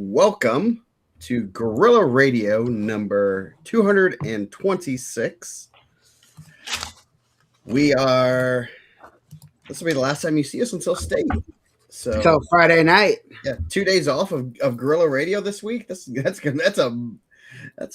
Welcome to Gorilla Radio number 226. This will be the last time you see us until state. So Friday night. Yeah, 2 days off of Gorilla Radio this week. That's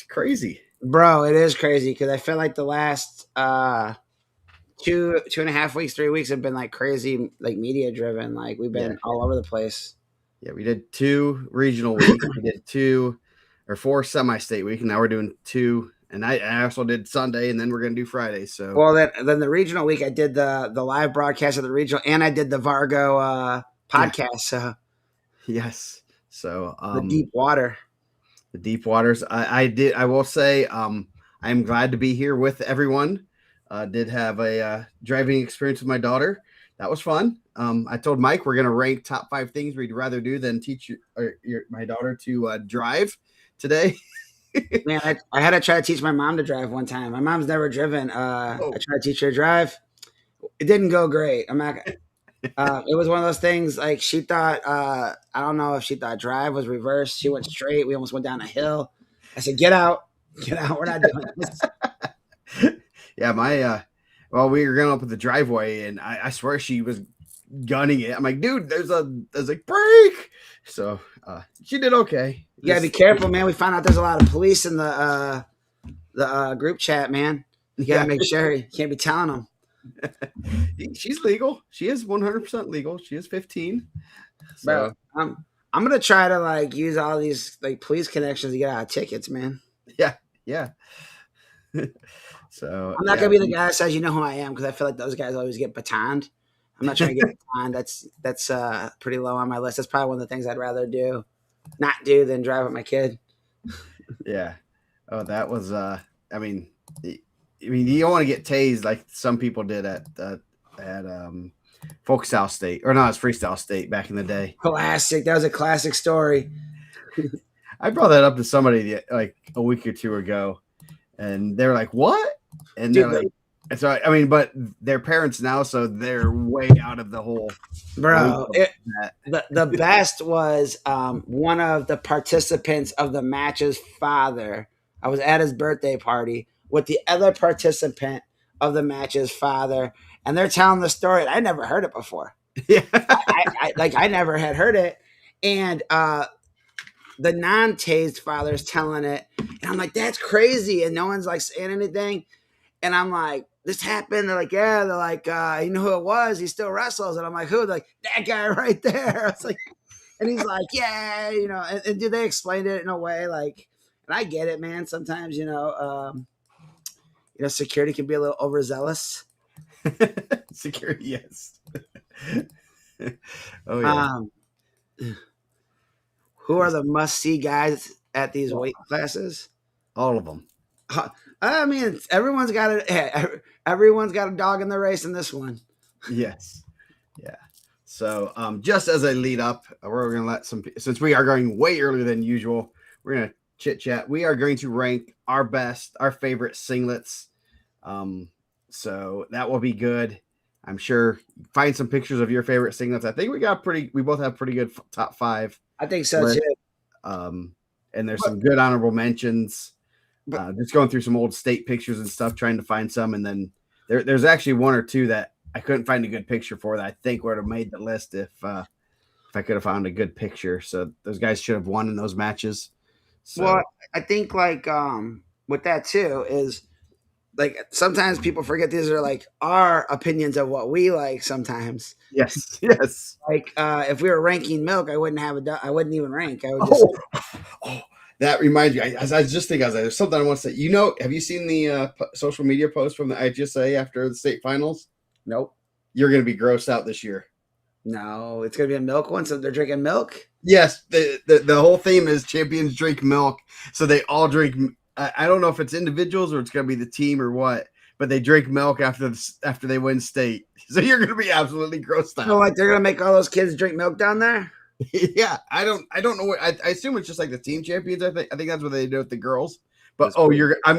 crazy. Bro, it is crazy because I feel like the last 2.5 weeks, 3 weeks have been like crazy, like media driven. Like we've been all over the place. Yeah, we did 2 regional weeks. We did 2 or 4 semi-state week, and now we're doing 2. And I also did Sunday, and then we're gonna do Friday. So then the regional week, I did the live broadcast of the regional, and I did the Vargo podcast. So yes, so the deep water. The deep waters. I will say, I'm glad to be here with everyone. Did have a driving experience with my daughter. That was fun. I told Mike we're gonna rank top 5 things we'd rather do than teach my daughter to drive today. Man, I had to try to teach my mom to drive one time. My mom's never driven. I tried to teach her to drive. It didn't go great. I'm not. It was one of those things like she thought, I don't know if she thought drive was reversed. She went straight. We almost went down a hill. I said, get out. We're not doing this. Yeah, we were going up with the driveway and I swear she was gunning it. I'm like, dude, there's a brake. So she did okay. You gotta be careful, man. We found out there's a lot of police in the group chat, man. You gotta make sure you can't be telling them. She's legal. She is 100% legal. She is 15. So. Bro, I'm gonna try to like use all these like police connections to get out of tickets, man. Yeah. So I'm not gonna be the guy that says you know who I am because I feel like those guys always get batoned. I'm not trying to get batoned. That's pretty low on my list. That's probably one of the things I'd rather not do than drive with my kid. Yeah. Oh, that was you don't want to get tased like some people did at Folkstyle State, or no, it's Freestyle State back in the day. Classic. That was a classic story. I brought that up to somebody like a week or two ago, and they're like, "What?" And they're like, "So but their parents now, so they're way out of the whole." Bro, the best was one of the participants of the match's father. I was at his birthday party with the other participant of the match's father, and they're telling the story. I never heard it before. Yeah, I never had heard it, and the non-tased father's telling it, and I'm like, "That's crazy," and no one's like saying anything, and I'm like, "This happened." They're like, "Yeah." They're like, "You know who it was? He still wrestles," and I'm like, "Who?" They're like, "That guy right there." I was like, and he's like, "Yeah," and did they explain it in a way like, and I get it, man. Sometimes security can be a little overzealous. Security, yes. Oh yeah. Who are the must-see guys at these weight classes? All of them. I mean, everyone's got a dog in the race in this one. Yes. Yeah. So, just as a lead up, we're going to let since we are going way earlier than usual, we're going to chit chat. We are going to rank our favorite singlets. So that will be good. I'm sure find some pictures of your favorite singlets. I think we both have pretty good top 5. I think so too. And there's some good honorable mentions. Just going through some old state pictures and stuff, trying to find some. And then there's actually 1 or 2 that I couldn't find a good picture for that I think would have made the list if I could have found a good picture. So those guys should have won in those matches. So. Well, I think like with that too is like sometimes people forget these are like our opinions of what we like sometimes. Yes. Like if we were ranking milk, I wouldn't even rank. I would just. Oh, that reminds me. I was just thinking, there's something I want to say. Have you seen the social media post from the IGSA after the state finals? Nope. You're going to be grossed out this year. No, it's going to be a milk one, so they're drinking milk? Yes, the whole theme is champions drink milk, so they all drink. I don't know if it's individuals or it's going to be the team or what, but they drink milk after they win state. So you're going to be absolutely grossed out. So like they're going to make all those kids drink milk down there? Yeah, I don't know what. I assume it's just like the team champions. I think that's what they do with the girls. But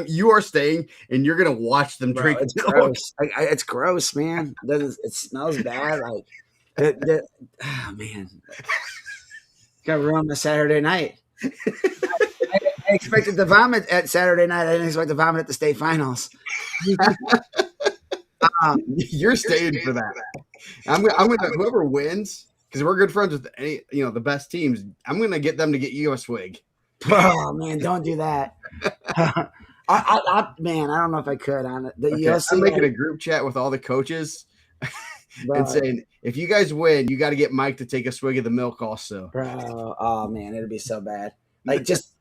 you are staying and you're gonna watch them drink. It's gross. It's gross, man. It smells bad. Like, oh man, got ruined my Saturday night. I expected to vomit at Saturday night. I didn't expect to vomit at the state finals. You're staying for that. I'm gonna whoever wins, because we're good friends with any the best teams. I'm gonna get them to get you a swig. Oh man, don't do that. Man, I don't know if I could on it. The Okay, I'm making USC, a group chat with all the coaches and bro, saying if you guys win, you got to get Mike to take a swig of the milk also. bro. Oh man, it'd be so bad. Like just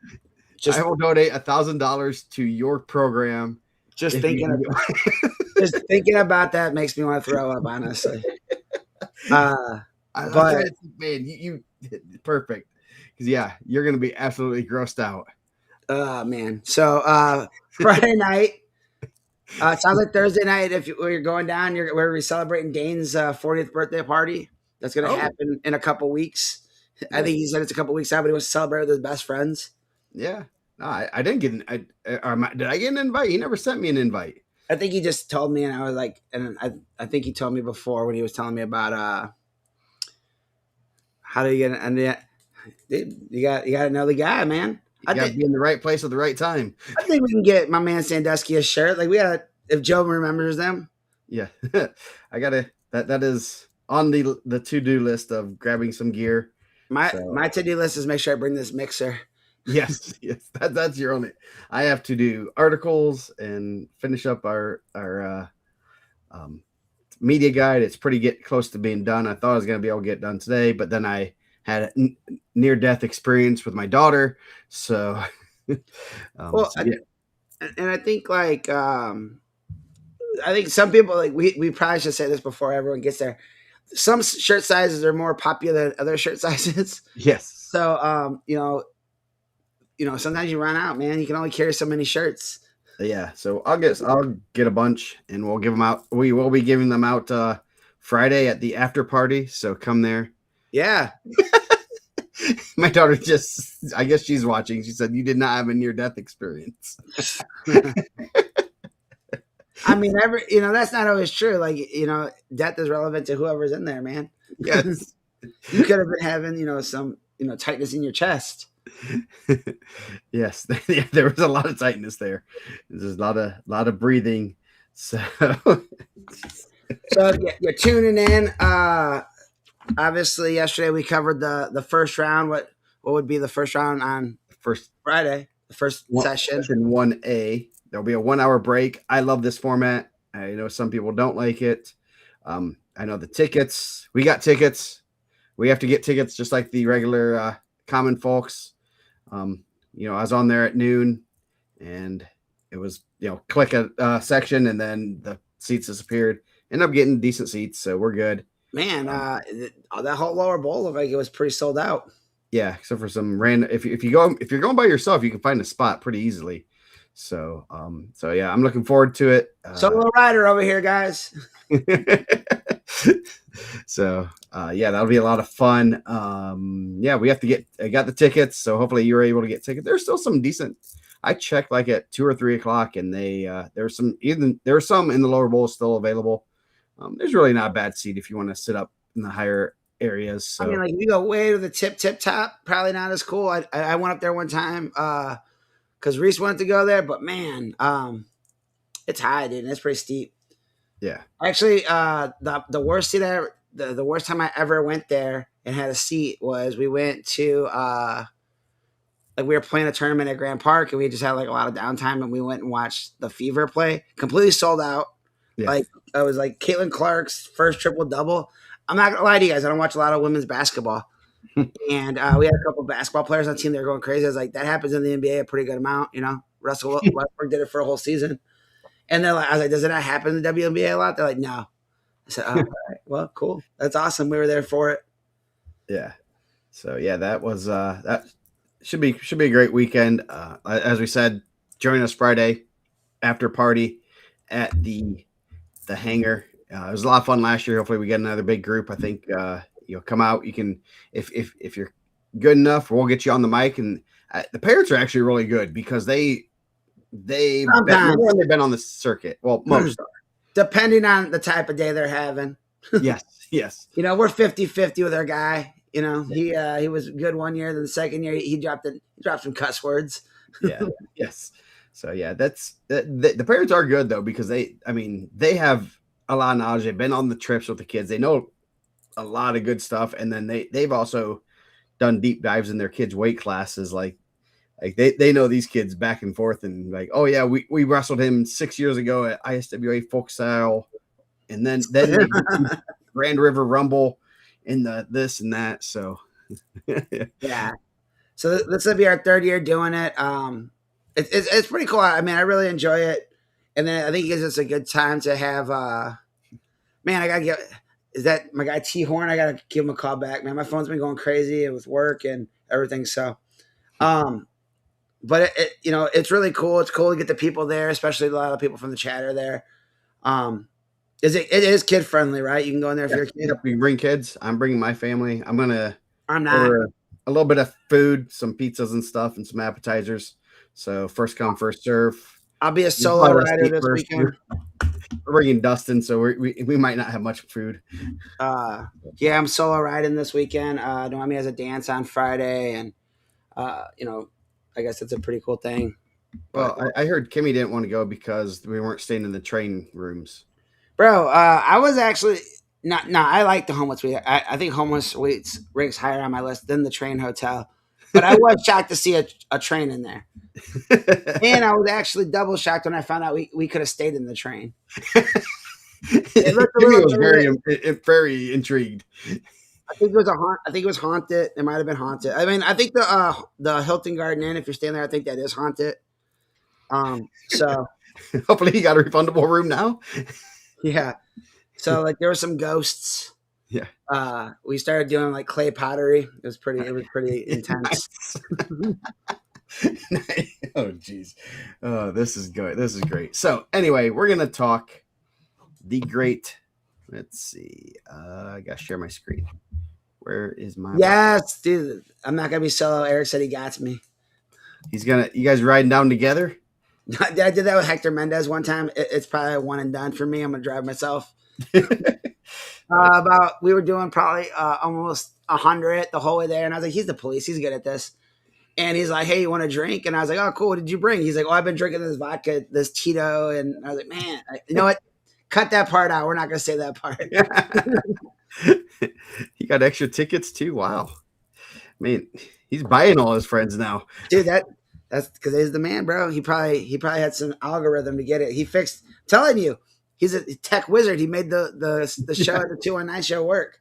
I will donate $1,000 to your program. just if thinking you- just thinking about that makes me want to throw up. Honestly, I'm but trying to think, man, you perfect, because you're gonna be absolutely grossed out. man. So Friday night. It sounds like Thursday night. If you're going down, we're celebrating Dane's 40th birthday party. That's going to happen in a couple weeks. I think he said it's a couple weeks out, but he wants to celebrate with his best friends. Yeah, no, I didn't get did I get an invite? He never sent me an invite. I think he just told me, and I was like, and I think he told me before when he was telling me about how do you get, and dude, you got to know the guy, man. You got to be in the right place at the right time. I think we can get my man Sandusky a shirt. Like if Joe remembers them. Yeah, I gotta. That is on the to do list of grabbing some gear. My to do list is make sure I bring this mixer. Yes, that's your only. I have to do articles and finish up our media guide. It's pretty close to being done. I thought I was going to be able to get it done today, but then I had a near death experience with my daughter. So, well, and I think I think some people we probably should say this before everyone gets there. Some shirt sizes are more popular than other shirt sizes. Yes. So sometimes you run out, man. You can only carry so many shirts. Yeah. So I'll get a bunch and we'll give them out. We will be giving them out Friday at the after party. So come there. Yeah. My daughter I guess she's watching. She said, you did not have a near death experience. I mean, that's not always true. Like, death is relevant to whoever's in there, man. Yes. You could have been having, some, tightness in your chest. Yes. There was a lot of tightness there. There's a lot of breathing. So you're tuning in. Obviously yesterday we covered the first round. What would be the first round on first Friday? The first session 1A. There'll be a 1 hour break. I love this format. I know some people don't like it. I know the tickets. We got tickets. We have to get tickets just like the regular common folks. I was on there at noon, and it was click a section, and then the seats disappeared. Ended up getting decent seats, so we're good. Man, that whole lower bowl looked like it was pretty sold out. Yeah, except for some random. If you're going by yourself, you can find a spot pretty easily. So yeah, I'm looking forward to it. Solo rider over here, guys. So that'll be a lot of fun. We have to I got the tickets, so hopefully you were able to get tickets. There's still some decent. I checked like at 2 or 3 o'clock, and there were some in the lower bowl still available. There's really not a bad seat if you want to sit up in the higher areas. So. I mean, like if you go way to the tip top, probably not as cool. I went up there one time because Reese wanted to go there, but man, it's high, dude. And it's pretty steep. Yeah. Actually, the worst seat the worst time I ever went there and had a seat was we went to we were playing a tournament at Grand Park, and we just had like a lot of downtime, and we went and watched the Fever play. Completely sold out. Yeah. Like I was like Caitlin Clark's first triple double. I'm not gonna lie to you guys, I don't watch a lot of women's basketball. And we had a couple of basketball players on the team that were going crazy. I was like, that happens in the NBA a pretty good amount, Russell Westbrook did it for a whole season. And I was like, does it not happen in the WNBA a lot? They're like, no. I said, oh, all right. Well, cool. That's awesome. We were there for it. Yeah. So yeah, that was that should be a great weekend. As we said, join us Friday after party at the hangar. It was a lot of fun last year. Hopefully we get another big group. I think come out. You can if you're good enough, we'll get you on the mic. And the parents are actually really good because they've been on the circuit. Well, most are. Depending on the type of day they're having. Yes. We're 50-50 with our guy. He was good one year. Then the second year he dropped it. dropped some cuss words. Yeah. Yes. So yeah, the parents are good though because they have a lot of knowledge. They've been on the trips with the kids. They know a lot of good stuff, and then they've also done deep dives in their kids' weight classes. Like they know these kids back and forth, and like, oh yeah, we wrestled him 6 years ago at ISWA folk style, and then they Grand River Rumble in the this and that. So Yeah. So this will be our third year doing it. It's pretty cool. I mean, I really enjoy it, and then I think it gives us a good time to have. Man, I gotta get. Is that my guy T Horn? I gotta give him a call back, man. My phone's been going crazy with work and everything. So, um, but it's really cool. It's cool to get the people there, especially a lot of people from the chat are there. Um, it is kid friendly, right? You can go in there if you're a kid. Yep, we bring kids. I'm bringing my family. I'm gonna I'm not. order a little bit of food, some pizzas and stuff, and some appetizers. So first come, first serve. I'll be a solo Let us rider eat this first. weekend. We're bringing Dustin, so we might not have much food. Yeah, I'm solo riding this weekend. Noemi has a dance on Friday, and I guess it's a pretty cool thing. Well, I heard Kimmy didn't want to go because we weren't staying in the train rooms. Bro, I was actually not. No, I like the homeless suite. I think homeless suites ranks higher on my list than the train hotel. But I was shocked to see a train in there, and I was actually double shocked when I found out we could have stayed in the train. It looked a Kimmy little was bit- very intrigued. I think it was I think it was haunted. It might have been haunted. I mean, I think the Hilton Garden Inn, if you're staying there, I think that is haunted. So Hopefully, he got a refundable room now. yeah. So like there were some ghosts. Yeah. We started doing like clay pottery. It was pretty intense. Oh jeez. Oh, this is good. This is great. So anyway, we're gonna talk the great. Let's see. I gotta share my screen. Where is my? Yes, dude. I'm not gonna be solo. Eric said he got me. He's gonna. You guys riding down together? I did that with Hector Mendez one time. It's probably a one and done for me. I'm gonna drive myself. We were doing probably almost 100 the whole way there, and I was like, he's the police. He's good at this. And he's like, hey, you want a drink? And I was like, oh, cool. What did you bring? He's like, oh, I've been drinking this vodka, this Tito. And I was like, man, you know what? Cut that part out. We're not going to say that part. He got extra tickets too. Wow. I mean, he's buying all his friends now. Dude, that's because he's the man, bro. He probably had some algorithm to get it. He fixed. I'm telling you, he's a tech wizard. He made the show at the 219 show work.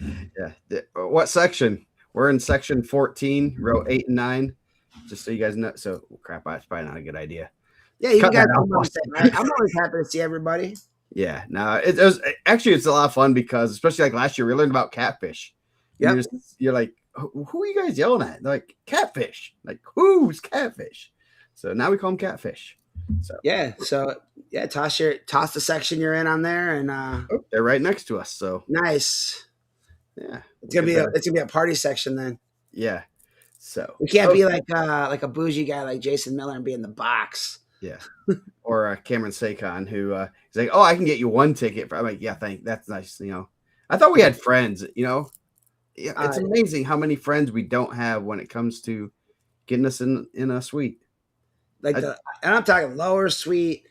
Yeah. What section? We're in section 14, row 8 and 9. Just so you guys know. So crap, that's probably not a good idea. Yeah, you guys know what I'm saying, right? I'm always happy to see everybody. Yeah, no, it was actually it's a lot of fun because especially like last year we learned about catfish. Yeah, you're like, who are you guys yelling at? They're like catfish. Like who's catfish? So now we call them catfish. So toss the section you're in on there, and they're right next to us. So nice. Yeah, it's gonna be a party section then. Yeah, so we can't be like a bougie guy like Jason Miller and be in the box. Yeah, or Cameron Sakon, who he's like, oh, I can get you one ticket. I'm like, yeah, that's nice. I thought we had friends. Yeah, it's amazing how many friends we don't have when it comes to getting us in a suite. And I'm talking lower suite,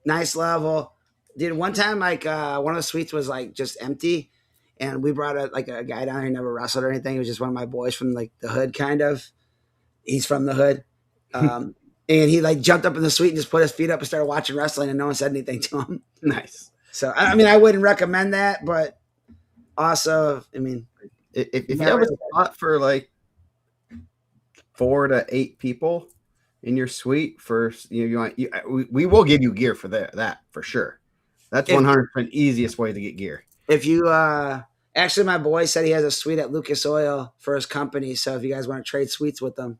nice level. Dude, one time like one of the suites was like just empty. And we brought a guy down here who never wrestled or anything. He was just one of my boys from like the hood, kind of. He's from the hood. And he like jumped up in the suite and just put his feet up and started watching wrestling and no one said anything to him. Nice. So, I mean, I wouldn't recommend that, but also, I mean. If you have a spot for like 4 to 8 people in your suite we will give you gear for that for sure. That's 100% easiest way to get gear. If you actually, my boy said he has a suite at Lucas Oil for his company. So if you guys want to trade suites with them,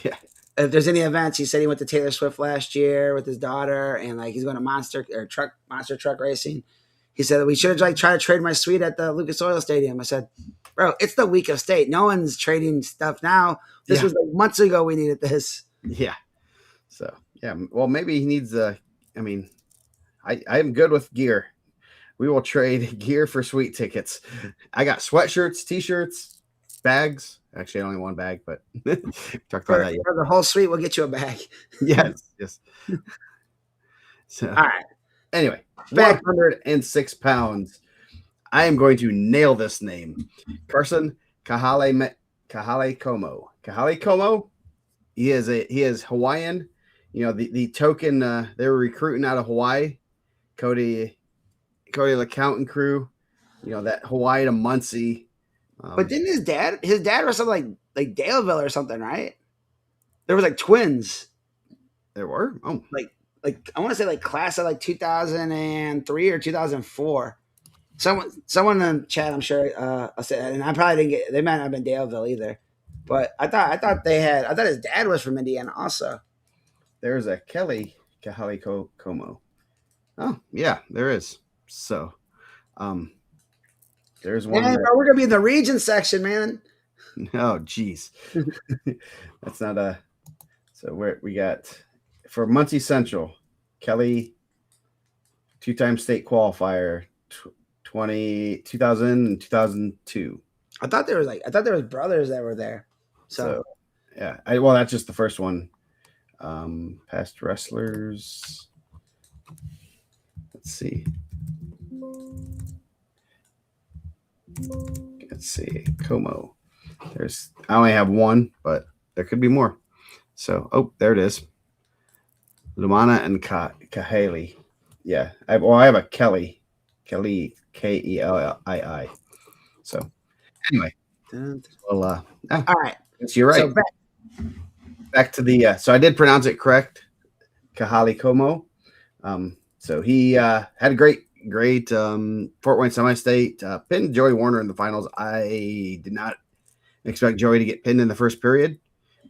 yeah. If there's any events, he said he went to Taylor Swift last year with his daughter, and like he's going to monster truck racing. He said we should like try to trade my suite at the Lucas Oil Stadium. I said, bro, it's the week of state. No one's trading stuff now. This was like months ago. We needed this. Yeah. So yeah. Well, maybe he needs I am good with gear. We will trade gear for suite tickets. I got sweatshirts, t-shirts, bags. Actually, only one bag, but talked about For, that yet. for the whole suite, we'll get you a bag. Yes, yes. So All right. anyway, Back. 106 pounds. I am going to nail this name. Carson Kahale Como. Kahale Como. He is Hawaiian. You know, the token they were recruiting out of Hawaii. Cody LeCount and crew. You know, that Hawaii to Muncie. But didn't his dad was something like Daleville or something, right? There was like twins. There were? Oh, Like I want to say like class of like 2003 or 2004. Someone in the chat, I'm sure, said, and I probably didn't get. They might not have been Daleville either, but I thought his dad was from Indiana also. there's a Kelly Como. Oh, yeah, there is. So, um, there's one. Man, That, bro, we're gonna be in the region section, man. oh, geez. That's not a. So, we got for Muncie Central, Kelly, two-time state qualifier, 2000 and 2002. I thought there was brothers that were there. So yeah, well, that's just the first one. Past wrestlers. Let's see. Como. I only have one, but there could be more. So, oh, there it is. Lumana and Kahali. Yeah. I have a Kelly. Kelly, Kelii. So, anyway. Well, all right. You're right. So back to the. So I did pronounce it correct. Kahali Como. So he had a great Fort Wayne semi-state. Pinned Joey Warner in the finals. I did not expect Joey to get pinned in the first period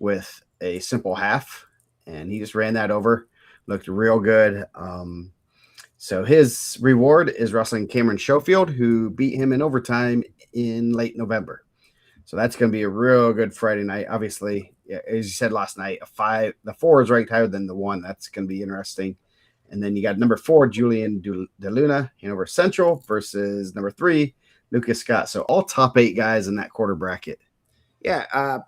with a simple half, and he just ran that over. Looked real good. So his reward is wrestling Cameron Schofield, who beat him in overtime in late November. So that's going to be a real good Friday night. Obviously, yeah, as you said last night, the 4 is ranked higher than the 1. That's going to be interesting. And then you got number 4, Julian DeLuna, Hanover Central versus number 3, Lucas Scott. So all top 8 guys in that quarter bracket. Yeah,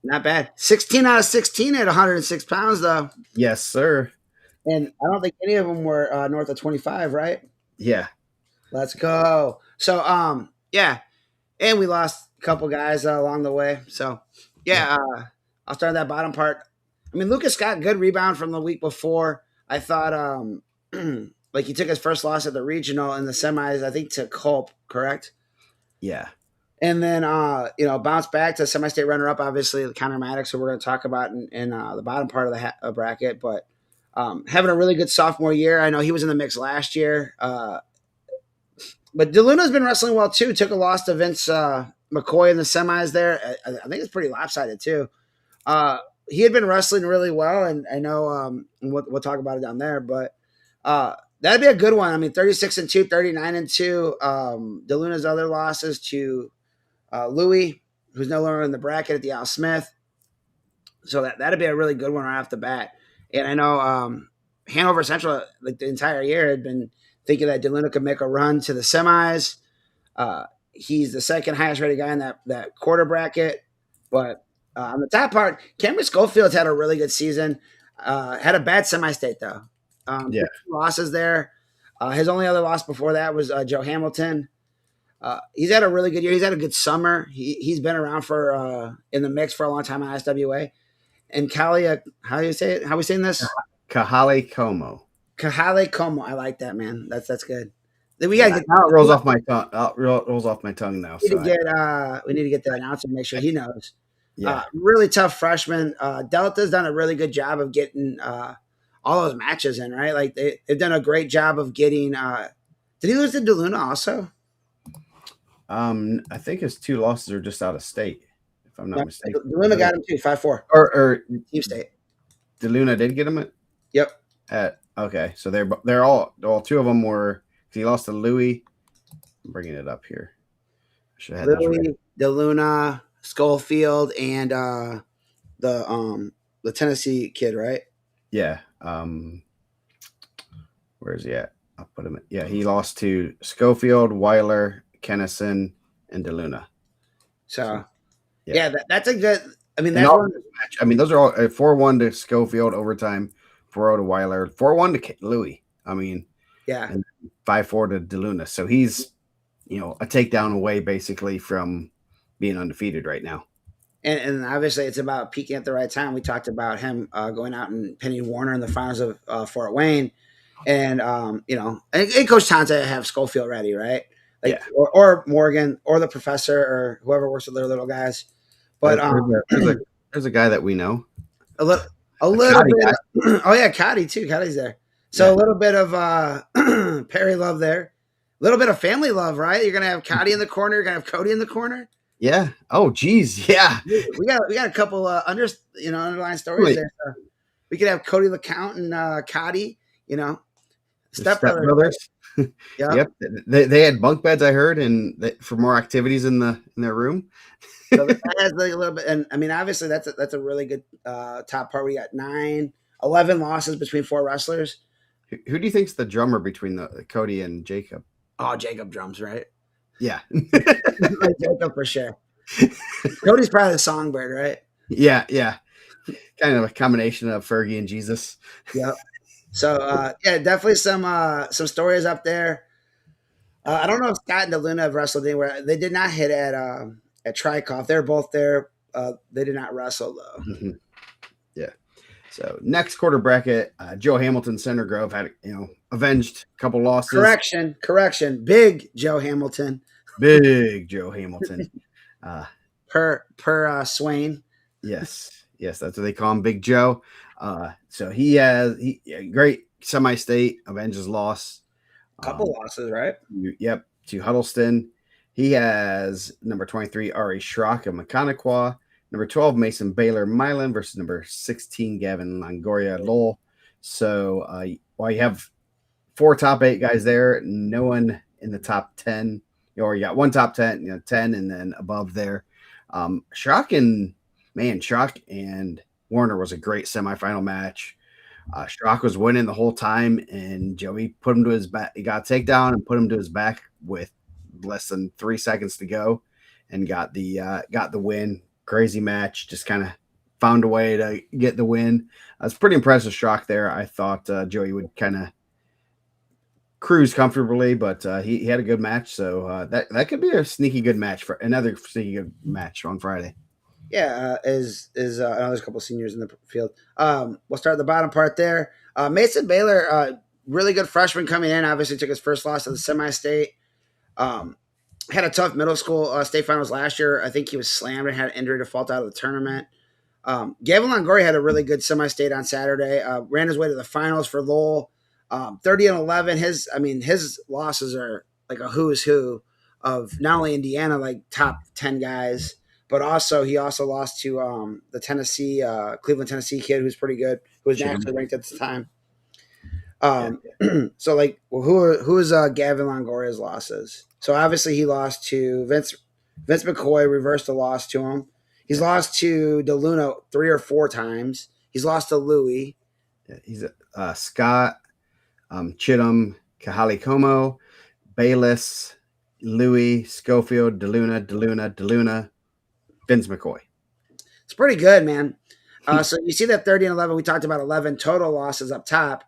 not bad. 16 out of 16 at 106 pounds, though. Yes, sir. And I don't think any of them were north of 25, right? Yeah. Let's go. So, yeah. And we lost a couple guys along the way. So, yeah, I'll start that bottom part. I mean, Lucas got good rebound from the week before. I thought, like, he took his first loss at the regional in the semis, I think, to Culp, correct? Yeah. And then, bounced back to semi-state runner-up, obviously, Connor Maddox, who we're going to talk about in the bottom part of the bracket. But having a really good sophomore year. I know he was in the mix last year. But DeLuna's been wrestling well, too. Took a loss to Vince McCoy in the semis there. I think it's pretty lopsided, too. He had been wrestling really well, and I know we'll talk about it down there. But that'd be a good one. I mean, 36-2, 39-2. DeLuna's other losses to Louis, who's no longer in the bracket at the Al Smith. So that'd be a really good one right off the bat. And I know Hanover Central, like the entire year, had been thinking that DeLuna could make a run to the semis. He's the second highest rated guy in that quarter bracket. But on the top part, Cameron Schofield's had a really good season. Had a bad semi-state, though. Yeah. 2 losses there. His only other loss before that was Joe Hamilton. He's had a really good year. He's had a good summer. He's been around for in the mix for a long time on SWA. And Kalia, how do you say it? How are we saying this? Kahale Como. Kahale Como. I like that, man. That's good. Then we gotta get Now it rolls off my tongue. Rolls off my tongue now. We need to get the announcer and make sure he knows. Yeah. Really tough freshman. Delta's done a really good job of getting all those matches in, right? Like they've done a great job of getting. Did he lose to DeLuna also? I think his 2 losses are just out of state, if I'm not mistaken. DeLuna got him too, 5-4. Or Team state. DeLuna did get him Yep. Okay, so they're all 2 of them were. He lost to Louis. I'm bringing it up here. Louis, DeLuna, Schofield, and the Tennessee kid, right? Yeah. Where is he at? I'll put him. Yeah, he lost to Schofield, Weiler, Kennison, and DeLuna. So Yeah, that's a good. I mean, And that's all one. this match, I mean, those are all 4-1 to Schofield overtime, 4-0 to Weiler, 4-1 to Louis. I mean, Yeah, and 5-4 to DeLuna. So he's, a takedown away basically from being undefeated right now. and obviously it's about peaking at the right time. We talked about him going out and pinning Warner in the finals of Fort Wayne, and and Coach Tante have Schofield ready, right? Like Yeah. or Morgan or the professor or whoever works with their little guys. But There's a guy that we know. a little a A little Cotty guy. bit. Oh yeah, Cotty too. Cotty's there. So Yeah. a little bit of Perry love there. A little bit of family love, right? You're gonna have Cotty in the corner. You're gonna have Cody in the corner. Yeah. Oh, geez. Yeah. We got a couple underlying stories Wait, there. So we could have Cody LeCount and Cotty. You know, the stepbrothers. stepbrothers. Yeah. Yep. They had bunk beds, I heard, and for more activities in their room. So that has like a little bit, and I mean, obviously that's a really good top part. We got 11 losses between 4 wrestlers. Who do you think's the drummer between the Cody and Jacob? Oh, Jacob drums, right? Yeah. Jacob for sure. Cody's probably the songbird, right? Yeah. Yeah. Kind of a combination of Fergie and Jesus. Yep. So yeah, definitely some stories up there. I don't know if Scott and DeLuna have wrestled anywhere. They did not hit at Trikoff. They're both there. They did not wrestle though. Mm-hmm. Yeah. So next quarter bracket, Joe Hamilton, Center Grove had avenged a couple losses. Correction. Big Joe Hamilton. Big Joe Hamilton. Per Swain. Yes, that's what they call him, Big Joe. So he has great semi-state, avenges loss. Couple losses, right? Yep, to Huddleston. He has number 23 Ari Schrock of Mechaniqua, number 12 Mason Baylor Milan versus number 16 Gavin Longoria Lowell. So while you have 4 top 8 guys there, no one in the top 10, or you got one top 10, 10 and then above there. Schrock and Warner was a great semifinal match. Schrock was winning the whole time, and Joey put him to his back. He got a takedown and put him to his back with less than 3 seconds to go, and got the win. Crazy match. Just kind of found a way to get the win. I was pretty impressed with Schrock there. I thought Joey would kind of cruise comfortably, but he had a good match. So that could be a sneaky good match for another sneaky good match on Friday. Yeah, there's a couple of seniors in the field. We'll start at the bottom part there. Mason Baylor, really good freshman coming in. Obviously, took his first loss to the semi-state. Had a tough middle school state finals last year. I think he was slammed and had an injury to fall out of the tournament. Gavin Longoria had a really good semi-state on Saturday. Ran his way to the finals for Lowell. 30-11. His losses are like a who's who of not only Indiana, like top 10 guys, but he also lost to the Cleveland, Tennessee kid who's pretty good, who was nationally ranked at the time. So like, who is Gavin Longoria's losses? So obviously he lost to Vince McCoy, reversed the loss to him. He's lost to DeLuna 3 or 4 times. He's lost to Louis. Yeah, he's Scott, Chittum, Kahali Como, Bayless, Louis, Schofield, DeLuna, Vince McCoy. It's pretty good, man. So you see that 30-11. We talked about 11 total losses up top.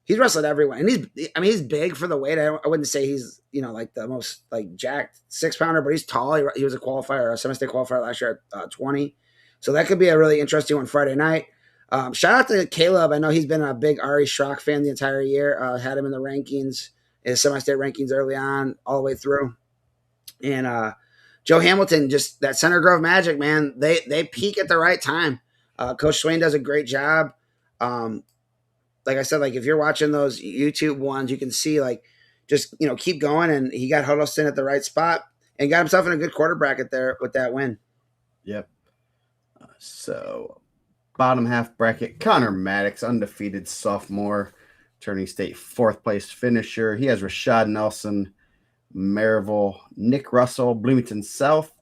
He's wrestled everyone, and he's big for the weight. I wouldn't say he's like the most like jacked 6-pounder, but he's tall. He was a semi-state qualifier last year at 20. So that could be a really interesting one Friday night. Shout out to Caleb. I know he's been a big Ari Schrock fan the entire year. Had him in the rankings, his semi-state rankings early on, all the way through. And Joe Hamilton, just that Center Grove magic, man. They peak at the right time. Coach Swain does a great job. Like I said, like if you're watching those YouTube ones, you can see like just keep going, and he got Huddleston at the right spot and got himself in a good quarter bracket there with that win. Yep. So bottom half bracket, Connor Maddox, undefeated sophomore, turning state 4th place finisher. He has Rashad Nelson, Maryville, Nick Russell, Bloomington South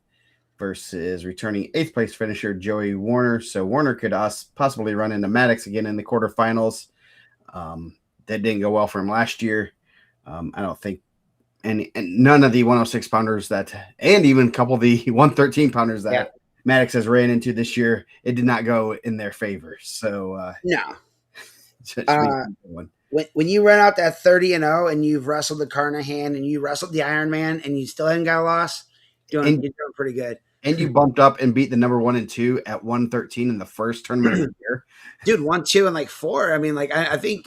versus returning 8th place finisher Joey Warner. So Warner could possibly run into Maddox again in the quarterfinals. That didn't go well for him last year. I don't think and none of the 106 pounders and even a couple of the 113 pounders Yeah. that Maddox has ran into this year, it did not go in their favor. So No. it should be a good one. When you run out that 30-0 and you've wrestled the Carnahan and you wrestled the Iron Man and you still haven't got a loss, you're doing pretty good. And you bumped up and beat the number 1 and 2 at 113 in the first tournament of the year. Dude, 1, 2, and 4. I mean, I think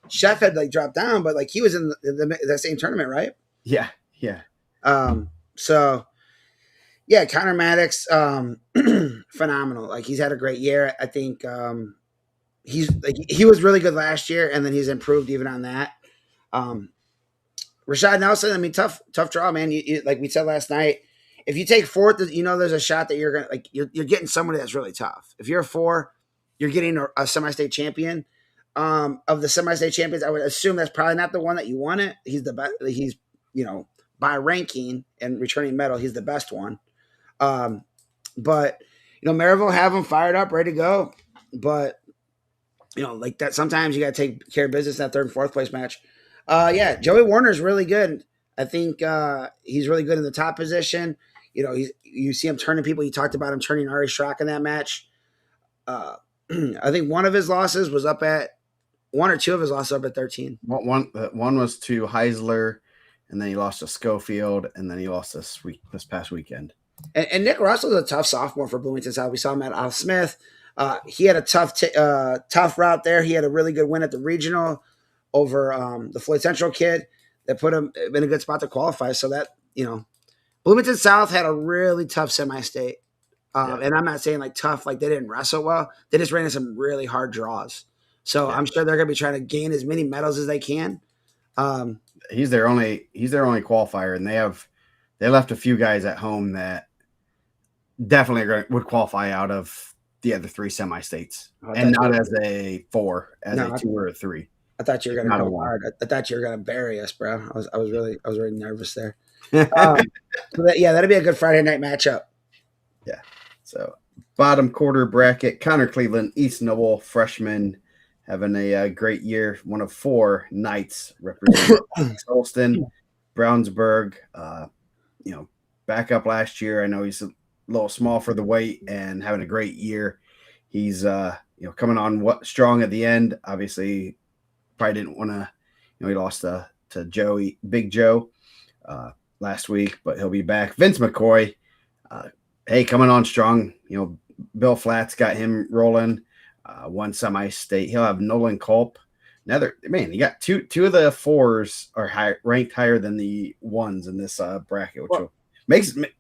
Chef had dropped down, but he was in the same tournament, right? Yeah. So yeah, Connor Maddox, phenomenal. He's had a great year. I think he was really good last year, and then he's improved even on that. Rashad Nelson, I mean, tough draw, man. You like we said last night, if you take fourth, there's a shot that you're gonna you're getting somebody that's really tough. If you're a 4, you're getting a semi-state champion. Of the semi-state champions, I would assume that's probably not the one that you wanted. He's the best. He's by ranking and returning medal, he's the best one. But Maryville have him fired up, ready to go. But that sometimes you got to take care of business in that 3rd and 4th place match. Yeah, Joey Warner's really good. I think he's really good in the top position. You see him turning people. You talked about him turning Ari Schrock in that match. I think one of his losses was up at 1 or 2 of his losses up at 13. One was to Heisler, and then he lost to Schofield, and then he lost this past weekend. And Nick Russell's a tough sophomore for Bloomington South. We saw him at Al Smith. He had a tough route there. He had a really good win at the regional over the Floyd Central kid that put him in a good spot to qualify. So that Bloomington South had a really tough semi-state. And I'm not saying tough, they didn't wrestle well. They just ran into some really hard draws. So I'm sure they're going to be trying to gain as many medals as they can. He's their only qualifier, and they left a few guys at home that definitely would qualify out of the other 3 semi-states, and not as a 4, as a 2 or a 3. I thought you were going to go hard. I thought you were going to bury us, bro. I was really nervous there. That'd be a good Friday night matchup. Yeah. So bottom quarter bracket: Connor Cleveland, East Noble freshman, having a great year. One of 4 Knights representing Holston, Brownsburg. Back up last year. I know he's a little small for the weight and having a great year. He's coming on strong at the end. Obviously, probably didn't want to. He lost to Big Joe last week, but he'll be back. Vince McCoy, coming on strong. Bill Flatt's got him rolling. 1 semi-state. He'll have Nolan Culp. You got two of the 4s are ranked higher than the 1s in this bracket, which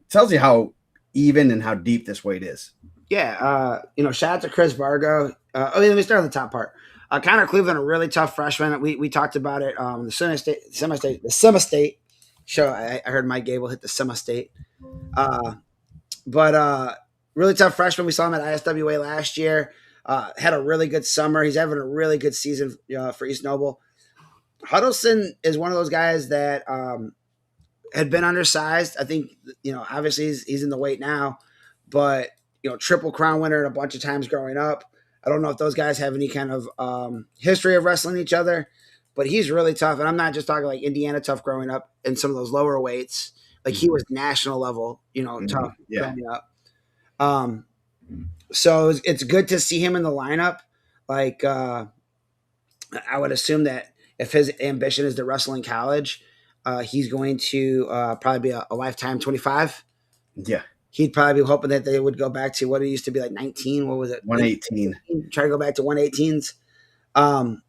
tells you how even and how deep this weight is. Yeah, shout out to Chris Vargo. Let me start on the top part. Connor Cleveland, a really tough freshman. We talked about it. The semi-state show. I heard Mike Gable hit the semi-state. But really tough freshman. We saw him at ISWA last year. Had a really good summer. He's having a really good season for East Noble. Huddleston is one of those guys that had been undersized. I think, obviously he's in the weight now, but, Triple Crown winner a bunch of times growing up. I don't know if those guys have any kind of history of wrestling each other, but he's really tough. And I'm not just talking Indiana tough growing up in some of those lower weights. He was national level, tough growing up. So it's good to see him in the lineup. I would assume that if his ambition is to wrestle in college, he's going to probably be a lifetime 25. Yeah. He'd probably be hoping that they would go back to what it used to be 19. What was it? 118. Try to go back to 118s. But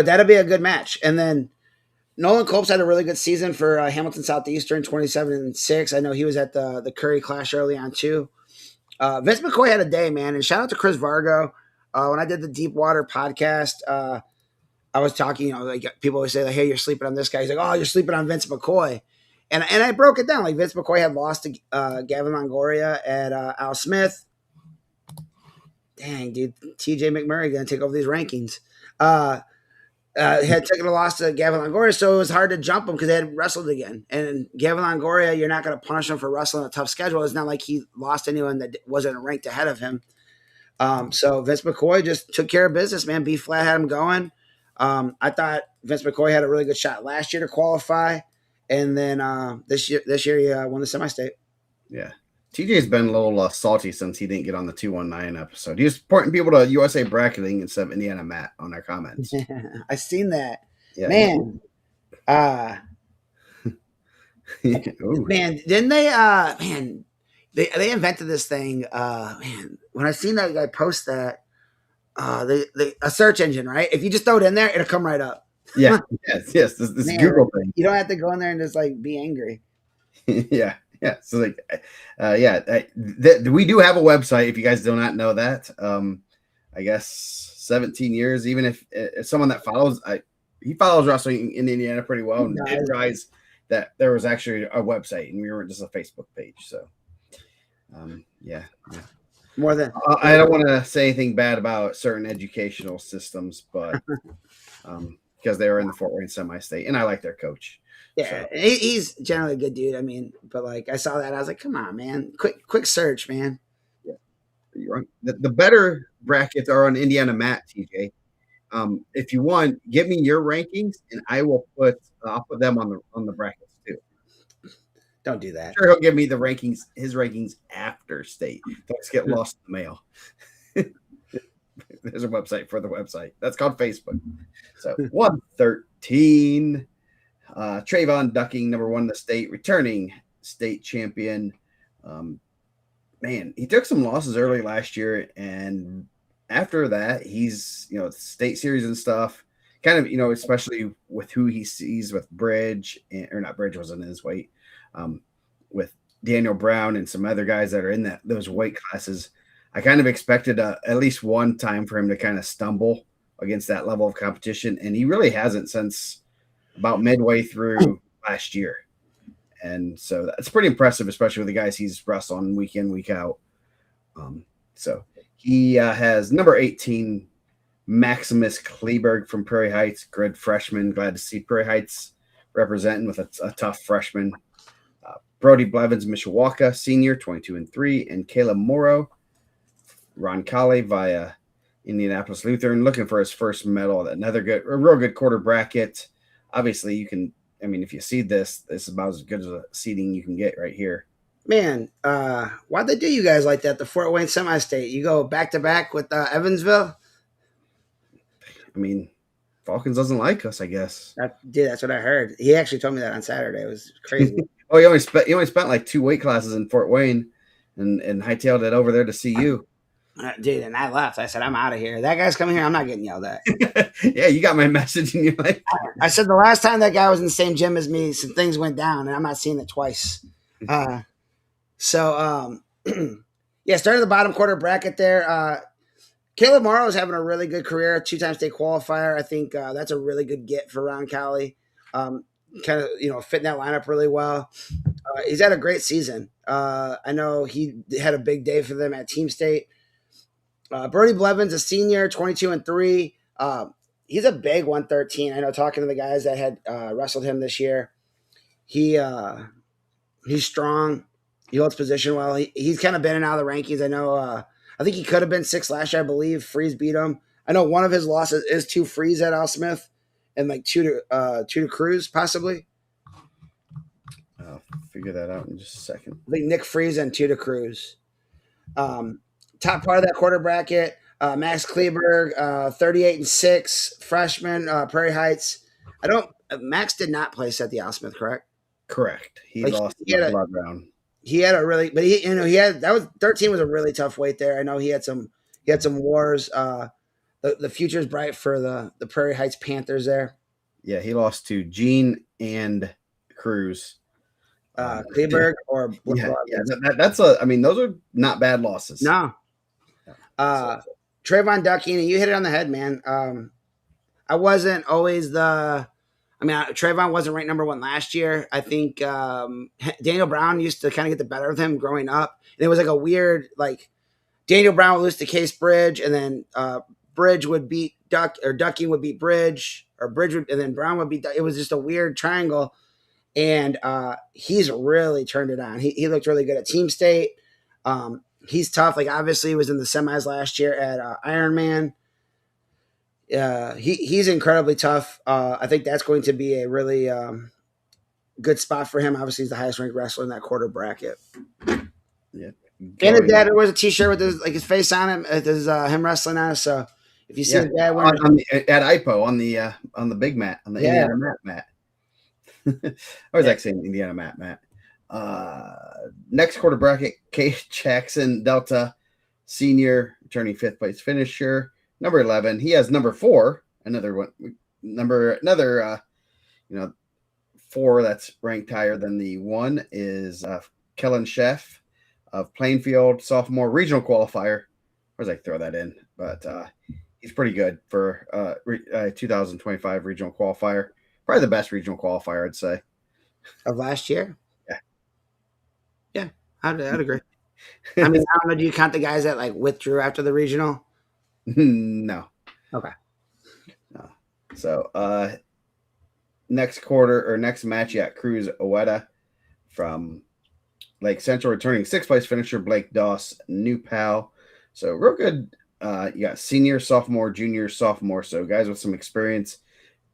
that'll be a good match. And then Nolan Copes had a really good season for Hamilton Southeastern, 27-6. I know he was at the Curry Clash early on too. Vince McCoy had a day, man. And shout out to Chris Vargo. When I did the Deep Water podcast, I was talking, people always say, hey, you're sleeping on this guy. He's like, oh, you're sleeping on Vince McCoy. And I broke it down. Vince McCoy had lost to Gavin Longoria at Al Smith. Dang, dude. TJ McMurray going to take over these rankings. Had taken a loss to Gavin Longoria, so it was hard to jump him because they had wrestled again. And Gavin Longoria, you're not going to punish him for wrestling a tough schedule. It's not like he lost anyone that wasn't ranked ahead of him. So Vince McCoy just took care of business, man. B Flat had him going. I thought Vince McCoy had a really good shot last year to qualify, and then this year he won the semi-state. Yeah. TJ's been a little salty since he didn't get on the 219 episode. He was pointing people to USA bracketing instead of Indiana Matt on their comments. I seen that. Yeah. Man. Man, didn't they man, they invented this thing. Man, when I seen that guy post that, a search engine, right? If you just throw it in there, it'll come right up. Yeah, yes. This man, Google thing. You don't have to go in there and just like be angry. Yeah. So like, we do have a website. If you guys do not know that, I guess 17 years. Even if someone that follows, he follows wrestling in Indiana pretty well, and didn't realize that there was actually a website and we weren't just a Facebook page. So, yeah. More than I don't want to say anything bad about certain educational systems, but because they were in the Fort Wayne semi-state, and I like their coach. Yeah, so. He's generally a good dude. I mean, but like I saw that, I was like, come on, man, quick search, man. Yeah, you're right. The better brackets are on Indiana Matt, TJ. If you want, give me your rankings, and I'll put them on the brackets too. Don't do that. I'm sure he'll give me his rankings after state. Folks get lost in the mail. There's a website for the website. That's called Facebook. So 113. Trayvon Ducking, number 1 in the state, returning state champion. Man, he took some losses early last year, and after that, he's state series and stuff. Kind of especially with who he sees with Bridge, or not Bridge wasn't in his weight. With Daniel Brown and some other guys that are in those weight classes, I kind of expected at least one time for him to kind of stumble against that level of competition, and he really hasn't since about midway through last year. And so that's pretty impressive, especially with the guys he's wrestling week in, week out. So he has number 18, Maximus Kleberg from Prairie Heights, grid freshman. Glad to see Prairie Heights representing with a tough freshman. Brody Blevins, Mishawaka, senior, 22-3, and Caleb Morrow, Ron Colley via Indianapolis Lutheran, looking for his first medal. A real good quarter bracket. Obviously, you can. I mean, if you see this is about as good as a seeding you can get right here. Man, why'd they do you guys like that? The Fort Wayne semi-state. You go back to back with Evansville. I mean, Falcons doesn't like us, I guess. That's what I heard. He actually told me that on Saturday. It was crazy. Oh, he only spent like 2 weight classes in Fort Wayne, and hightailed it over there to see you. Dude, and I left. I said, I'm out of here. That guy's coming here. I'm not getting yelled at. Yeah, you got my message, and you're like, I said the last time that guy was in the same gym as me, some things went down, and I'm not seeing it twice. Yeah, starting the bottom quarter bracket there. Caleb Morrow is having a really good career, 2-time state qualifier. I think that's a really good get for Ron Colley. Kind of, fitting that lineup really well. He's had a great season. I know he had a big day for them at Team State. Brody Blevins, a senior, 22-3. He's a big 113. I know, talking to the guys that had wrestled him this year, he's strong. He holds position well. He's kind of been in and out of the rankings. I know. I think he could have been 6 last year, I believe. Freeze beat him. I know one of his losses is to Freeze at Al Smith, and like 2 to Cruz, possibly. I'll figure that out in just a second. I think Nick Freeze and 2 to Cruz. Top part of that quarter bracket, Max Kleberg, 38-6, freshman, Prairie Heights. Max did not place at the Al Smith, correct? Correct. He lost the blood round. He had a really, but he had, that was 13 was a really tough weight there. I know he had some wars. The future is bright for the Prairie Heights Panthers there. Yeah, he lost to Gene and Cruz. Kleberg or that's those are not bad losses. No. Trayvon Ducking, and you hit it on the head, man. I wasn't always Trayvon wasn't ranked number 1 last year. I think Daniel Brown used to kind of get the better of him growing up. And it was like a weird, like, Daniel Brown would lose to Case Bridge, and then Bridge would beat Ducking would beat Bridge, or Bridge would, and then Brown would beat. It was just a weird triangle. And he's really turned it on. He looked really good at Team State. He's tough. Like, obviously, he was in the semis last year at Ironman. He's incredibly tough. I think that's going to be a really good spot for him. Obviously, he's the highest ranked wrestler in that quarter bracket. Yeah. And his Going dad wears a T-shirt with his face on it. There's him wrestling on it. So if you see yeah, his dad wearing, at IPO on the big mat, on the yeah, Indiana mat. I was actually saying Indiana mat. Next quarter bracket, K Jackson Delta Senior, returning fifth place finisher, number 11. He has number 4, another one, four that's ranked higher than the 1 is Kellen Sheff of Plainfield, sophomore regional qualifier. Where's I throw that in? But he's pretty good for 2025 regional qualifier. Probably the best regional qualifier, I'd say. of last year. Yeah. Yeah, I'd agree. I mean, I don't know. Do you count the guys that like withdrew after the regional? No. Okay. No. So next quarter or next match, yeah, Cruz Oweda from Lake Central, returning sixth place finisher Blake Doss, new pal. So real good. You got senior, sophomore, junior, sophomore. So guys with some experience,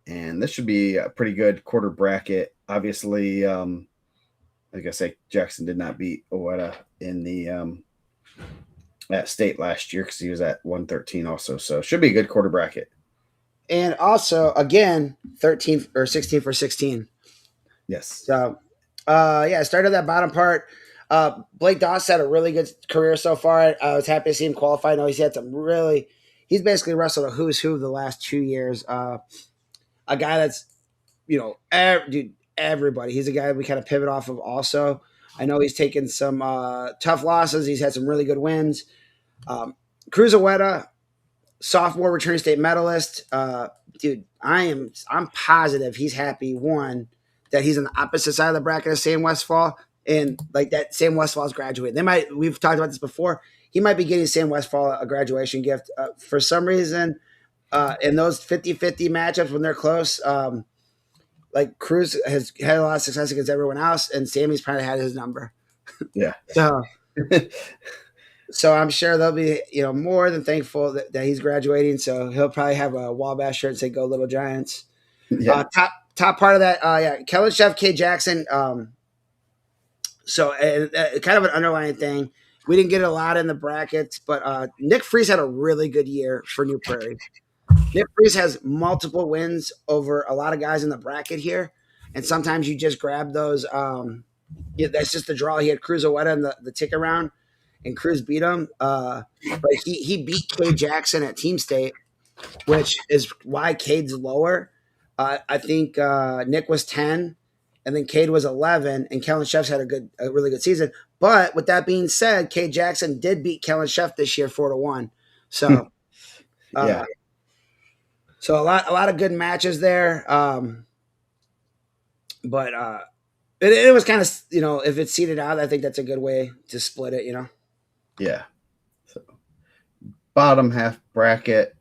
and this should be a pretty good quarter bracket. Obviously, like I say, Jackson did not beat Oweda in the at state last year because he was at 113 also. So should be a good quarter bracket. And also, again, 13 or 16 for 16. Yes. So, yeah, started that bottom part. Blake Doss had a really good career so far. I was happy to see him qualify. I know he's had some really, he's basically wrestled a who's who the last 2 years. A guy that's, dude, everybody. He's a guy we kind of pivot off of also. I know he's taken some tough losses. He's had some really good wins. Cruz Oweda, sophomore returning state medalist. Dude, I'm positive he's happy, one, that he's on the opposite side of the bracket of Sam Westfall, and like that Sam Westfall's graduating. We've talked about this before. He might be getting Sam Westfall a graduation gift. For some reason, in those 50-50 matchups when they're close, like Cruz has had a lot of success against everyone else, and Sammy's probably had his number. Yeah. So I'm sure they'll be, more than thankful that he's graduating. So he'll probably have a Wabash shirt and say "Go Little Giants." Yeah. Top part of that, yeah, Kellen Chef, K Jackson. So kind of an underlying thing. We didn't get a lot in the brackets, but Nick Freeze had a really good year for New Prairie. Nick Freeze has multiple wins over a lot of guys in the bracket here, and sometimes you just grab those. That's just the draw. He had Cruz Oweda in the ticket round, and Cruz beat him. But he beat Cade Jackson at Team State, which is why Cade's lower. I think Nick was 10, and then Cade was 11, and Kellen Chef's had a really good season. But with that being said, Cade Jackson did beat Kellen Chef this year 4-1. So yeah. So a lot of good matches there. But it was kind of, if it's seeded out, I think that's a good way to split it, Yeah. So bottom half bracket,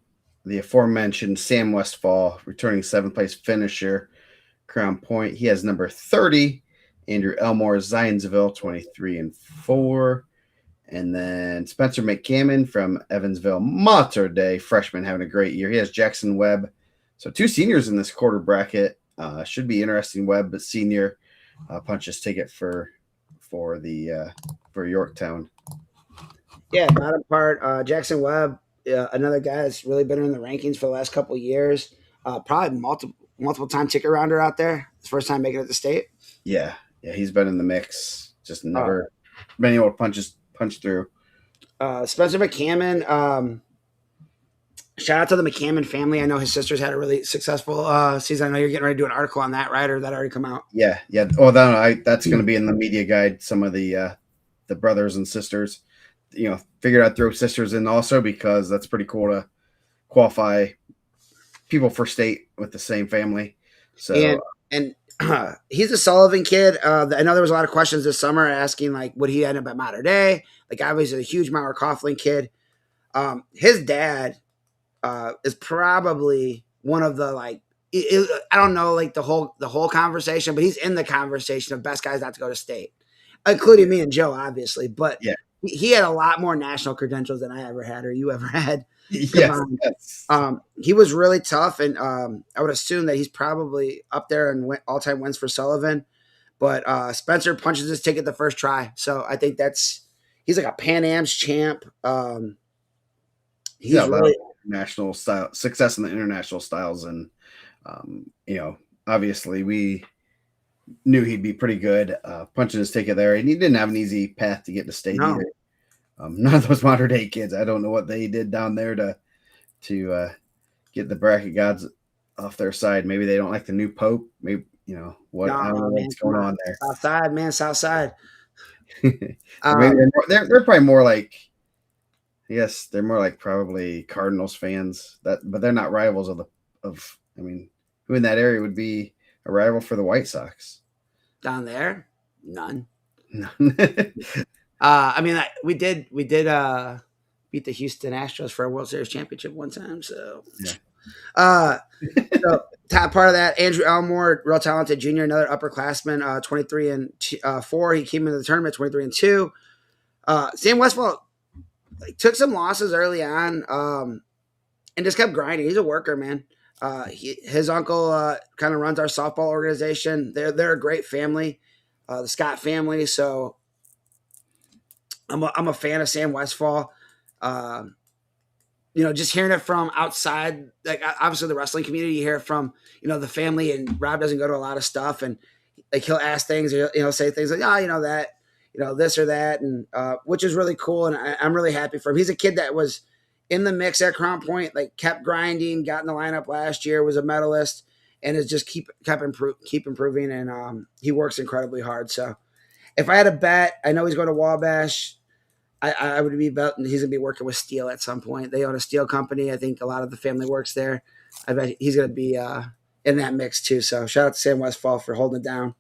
the aforementioned Sam Westfall, returning seventh place finisher, Crown Point. He has number 30. Andrew Elmore, Zionsville, 23-4. And then Spencer McCammon from Evansville, Mater Day, freshman, having a great year. He has Jackson Webb. So 2 seniors in this quarter bracket. Should be interesting. Webb, but senior punches ticket for Yorktown. Yeah, bottom part. Jackson Webb, another guy that's really been in the rankings for the last couple of years. Probably multiple time ticket rounder out there. His first time making it to state. Yeah, he's been in the mix. Just never been able to punch through. Spencer McCammon. Shout out to the McCammon family. I know his sister's had a really successful season. I know you're getting ready to do an article on that, right? Or that already come out? Yeah. Oh, that's going to be in the media guide. Some of the brothers and sisters, figured I'd throw sisters in also because that's pretty cool to qualify people for state with the same family. So and he's a Sullivan kid. I know there was a lot of questions this summer asking like, would he end up at Mater Day? Like, obviously, a huge Mauer Coughlin kid. His dad is probably one of the I don't know like the whole conversation, but he's in the conversation of best guys not to go to state, including me and Joe, obviously. But yeah, he had a lot more national credentials than I ever had or you ever had Yes, combined. yes. He was really tough, and I would assume that he's probably up there in all-time wins for Sullivan. But Spencer punches his ticket the first try, so I think he's like a Pan Am's champ. He's He's got a lot of really national style success in the international styles, and obviously we knew he'd be pretty good punching his ticket there, and he didn't have an easy path to get to state no, either. None of those modern day kids. I don't know what they did down there to get the bracket gods off their side. Maybe they don't like the new pope. Maybe what I don't know no, man, what's come going on, on there. South Side, man, South Side. Or maybe Um, they're probably more like, yes, they're more like probably Cardinals fans, but they're not rivals of. I mean, who in that area would be a rival for the White Sox? down there, none. Yeah, I mean, we did beat the Houston Astros for a World Series championship one time. So, uh, so top part of that, Andrew Elmore, real talented junior, another upperclassman, 23-4. He came into the tournament 23-2. Sam Westfall took some losses early on, and just kept grinding. He's a worker, man. His uncle kind of runs our softball organization. They're a great family, the Scott family. So I'm a fan of Sam Westfall. Uh, just hearing it from outside, like obviously the wrestling community, you hear it from the family. And Rob doesn't go to a lot of stuff, and like he'll ask things, or, say things like, that, this or that, and which is really cool. And I'm really happy for him. He's a kid that was in the mix at Crown Point, like kept grinding, got in the lineup last year, was a medalist, and is just keep improving. And he works incredibly hard. So if I had a bet, I know he's going to Wabash. I would be betting he's going to be working with Steel at some point. They own a steel company. I think a lot of the family works there. I bet he's going to be in that mix too. So shout out to Sam Westfall for holding it down.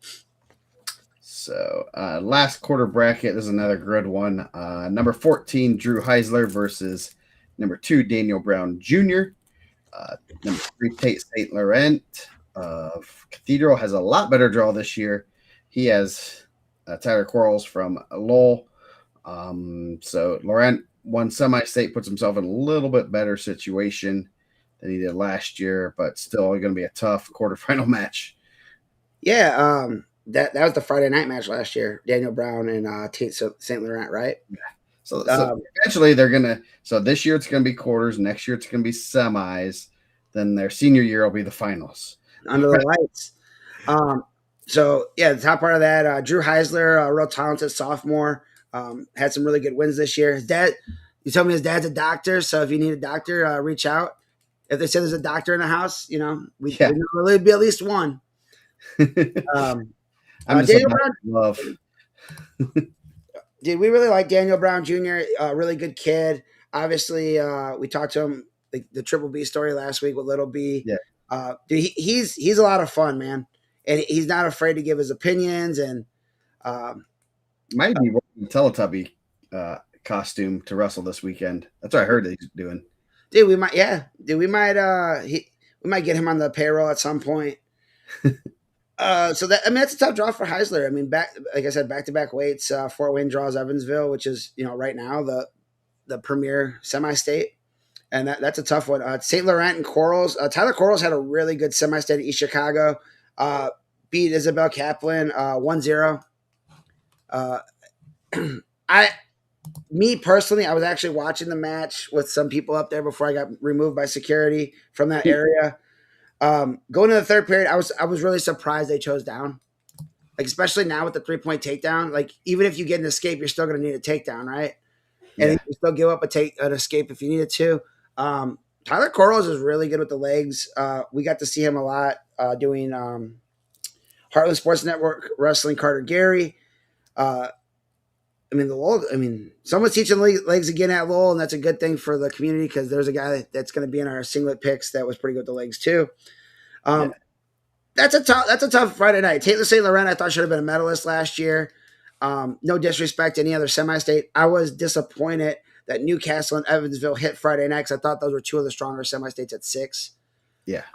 So last quarter bracket, this is another good one. Number 14, Drew Heisler versus number 2, Daniel Brown Jr. Number 3, Tate St. Laurent of Cathedral has a lot better draw this year. He has Tyler Quarles from Lowell. So Laurent won semi-state, puts himself in a little bit better situation than he did last year, but still going to be a tough quarterfinal match. Yeah, that was the Friday night match last year. Daniel Brown and St. Laurent, right? Yeah. So eventually they're gonna. So this year it's gonna be quarters. Next year it's gonna be semis. Then their senior year will be the finals under the lights. So yeah, the top part of that, Drew Heisler, a real talented sophomore, had some really good wins this year. His dad, you told me his dad's a doctor, so if you need a doctor, reach out. If they say there's a doctor in the house, we know there'll be at least one. I'm just Daniel Brown, love. Dude, we really like Daniel Brown Jr. Really good kid. Obviously, we talked to him the Triple B story last week with Little B. Yeah, dude, he's a lot of fun, man, and he's not afraid to give his opinions. And might be wearing a Teletubby costume to wrestle this weekend. That's what I heard that he's doing. Dude, we might get him on the payroll at some point. So that's a tough draw for Heisler. I mean, like I said, back-to-back weights. Fort Wayne draws Evansville, which is right now the premier semi-state, and that's a tough one. St. Laurent and Quarles. Tyler Quarles had a really good semi-state at East Chicago. Beat Isabel Kaplan 1-0. Me personally, I was actually watching the match with some people up there before I got removed by security from that area. Going to the third period, I was really surprised they chose down. Like, especially now with the 3-point takedown. Like, even if you get an escape, you're still going to need a takedown, right? And you can still give up an escape if you needed to. Tyler Quarles is really good with the legs. We got to see him a lot doing Heartland Sports Network wrestling Carter Gary. Someone's teaching legs again at Lowell, and that's a good thing for the community because there's a guy that's going to be in our singlet picks that was pretty good with the legs too. That's a tough Friday night. Taylor St. Laurent, I thought should have been a medalist last year. No disrespect to any other semi-state. I was disappointed that Newcastle and Evansville hit Friday night because I thought those were two of the stronger semi-states at 6. Yeah.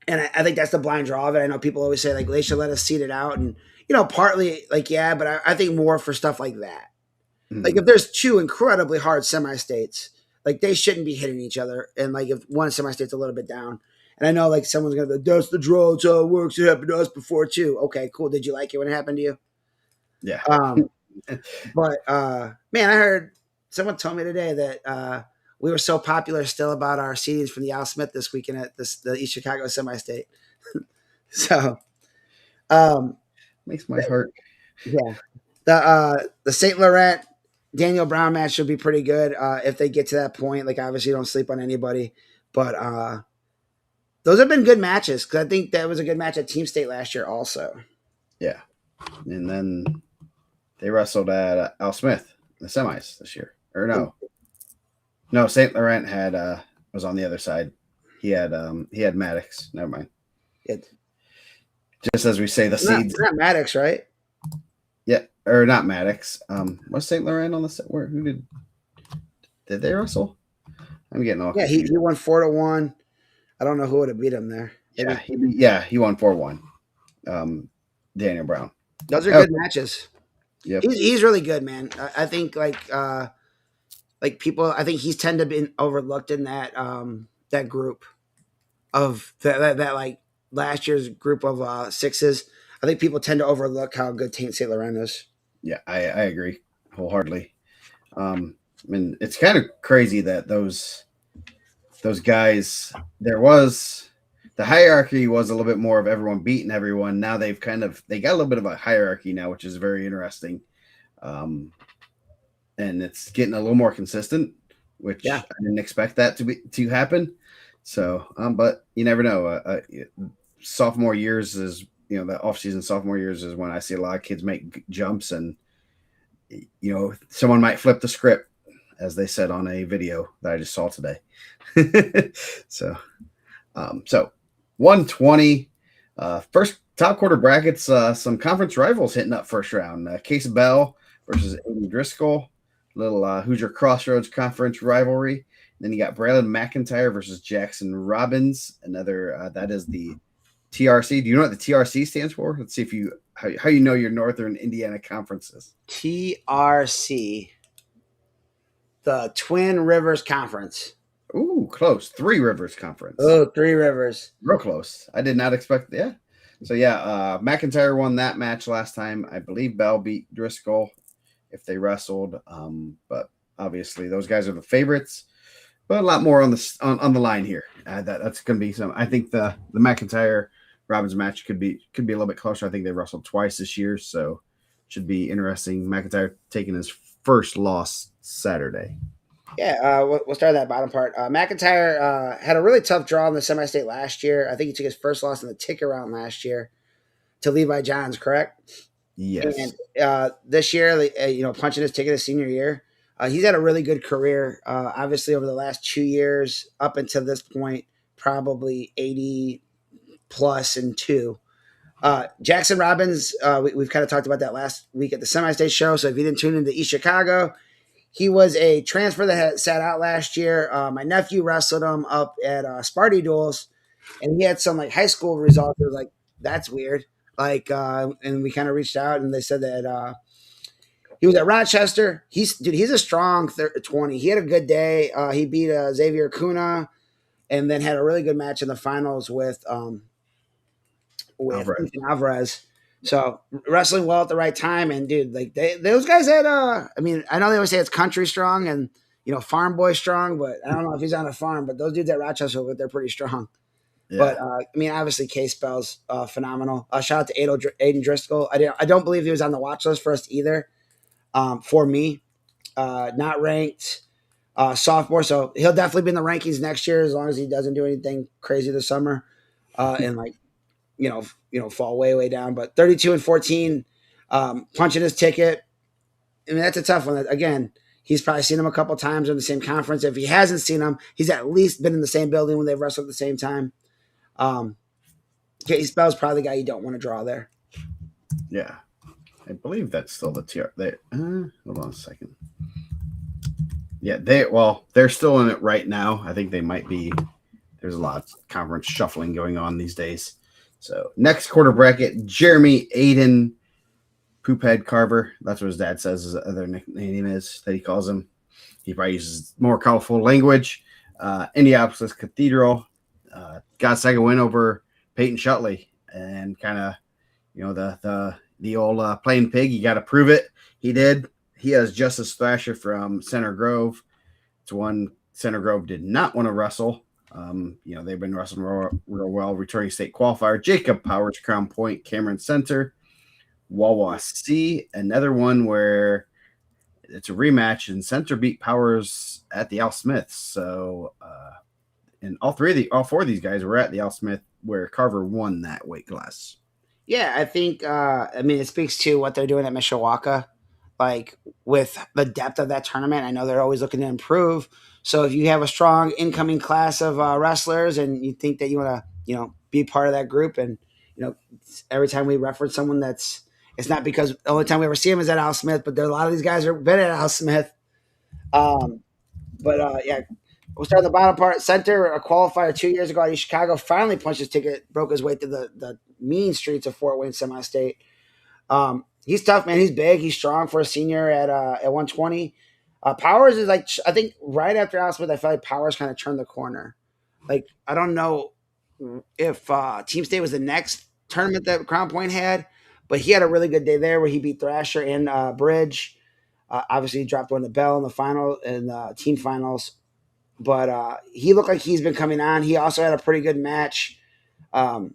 And I think that's the blind draw of it. I know people always say like they should let us seed it out, and partly like but I think more for stuff like that. Like if there's two incredibly hard semi-states, like they shouldn't be hitting each other. And like if one semi-state's a little bit down, and I know like someone's gonna be, that's the draw, it's how it works. It happened to us before too. Okay, cool. Did you like it when it happened to you? Yeah. But man, I heard someone told me today that we were so popular still about our seedings from the Al Smith this weekend at the East Chicago semi-state. So Makes my heart. Yeah. The St. Laurent Daniel Brown match should be pretty good if they get to that point. Like obviously don't sleep on anybody, but those have been good matches because I think that was a good match at Team State last year also. Yeah. And then they wrestled at Al Smith in the semis this year. Or no, St. Laurent had was on the other side. He had Maddox. Never mind. Just as we say, the seeds. Not Maddox, right? Yeah, or not Maddox. Was St. Laurent on the set? Who did they wrestle? I'm getting off. Yeah, he won 4-1. I don't know who would have beat him there. He won 4-1. Daniel Brown. Those are good matches. Yep. He's really good, man. I think like people. I think he's tend to be overlooked in that that group of that like last year's group of sixes. I think people tend to overlook how good St. Laurent is. Yeah, I agree wholeheartedly. I mean, it's kind of crazy that those guys, there was the hierarchy was a little bit more of everyone beating everyone. Now they got a little bit of a hierarchy now, which is very interesting. And it's getting a little more consistent, which I didn't expect that to happen. So, but you never know. Sophomore years is, the off-season sophomore years is when I see a lot of kids make jumps, and someone might flip the script, as they said on a video that I just saw today. So 120 first top quarter brackets, some conference rivals hitting up first round. Case Bell versus Aiden Driscoll, little Hoosier Crossroads Conference rivalry. Then you got Braylon McIntyre versus Jackson Robbins. Another that is the TRC. Do you know what the TRC stands for? Let's see if how you know your Northern Indiana conferences. TRC, the Twin Rivers Conference. Ooh, close. Three Rivers Conference. Oh, Three Rivers. Real close. I did not expect that. Yeah. So McIntyre won that match last time. I believe Bell beat Driscoll if they wrestled. But obviously those guys are the favorites. But a lot more on the line here. That's going to be some. I think the McIntyre Robbins match could be a little bit closer. I think they wrestled twice this year, so should be interesting. McIntyre taking his first loss Saturday. Yeah, we'll start that bottom part. McIntyre had a really tough draw in the semi-state last year. I think he took his first loss in the ticket round last year to Levi Johns, correct? Yes. And this year, punching his ticket his senior year, he's had a really good career. Obviously, over the last 2 years, up until this point, probably 80 plus and 2. Jackson Robbins, we've kind of talked about that last week at the semi-state show. So if you didn't tune into East Chicago, he was a transfer that had sat out last year. My nephew wrestled him up at Sparty Duels, and he had some like high school results. It was like, that's weird. Like, and we kind of reached out, and they said that he was at Rochester. He's a strong 20. He had a good day. He beat Xavier Cunha, and then had a really good match in the finals with Alvarez. So wrestling well at the right time, and dude, like those guys had. I mean, I know they always say it's country strong and farm boy strong, but I don't know if he's on a farm. But those dudes at Rochester, they're pretty strong. Yeah. But I mean, obviously, Case Bell's phenomenal. Shout out to Aiden Driscoll. I don't believe he was on the watch list for us either. For me, not ranked sophomore, so he'll definitely be in the rankings next year as long as he doesn't do anything crazy this summer, and like fall way down. But 32-14, punching his ticket. I mean, that's a tough one. Again, he's probably seen him a couple times in the same conference. If he hasn't seen him, he's at least been in the same building when they've wrestled at the same time. Case Bell's probably the guy you don't want to draw there. Yeah. I believe that's still the TR. Hold on a second. Yeah, they're still in it right now. I think they might be. There's a lot of conference shuffling going on these days. So next quarter bracket, Jeremy Aiden Poophead Carver. That's what his dad says his other nickname is that he calls him. He probably uses more colorful language. Indianapolis Cathedral got a second win over Peyton Shutley, and kind of the old playing pig. You got to prove it. He did. He has Justice Thrasher from Center Grove. It's one Center Grove did not want to wrestle. They've been wrestling real well. Returning state qualifier Jacob Powers, Crown Point, Cameron Center, Wawa C. Another one where it's a rematch, and Center beat Powers at the Al Smith. So, and all four of these guys were at the Al Smith where Carver won that weight class. Yeah, I think. It speaks to what they're doing at Mishawaka, like with the depth of that tournament. I know they're always looking to improve. So if you have a strong incoming class of wrestlers, and you think that you want to, be part of that group, and every time we reference someone it's not because the only time we ever see him is at Al Smith, but there a lot of these guys have been at Al Smith. Yeah, we'll start at the bottom part. Center, a qualifier 2 years ago out of Chicago, finally punched his ticket, broke his way to the mean streets of Fort Wayne semi-state. He's tough, man. He's big. He's strong for a senior at 120. Powers is like, I think right after Al Smith, I felt like Powers kind of turned the corner. Like, I don't know if Team State was the next tournament that Crown Point had, but he had a really good day there where he beat Thrasher and Bridge. Obviously, he dropped one to Bell in the final in the team finals, but he looked like he's been coming on. He also had a pretty good match, I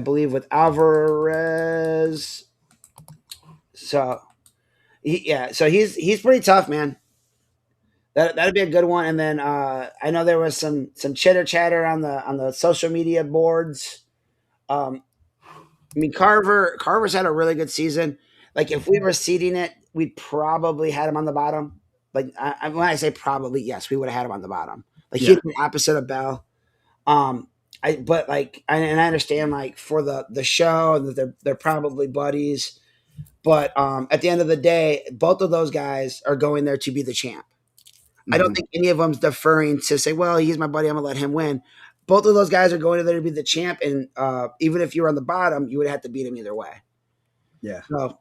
believe, with Alvarez. So, he's pretty tough, man. That'd be a good one. And then I know there was some chitter chatter on the social media boards. Carver's had a really good season. Like, if we were seeding it, we probably had him on the bottom. Like, when I say probably, yes, we would have had him on the bottom. Like, he'd be opposite of Bell. I understand, like, for the show, and that they're probably buddies. But at the end of the day, both of those guys are going there to be the champ. I don't think any of them's deferring to say, well, he's my buddy, I'm going to let him win. Both of those guys are going there to be the champ, and even if you were on the bottom, you would have to beat him either way. Yeah. So,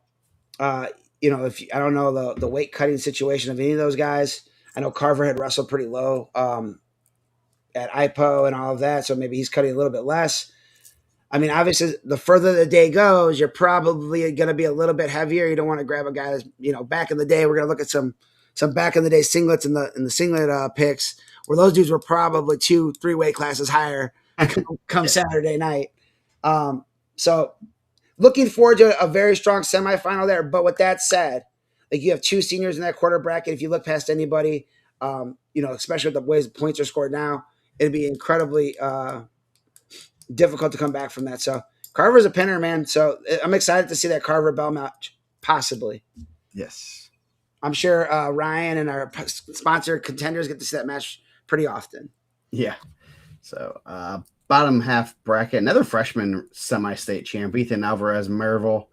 I don't know the weight cutting situation of any of those guys. I know Carver had wrestled pretty low at IPO and all of that, so maybe he's cutting a little bit less. I mean, obviously, the further the day goes, you're probably going to be a little bit heavier. You don't want to grab a guy that's, back in the day. We're going to look at some back in the day singlets in the singlet picks, where those dudes were probably 2-3 weight classes higher come Saturday night. So looking forward to a very strong semifinal there. But with that said, like, you have two seniors in that quarter bracket. If you look past anybody, especially with the ways points are scored now, it'd be incredibly difficult to come back from that. So Carver's a pinner, man. So I'm excited to see that Carver Bell match, possibly. Yes. I'm sure Ryan and our sponsor Contenders get to see that match pretty often. Yeah. So bottom half bracket, another freshman semi-state champ, Ethan Alvarez Maryville,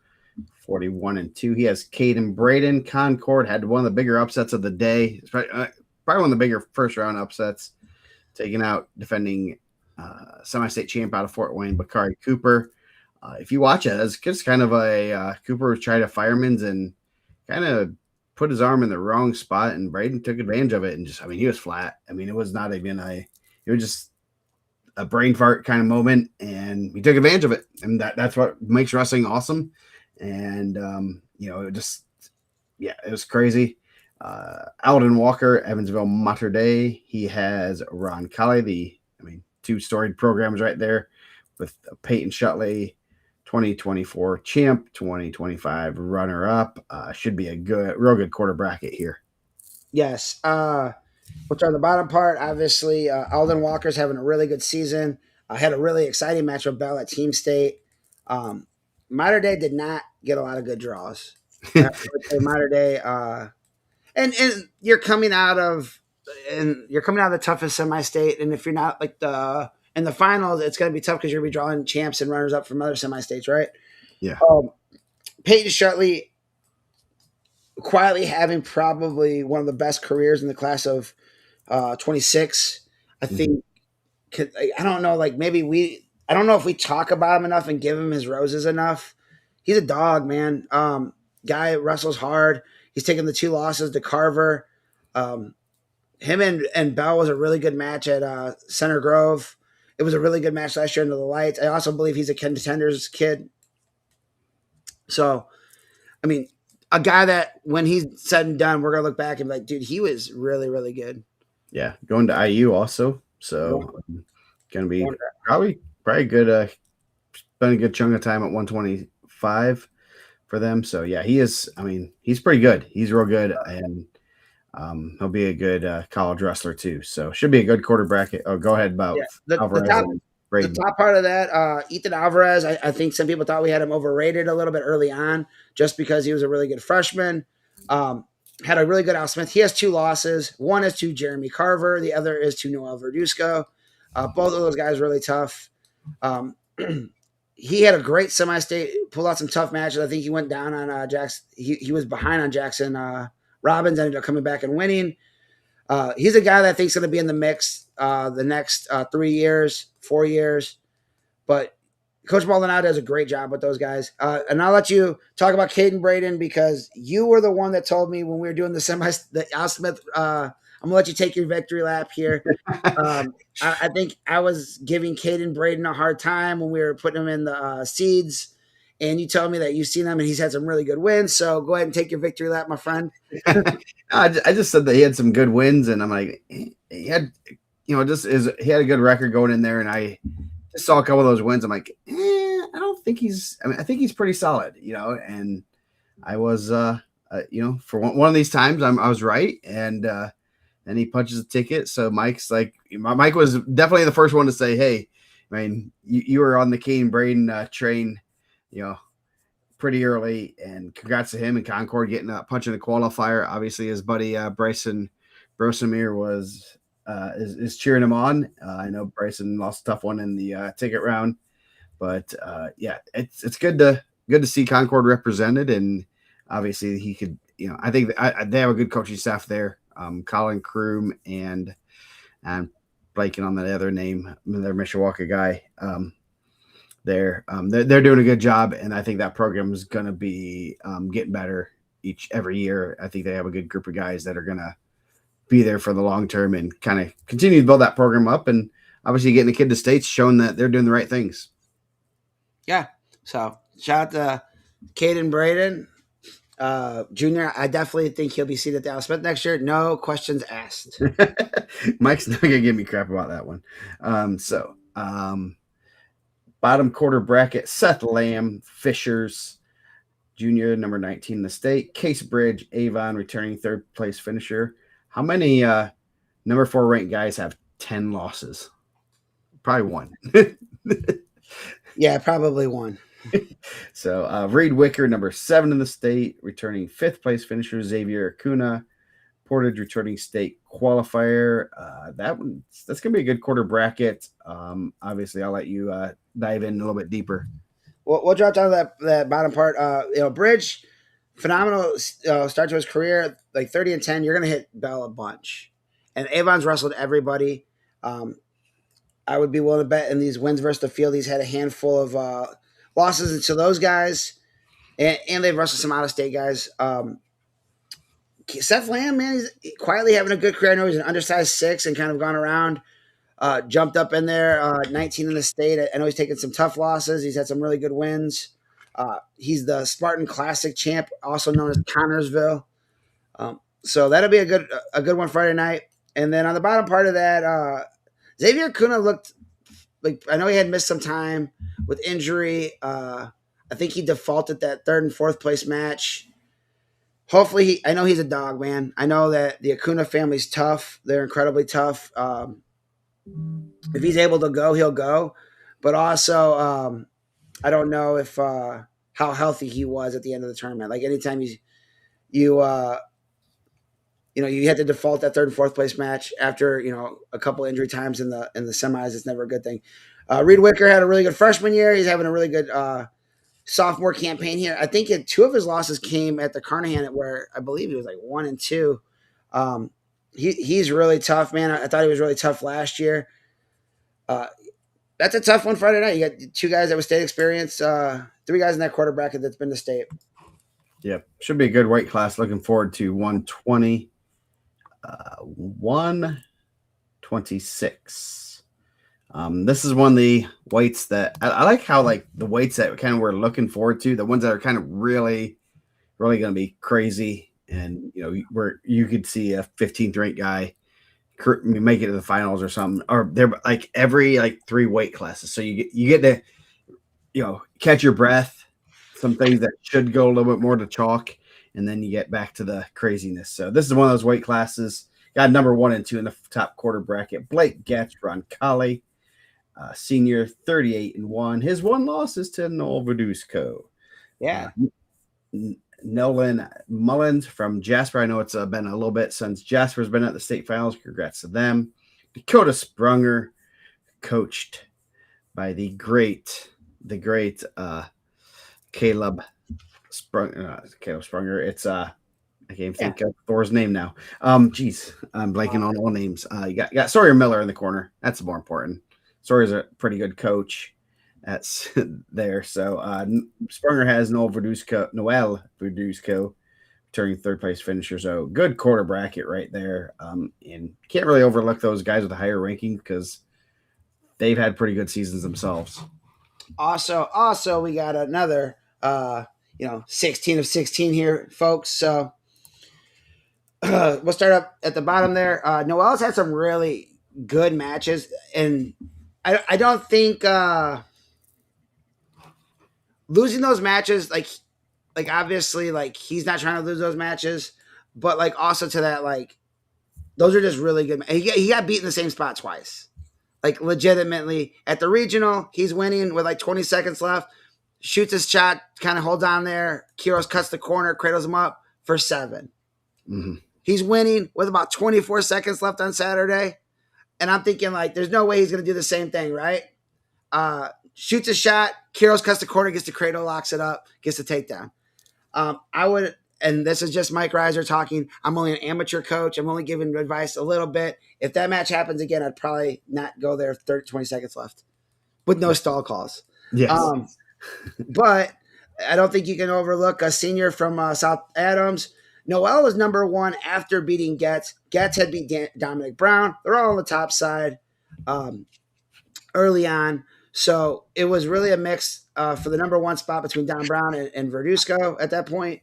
41-2. He has Caden Braden. Concord had one of the bigger upsets of the day. It's probably one of the bigger first round upsets, taking out defending semi-state champ out of Fort Wayne, Bakari Cooper. If you watch it, it's just kind of a Cooper was trying to fireman's and kind of put his arm in the wrong spot, and Braden took advantage of it. And he was flat. It was not even it was just a brain fart kind of moment, and he took advantage of it. And that's what makes wrestling awesome. And, it was crazy. Alden Walker, Evansville Mater Dei. He has Ron Colley, two storied programs right there with Peyton Shutley, 2024 champ, 2025 runner up. Should be a real good quarter bracket here. Yes. We'll start on the bottom part. Obviously, Alden Walker's having a really good season. Had a really exciting match with Bell at Team State. Mater Dei did not get a lot of good draws. Mater Dei, and you're coming out of the toughest semi-state, and if you're not like in the finals, it's going to be tough because you're going to be drawing champs and runners up from other semi-states, right? Yeah. Peyton Shutley quietly having probably one of the best careers in the class of 26. I think, I don't know, like maybe I don't know if we talk about him enough and give him his roses enough. he's a dog, man. Guy wrestles hard. He's taken the two losses to Carver. Um, him and Bell was a really good match at Center Grove. It was a really good match last year under the lights. I also believe he's a Contenders kid. So, I mean, a guy that when he's said and done, we're gonna look back and be like, dude, he was really, really good. Yeah, going to IU also. Going, So gonna be going probably good. Spent a good chunk of time at 125 for them. So yeah, he is. I mean, he's pretty good. He's real good, and he'll be a good college wrestler too. So should be a good quarter bracket. Oh, go ahead about yeah, the Alvarez top and the Braden. top part of that, Ethan Alvarez. I think some people thought we had him overrated a little bit early on, just because he was a really good freshman. Um, had a really good Al Smith. He has two losses. One is to Jeremy Carver. The other is to Noel Verduzco. Both of those guys really tough. Um, he had a great semi-state. Pulled out some tough matches. I think he went down on Jackson. He was behind on Jackson Robbins. Ended up coming back and winning. He's a guy that I think is going to be in the mix the next 3 years, 4 years. But Coach Maldonado does a great job with those guys. And I'll let you talk about Caden Braden because you were the one that told me when we were doing the Al Smith. I'm gonna let you take your victory lap here. I think I was giving Caden Braden a hard time when we were putting him in the seeds, and you told me that you've seen him and he's had some really good wins. So go ahead and take your victory lap, my friend. I just said that he had some good wins, and I'm like, he had, he had a good record going in there, and I just saw a couple of those wins. I'm like, I don't think he's. I mean, I think he's pretty solid, And I was, for one of these times, I was right, and then he punches a ticket. So Mike's like, Mike was definitely the first one to say, hey, I mean, you were on the Kane Braden train, pretty early, and congrats to him and Concord getting a punch in the qualifier. Obviously, his buddy Bryson Brosemere was is cheering him on. I know Bryson lost a tough one in the ticket round, but yeah, it's good to see Concord represented, and obviously he could. I think they have a good coaching staff there. Colin Kroom and blanking on that other name, their Mishawaka guy. They're doing a good job, and I think that program is going to be getting better every year. I think they have a good group of guys that are going to be there for the long term and kind of continue to build that program up. And obviously, getting the kid to states, showing that they're doing the right things. Yeah. So shout out to Caden Braden. Junior, I definitely think he'll be seated at the Al Smith next year. No questions asked. Mike's not gonna give me crap about that one. Bottom quarter bracket: Seth Lamb, Fishers, Junior, number 19 in the state. Case Bridge, Avon, returning third place finisher. How many number 4 ranked guys have 10 losses? Probably one. Yeah, probably one. So Reed Wicker, number 7 in the state, returning 5th place finisher. Xavier Acuna, Portage, returning state qualifier. That's gonna be a good quarter bracket. Obviously, I'll let you dive in a little bit deeper. We'll drop down to that bottom part. Bridge, phenomenal start to his career, like 30 and 10. You're gonna hit Bell a bunch, and Avon's wrestled everybody. I would be willing to bet in these wins versus the field, he's had a handful of losses to those guys, and they've wrestled some out of state guys. Seth Lamb, man, he's quietly having a good career. I know he's an undersized 6 and kind of gone around, jumped up in there, 19 in the state. I know he's taken some tough losses. He's had some really good wins. He's the Spartan Classic champ, also known as Connorsville. So that'll be a good one Friday night. And then on the bottom part of that, Xavier Kuna looked like, I know he had missed some time with injury. I think he defaulted that 3rd and 4th place match. Hopefully, I know he's a dog, man. I know that the Acuna family's tough. They're incredibly tough. If he's able to go, he'll go. But also, I don't know if how healthy he was at the end of the tournament. Like anytime you had to default that 3rd and 4th place match after a couple injury times in the semis, it's never a good thing. Reed Wicker had a really good freshman year. He's having a really good sophomore campaign here. I think 2 of his losses came at the Carnahan, where I believe he was like 1 and 2. He's really tough, man. I thought he was really tough last year. that's a tough one Friday night. You got two guys that with state experience, three guys in that quarter bracket that's been to state. Yep. Should be a good weight class. Looking forward to 120, 126. This is one of the weights that I like how like the weights that kind of we're looking forward to, the ones that are kind of really, really going to be crazy. And, where you could see a 15th ranked guy make it to the finals or something, or they're like every like three weight classes. So you get to, catch your breath, some things that should go a little bit more to chalk, and then you get back to the craziness. So this is one of those weight classes. Got number 1 and 2 in the top quarter bracket. Blake Getz, Roncalli, senior, 38-1. His one loss is to Noel Verduzco. Yeah. Nolan Mullins from Jasper. I know it's been a little bit since Jasper's been at the state finals. Congrats to them. Dakota Sprunger, coached by the great Caleb Sprunger. It's I can't even think of Thor's name now. Geez, I'm blanking on all names. You got Sawyer Miller in the corner. That's more important. Sawyer's a pretty good coach. That's there. So Sprunger has Noel Verduzco turning third place finisher. So good quarter bracket right there. And can't really overlook those guys with a higher ranking because they've had pretty good seasons themselves. Also, we got another 16 of 16 here, folks. So we'll start up at the bottom there. Noel's had some really good matches, and I don't think losing those matches, like obviously, like he's not trying to lose those matches, but like also to that, like those are just really good. He got beat in the same spot twice, like legitimately at the regional. He's winning with like 20 seconds left, shoots his shot, kind of holds on there. Kiros cuts the corner, cradles him up for 7. Mm-hmm. He's winning with about 24 seconds left on Saturday. And I'm thinking, like, there's no way he's going to do the same thing, right? Shoots a shot, Kiros cuts the corner, gets the cradle, locks it up, gets the takedown. I would, and this is just Mike Reiser talking, I'm only an amateur coach. I'm only giving advice a little bit. If that match happens again, I'd probably not go there 20 seconds left with no stall calls. Yes. But I don't think you can overlook a senior from South Adams. Noel was number 1 after beating Getz. Getz had beat Dominic Brown. They're all on the top side early on. So it was really a mix for the number 1 spot between Don Brown and Verduzco at that point.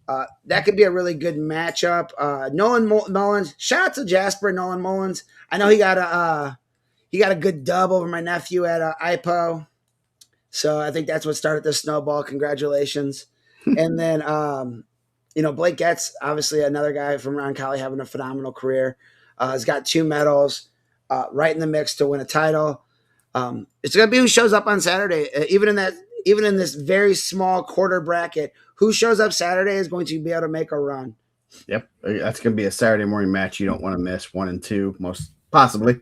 That could be a really good matchup. Nolan Mullins, shout out to Jasper Nolan Mullins. I know he got a good dub over my nephew at IPO. So I think that's what started the snowball. Congratulations. And then Blake Getz, obviously another guy from Roncalli having a phenomenal career. He's got 2 medals, right in the mix to win a title. It's going to be who shows up on Saturday. Even in this very small quarter bracket, who shows up Saturday is going to be able to make a run. Yep, that's going to be a Saturday morning match you don't want to miss. 1 and 2, most possibly.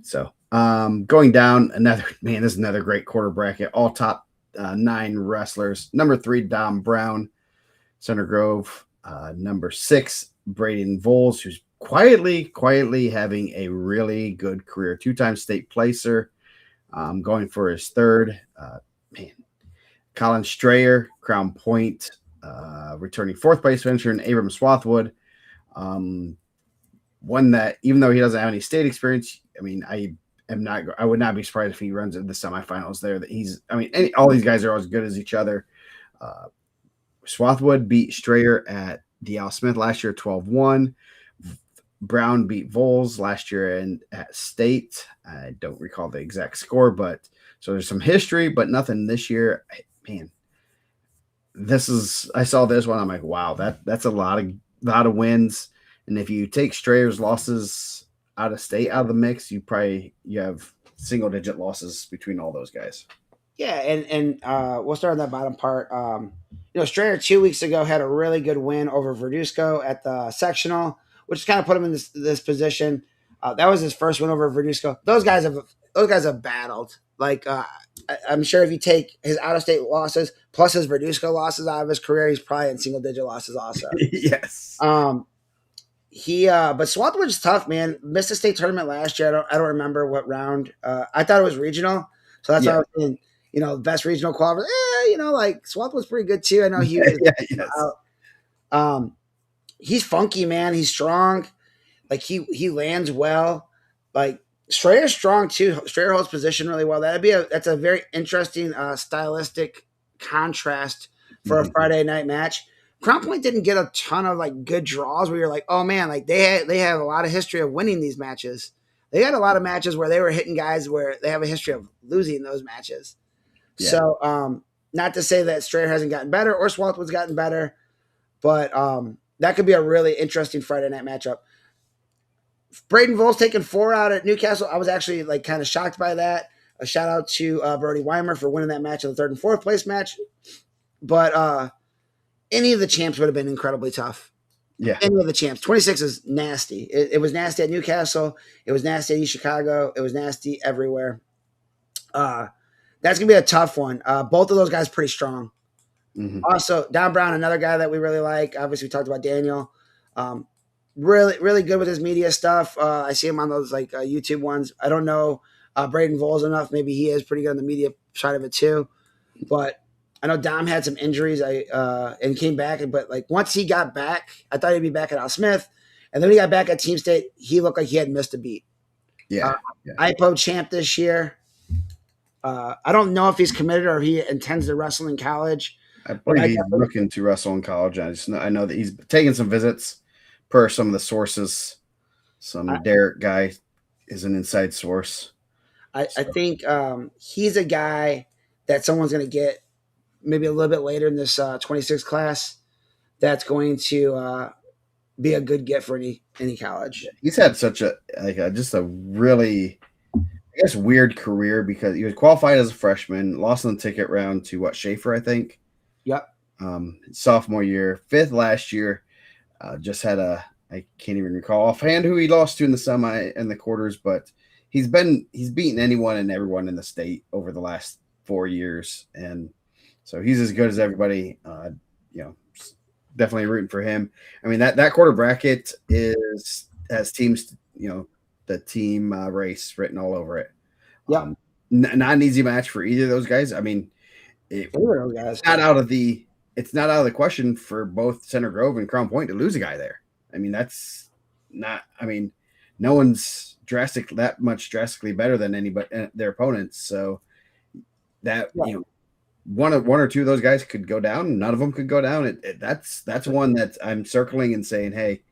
So going down, this is another great quarter bracket. All top 9 wrestlers. Number 3, Dom Brown. Center Grove, number 6, Braden Voles, who's quietly having a really good career. 2-time state placer, going for his 3rd. Colin Strayer, Crown Point, returning 4th place finisher, and Abram Swathwood. One that, even though he doesn't have any state experience, I would not be surprised if he runs into the semifinals there. All these guys are as good as each other. Swathwood beat Strayer at D.L. Smith last year, 12-1. Brown beat Voles last year at state. I don't recall the exact score, but so there's some history, but nothing this year. Man, I saw this one. I'm like, wow, that's a lot of wins. And if you take Strayer's losses out of state out of the mix, you have single digit losses between all those guys. Yeah, and we'll start on that bottom part. Strayer 2 weeks ago had a really good win over Verduzco at the sectional, which kind of put him in this position. That was his first win over Verduzco. Those guys have battled. Like I'm sure if you take his out of state losses plus his Verduzco losses out of his career, he's probably in single digit losses also. Yes. but Swarthwood's tough, man. Missed the state tournament last year. I don't remember what round. I thought it was regional, so that's why I Yeah. was saying, best regional qualifier. Like Swarthwood's pretty good too. I know he was Yeah. Yes. out. He's funky, man. He's strong. Like he lands well. Like Strayer's strong too. Strayer holds position really well. That's a very interesting stylistic contrast for a Mhm. Friday night match. Crown Point didn't get a ton of like good draws where you're like, oh man, like they have a lot of history of winning these matches. They had a lot of matches where they were hitting guys where they have a history of losing those matches. Yeah. So not to say that Strayer hasn't gotten better or Swarthwood's gotten better, but that could be a really interesting Friday night matchup. Braden Vols taking 4 out at Newcastle. I was actually like kind of shocked by that. A shout out to Brody Weimer for winning that match in the third and fourth place match. But any of the champs would have been incredibly tough. Yeah. Any of the champs. 26 is nasty. It was nasty at Newcastle. It was nasty at East Chicago. It was nasty everywhere. That's going to be a tough one. Both of those guys pretty strong. Hmm. Also, Don Brown, another guy that we really like. Obviously, we talked about Daniel. Really, really good with his media stuff. I see him on those like YouTube ones. I don't know Braden Vols enough. Maybe he is pretty good on the media side of it too. But I know Dom had some injuries. And came back. But like once he got back, I thought he'd be back at Al Smith, and then when he got back at Team State, he looked like he had missed a beat. Yeah. Yeah. IPO champ this year. I don't know if he's committed or if he intends to wrestle in college. I But believe he's looking to wrestle in college. I know that he's taking some visits per some of the sources. Some Derek guy is an inside source. I think he's a guy that someone's going to get maybe a little bit later in this 26 class that's going to be a good get for any college. He's had such just a really, I guess, weird career because he was qualified as a freshman, lost in the ticket round to Schaefer, I think. Yep. Sophomore year, fifth last year. Just had I can't even recall offhand who he lost to in the semi and the quarters, but he's beaten anyone and everyone in the state over the last 4 years, and so he's as good as everybody. Definitely rooting for him. I mean that quarter bracket has teams, the team race written all over it. Yeah. Not an easy match for either of those guys. I mean, it's not out of the question for both Center Grove and Crown Point to lose a guy there. I mean, that's not. I mean, no one's that much drastically better than anybody their opponents. So that one or two of those guys could go down. None of them could go down. That's one that I'm circling and saying, hey,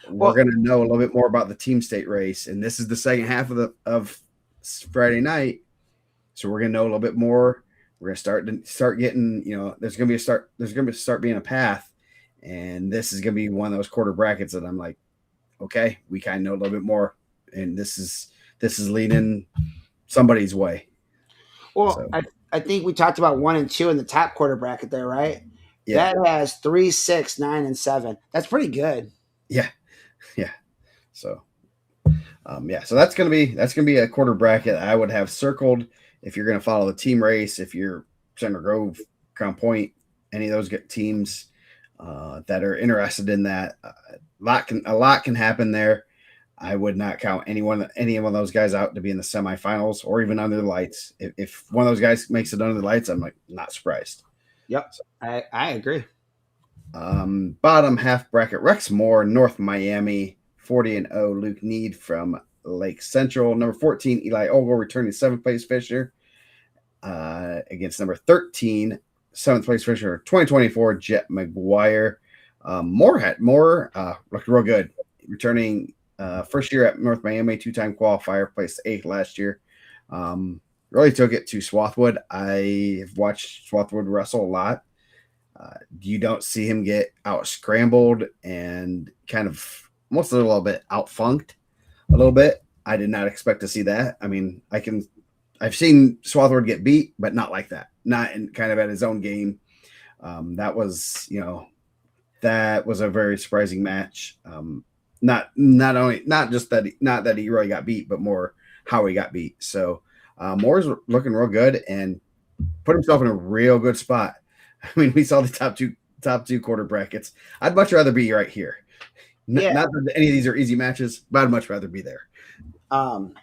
we're going to know a little bit more about the team state race, and this is the second half of Friday night, so we're going to know a little bit more. We're going to start getting, there's going to start being a path, and this is going to be one of those quarter brackets that I'm like, okay, we kind of know a little bit more, and this is leaning somebody's way. Well, so. I think we talked about 1 and 2 in the top quarter bracket there, right? Yeah. That has 3, 6, 9, and 7. That's pretty good. Yeah. Yeah. So, so that's gonna be a quarter bracket I would have circled if you're gonna follow the team race. If you're Center Grove, Crown Point, any of those teams that are interested in that, a lot can happen there. I would not count any one of those guys out to be in the semifinals or even under the lights. If one of those guys makes it under the lights, I'm like not surprised. Yep, so, I agree. Bottom half bracket: Rex Moore, North Miami, 40-0. Luke Need from Lake Central. Number 14, Eli Ogle, returning 7th place finisher against number 13, 7th place finisher 2024, Jet McGuire. Moore looked real good, returning first year at North Miami, 2-time qualifier, placed 8th last year. Really took it to Swarthwood. I have watched Swarthwood wrestle a lot. You don't see him get out scrambled and kind of almost a little bit outfunked a little bit. I did not expect to see that. I mean, I've seen Swarthwood get beat, but not like that. Not in kind of at his own game. That was a very surprising match. Not that he really got beat, but more how he got beat. So Moore's looking real good and put himself in a real good spot. I mean, we saw the top two quarter brackets. I'd much rather be right here. Yeah. Not that any of these are easy matches, but I'd much rather be there. Um,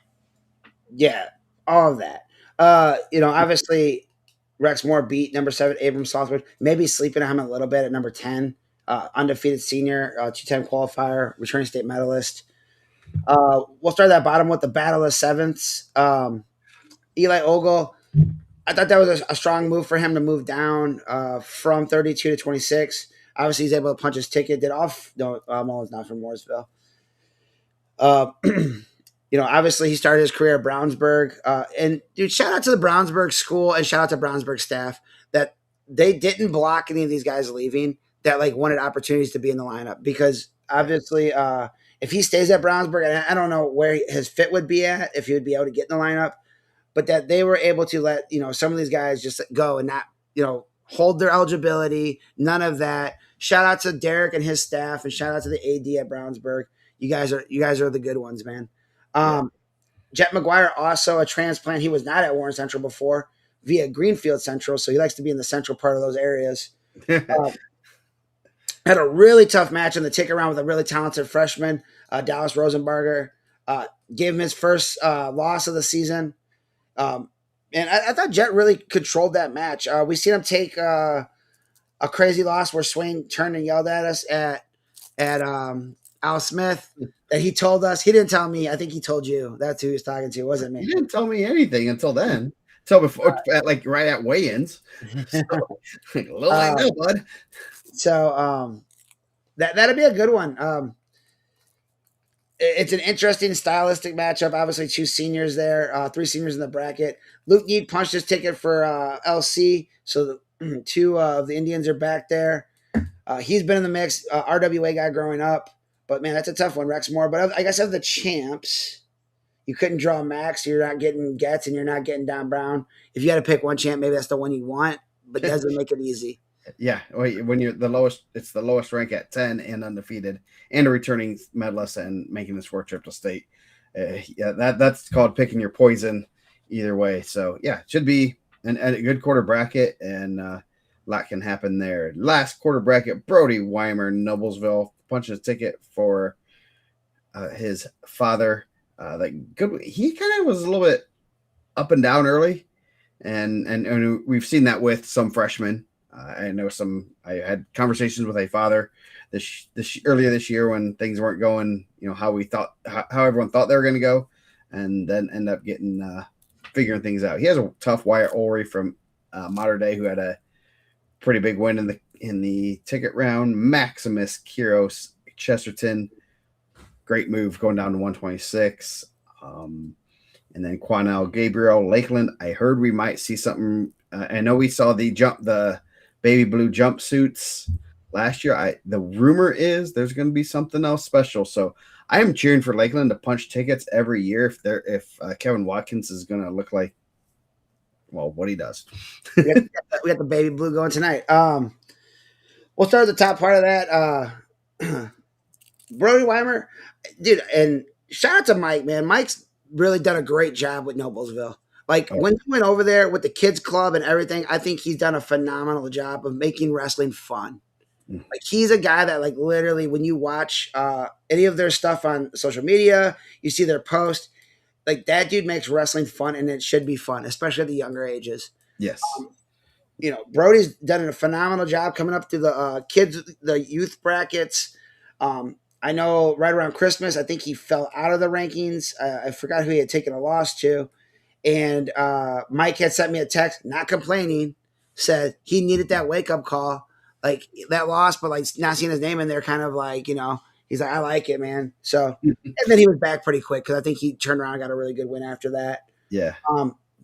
yeah, all of that. Obviously Rex Moore beat number 7 Abram Southwood. Maybe sleeping on him a little bit at number 10. Undefeated senior, 210 qualifier, returning state medalist. We'll start at that bottom with the battle of sevenths. Eli Ogle. I thought that was a strong move for him to move down from 32 to 26. Obviously, he's able to punch his ticket. Did off. No, Mullen's not from Mooresville. Obviously he started his career at Brownsburg. And dude, shout out to the Brownsburg school and shout out to Brownsburg staff that they didn't block any of these guys leaving that like wanted opportunities to be in the lineup because obviously if he stays at Brownsburg, and I don't know where his fit would be at, if he would be able to get in the lineup, but that they were able to let, some of these guys just go and not, hold their eligibility, none of that. Shout out to Derek and his staff and shout out to the AD at Brownsburg. You guys are the good ones, man. Jet McGuire, also a transplant. He was not at Warren Central before via Greenfield Central, so he likes to be in the central part of those areas. Had a really tough match in the ticket round with a really talented freshman, Dallas Rosenbarger. Gave him his first loss of the season. And I thought Jet really controlled that match. We seen him take a crazy loss where Swain turned and yelled at us at Al Smith that he told us. He didn't tell me. I think he told you. That's who he was talking to. It wasn't me. He didn't tell me anything until then. Until before, right at weigh-ins. So, little I know, bud. So that'd be a good one. It's an interesting stylistic matchup. Obviously, 2 seniors there, 3 seniors in the bracket. Luke Need punched his ticket for LC, so the 2 of the Indians are back there. He's been in the mix, RWA guy growing up. But, man, that's a tough one, Rex Moore. But I guess of the champs, you couldn't draw Max. You're not getting Getz and you're not getting Don Brown. If you had to pick one champ, maybe that's the one you want, but it doesn't make it easy. Yeah, when you're the lowest, it's the lowest rank at 10 and undefeated and a returning medalist and making this 4 trip to state. That's called picking your poison either way. So, yeah, it should be a good quarter bracket and a lot can happen there. Last quarter bracket, Brody Weimer, Noblesville, punched his ticket for his father. He kind of was a little bit up and down early, and we've seen that with some freshmen. I know I had conversations with a father this earlier this year when things weren't going, how we thought, how everyone thought they were going to go, and then end up getting figuring things out. He has a tough Wyatt Ulrey from Mater Dei who had a pretty big win in the ticket round. Maximus Kiros Chesterton, great move going down to 126. And then Quanell Gabriel Lakeland. I heard we might see something. I know we saw the baby blue jumpsuits last year. The rumor is there's going to be something else special. So I am cheering for Lakeland to punch tickets every year if Kevin Watkins is going to look like, well, what he does. we got the baby blue going tonight. We'll start at the top part of that. Brody Weimer, dude, and shout out to Mike, man. Mike's really done a great job with Noblesville. When he went over there with the kids club and everything, I think he's done a phenomenal job of making wrestling fun. He's a guy that literally when you watch any of their stuff on social media, you see their post, that dude makes wrestling fun and it should be fun, especially at the younger ages. Yes. Brody's done a phenomenal job coming up through the youth brackets. I know right around Christmas, I think he fell out of the rankings. I forgot who he had taken a loss to. And Mike had sent me a text, not complaining, said he needed that wake-up call, that loss, but not seeing his name in there, kind of he's like, I like it, man. So, and then he was back pretty quick because I think he turned around and got a really good win after that. Yeah.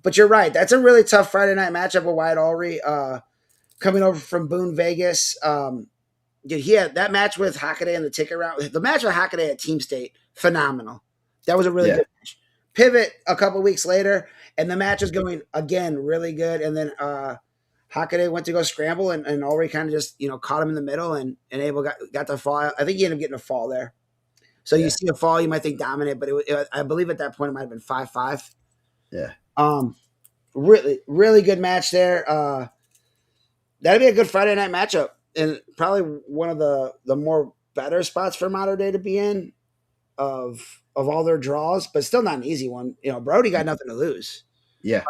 But you're right. That's a really tough Friday night matchup with Wyatt Ulrey coming over from Boone, Vegas. Dude, he had that match with Hockaday in the ticket round. The match with Hockaday at Team State, phenomenal. That was a really good match. Pivot a couple weeks later, and the match is going again really good. And then Hockaday went to go scramble, and Ulrey kind of just caught him in the middle, and Abel got the fall. I think he ended up getting a fall there. So you see a fall, you might think dominant, but I believe at that point it might have been 5-5. Yeah. Really, really good match there. That'd be a good Friday night matchup, and probably one of the more better spots for Mater Day to be in of all their draws, but still not an easy one. You know, Brody got nothing to lose. Yeah.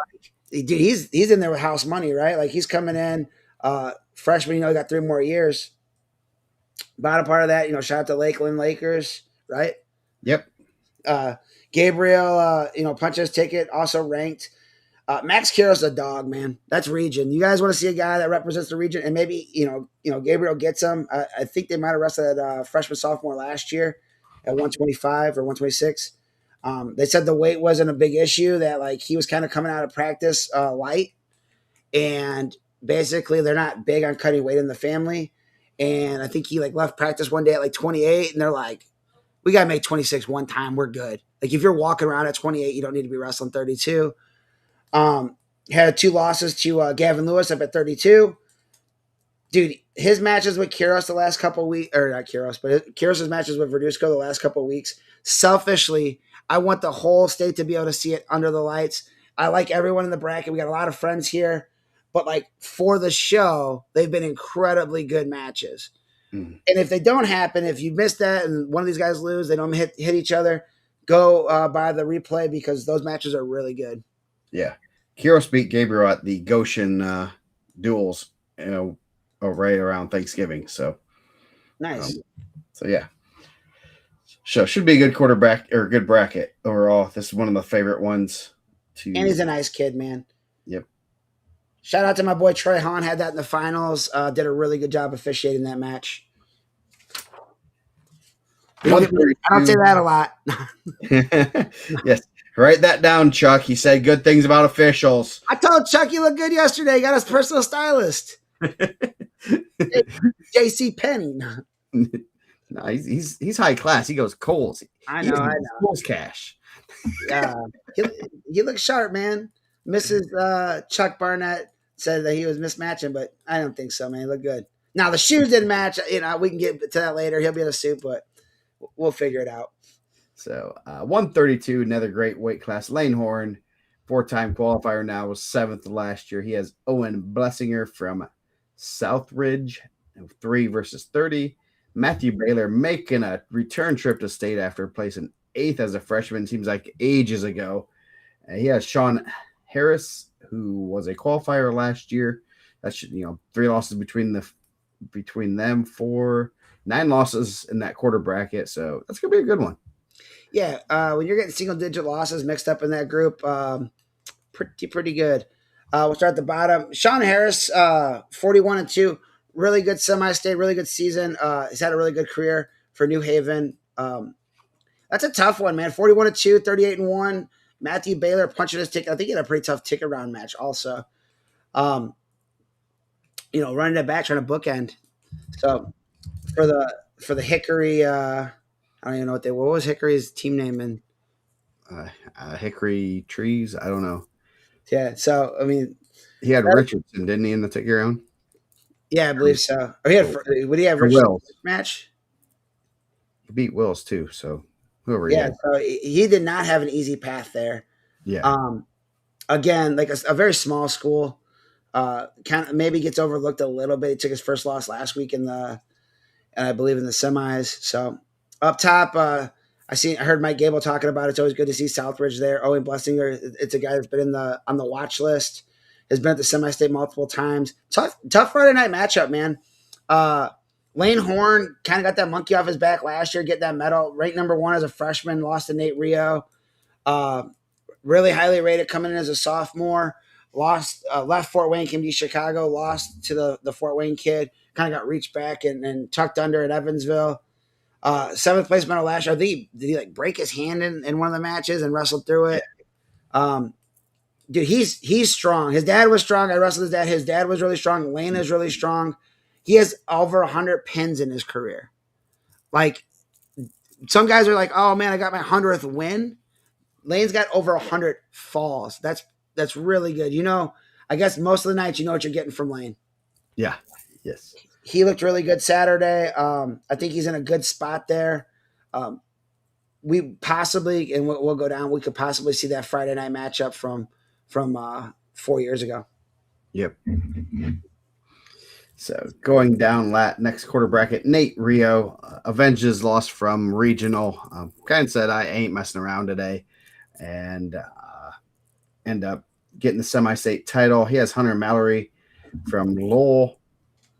Dude, he's in there with house money, right? Like he's coming in freshman. You know, he got 3 more years. Bottom part of that, you know, shout out to Lakeland Lakers, right? Yep. Uh, Gabriel, you know, punch his ticket, also ranked. Max Kiros a dog, man. That's region. You guys want to see a guy that represents the region, and maybe Gabriel gets him. I think they might have wrestled freshman sophomore last year at 125 or 126. They said the weight wasn't a big issue. That like he was kind of coming out of practice light, and basically they're not big on cutting weight in the family. And I think he like left practice one day at like 28, and they're like, "We gotta make 26 one time. We're good." Like if you're walking around at 28, you don't need to be wrestling 32. Had 2 losses to Gavin Lewis up at 32. Dude, his matches with Kiros the last couple of weeks, or not Kiros, but Kiros' matches with Verduzco the last couple of weeks. Selfishly, I want the whole state to be able to see it under the lights. I like everyone in the bracket. We got a lot of friends here, but like for the show, they've been incredibly good matches. Mm. And if they don't happen, if you missed that and one of these guys lose, they don't hit each other, go by the replay because those matches are really good. Yeah. Kiros beat Gabriel at the Goshen duels, right around Thanksgiving. So Nice. So yeah. So should be a good quarterback or a good bracket overall. This is one of my favorite ones. And he's a nice kid, man. Yep. Shout out to my boy Troy Hahn. Had that in the finals. Did a really good job officiating that match. I don't say that a lot. Yes. Write that down, Chuck. He said good things about officials. I told Chuck you look good yesterday. He got his personal stylist. J.C. Penney. No, he's high class. He goes Coles. I know. Coles cash. He looks sharp, man. Mrs. Chuck Barnett said that he was mismatching, but I don't think so, man. He looked good. Now the shoes didn't match. You know, we can get to that later. He'll be in a suit, but we'll figure it out. So 132, another great weight class. Lane Horn, 4-time qualifier now, was 7th last year. He has Owen Blessinger from Southridge, 3 versus 30. Matthew Baylor making a return trip to state after placing 8th as a freshman. Seems like ages ago. He has Sean Harris, who was a qualifier last year. That's 3 losses between them, 9 losses in that quarter bracket. So that's gonna be a good one. Yeah, when you're getting single-digit losses mixed up in that group, pretty good. We'll start at the bottom. Sean Harris, 41-2, really good semi-state, really good season. He's had a really good career for New Haven. That's a tough one, man. 41-2, 38-1. Matthew Baylor punching his ticket. I think he had a pretty tough ticket round match also. Running it back, trying to bookend. So for the Hickory, I don't even know what was Hickory's team name in Hickory Trees. I don't know. Yeah, so I mean, he had Richardson, didn't he, in the ticket round? Yeah, I believe so. Or he had. Would he have Richardson match? He beat Wills too. So whoever. Yeah, so he did not have an easy path there. Yeah. Again, like a very small school, kind of maybe gets overlooked a little bit. He took his first loss last week I believe in the semis. So up top, I heard Mike Gable talking about it. It's always good to see Southridge there. Owen Blessinger, it's a guy that's been on the watch list. Has been at the semi-state multiple times. Tough Friday night matchup, man. Lane Horn kind of got that monkey off his back last year, get that medal. Ranked number 1 as a freshman, lost to Nate Rio. Really highly rated coming in as a sophomore. Left Fort Wayne, came to Chicago, lost to the Fort Wayne kid. Kind of got reached back and tucked under at Evansville. 7th place medal last year. Did he like break his hand in one of the matches and wrestled through it? Dude, he's strong. His dad was strong. I wrestled his dad. His dad was really strong. Lane is really strong. He has over 100 pins in his career. Like, some guys are like, oh man, I got my 100th win. Lane's got over 100 falls. That's really good. I guess most of the nights you know what you're getting from Lane. Yeah. Yes. He looked really good Saturday. I think he's in a good spot there. We possibly, and we'll go down, we could possibly see that Friday night matchup from 4 years ago. Yep. So going down next quarter bracket, Nate Rio avenges loss from regional. Kind of said I ain't messing around today, and end up getting the semi-state title. He has Hunter Mallory from Lowell,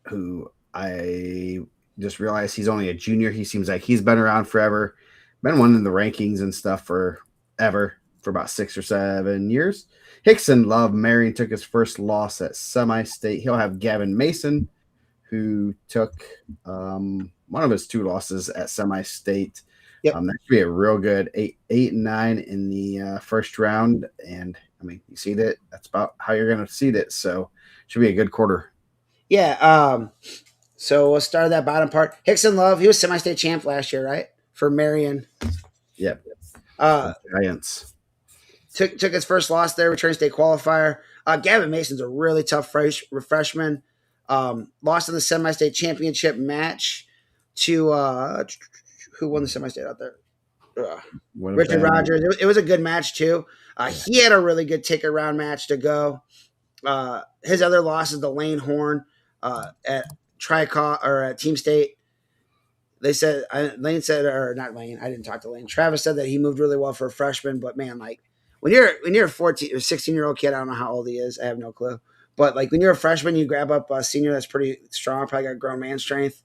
who I just realized he's only a junior. He seems like he's been around forever, been winning the rankings and stuff forever for about 6 or 7 years. Hickson Love Marion took his first loss at semi-state. He'll have Gavin Mason, who took one of his 2 losses at semi-state. Yep. That should be a real good 8-9 in the first round. And I mean, you seed it. That's about how you're going to seed it. So should be a good quarter. Yeah. So we'll start at that bottom part. Hickson Love, he was semi-state champ last year, right? For Marion. Yep. Giants. Took his first loss there, return state qualifier. Gavin Mason's a really tough freshman. Lost in the semi-state championship match to who won the semi-state out there? Richard Rogers. It was a good match too. He had a really good ticket round match to go. His other loss is the Lane Horn at or at Team State. They said Lane said, or not Lane. I didn't talk to Lane. Travis said that he moved really well for a freshman, but man, like when you're a 14 or 16-year-old kid, I don't know how old he is. I have no clue. But like when you're a freshman, you grab up a senior that's pretty strong, probably got grown man strength.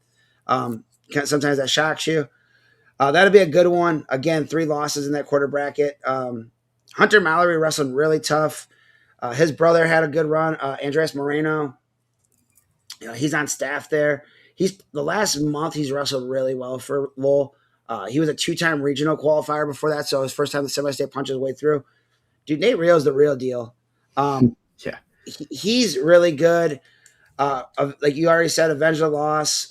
Sometimes that shocks you. That'd be a good one. Again, 3 losses in that quarter bracket. Hunter Mallory wrestling really tough. His brother had a good run. Andres Moreno. He's on staff there. The last month he's wrestled really well for Lowell. He was a 2-time regional qualifier before that, so his first time the semi-state punched his way through. Dude, Nate Rio's the real deal. Yeah, he's really good. Like you already said, avenged the loss.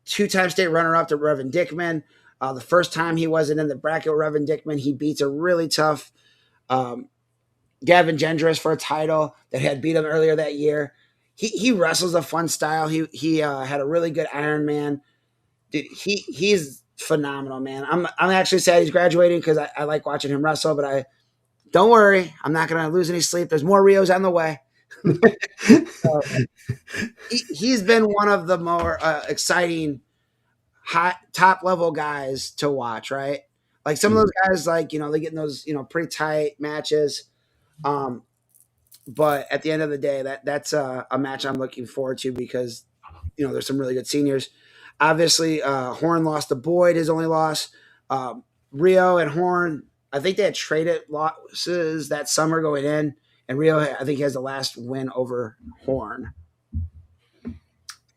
2-time state runner-up to Reverend Dickman. The first time he wasn't in the bracket with Reverend Dickman, he beats a really tough Gavin Gendris for a title that had beat him earlier that year. He wrestles a fun style. He had a really good Iron Man. Dude, he's phenomenal, man. I'm actually sad he's graduating because I like watching him wrestle, but don't worry, I'm not gonna lose any sleep. There's more Rios on the way. So, he's been one of the more exciting hot top level guys to watch, right? Like some of those guys, like they get in those pretty tight matches. But at the end of the day, that's a match I'm looking forward to because there's some really good seniors. Obviously, Horn lost to Boyd, his only loss. Rio and Horn, I think they had traded losses that summer going in, and Rio, I think, has the last win over Horn.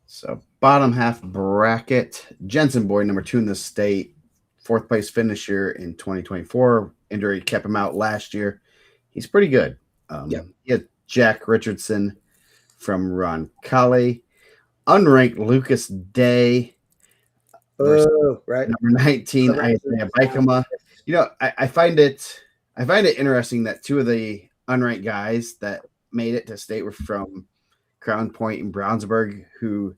So bottom half bracket, Jensen Boyd, number 2 in the state, 4th place finisher in 2024. Injury kept him out last year. He's pretty good. He had Jack Richardson from Roncalli, unranked Lucas Day, right, number 19 Isaiah Bikema. I find it interesting that 2 of the unranked guys that made it to state were from Crown Point and Brownsburg, who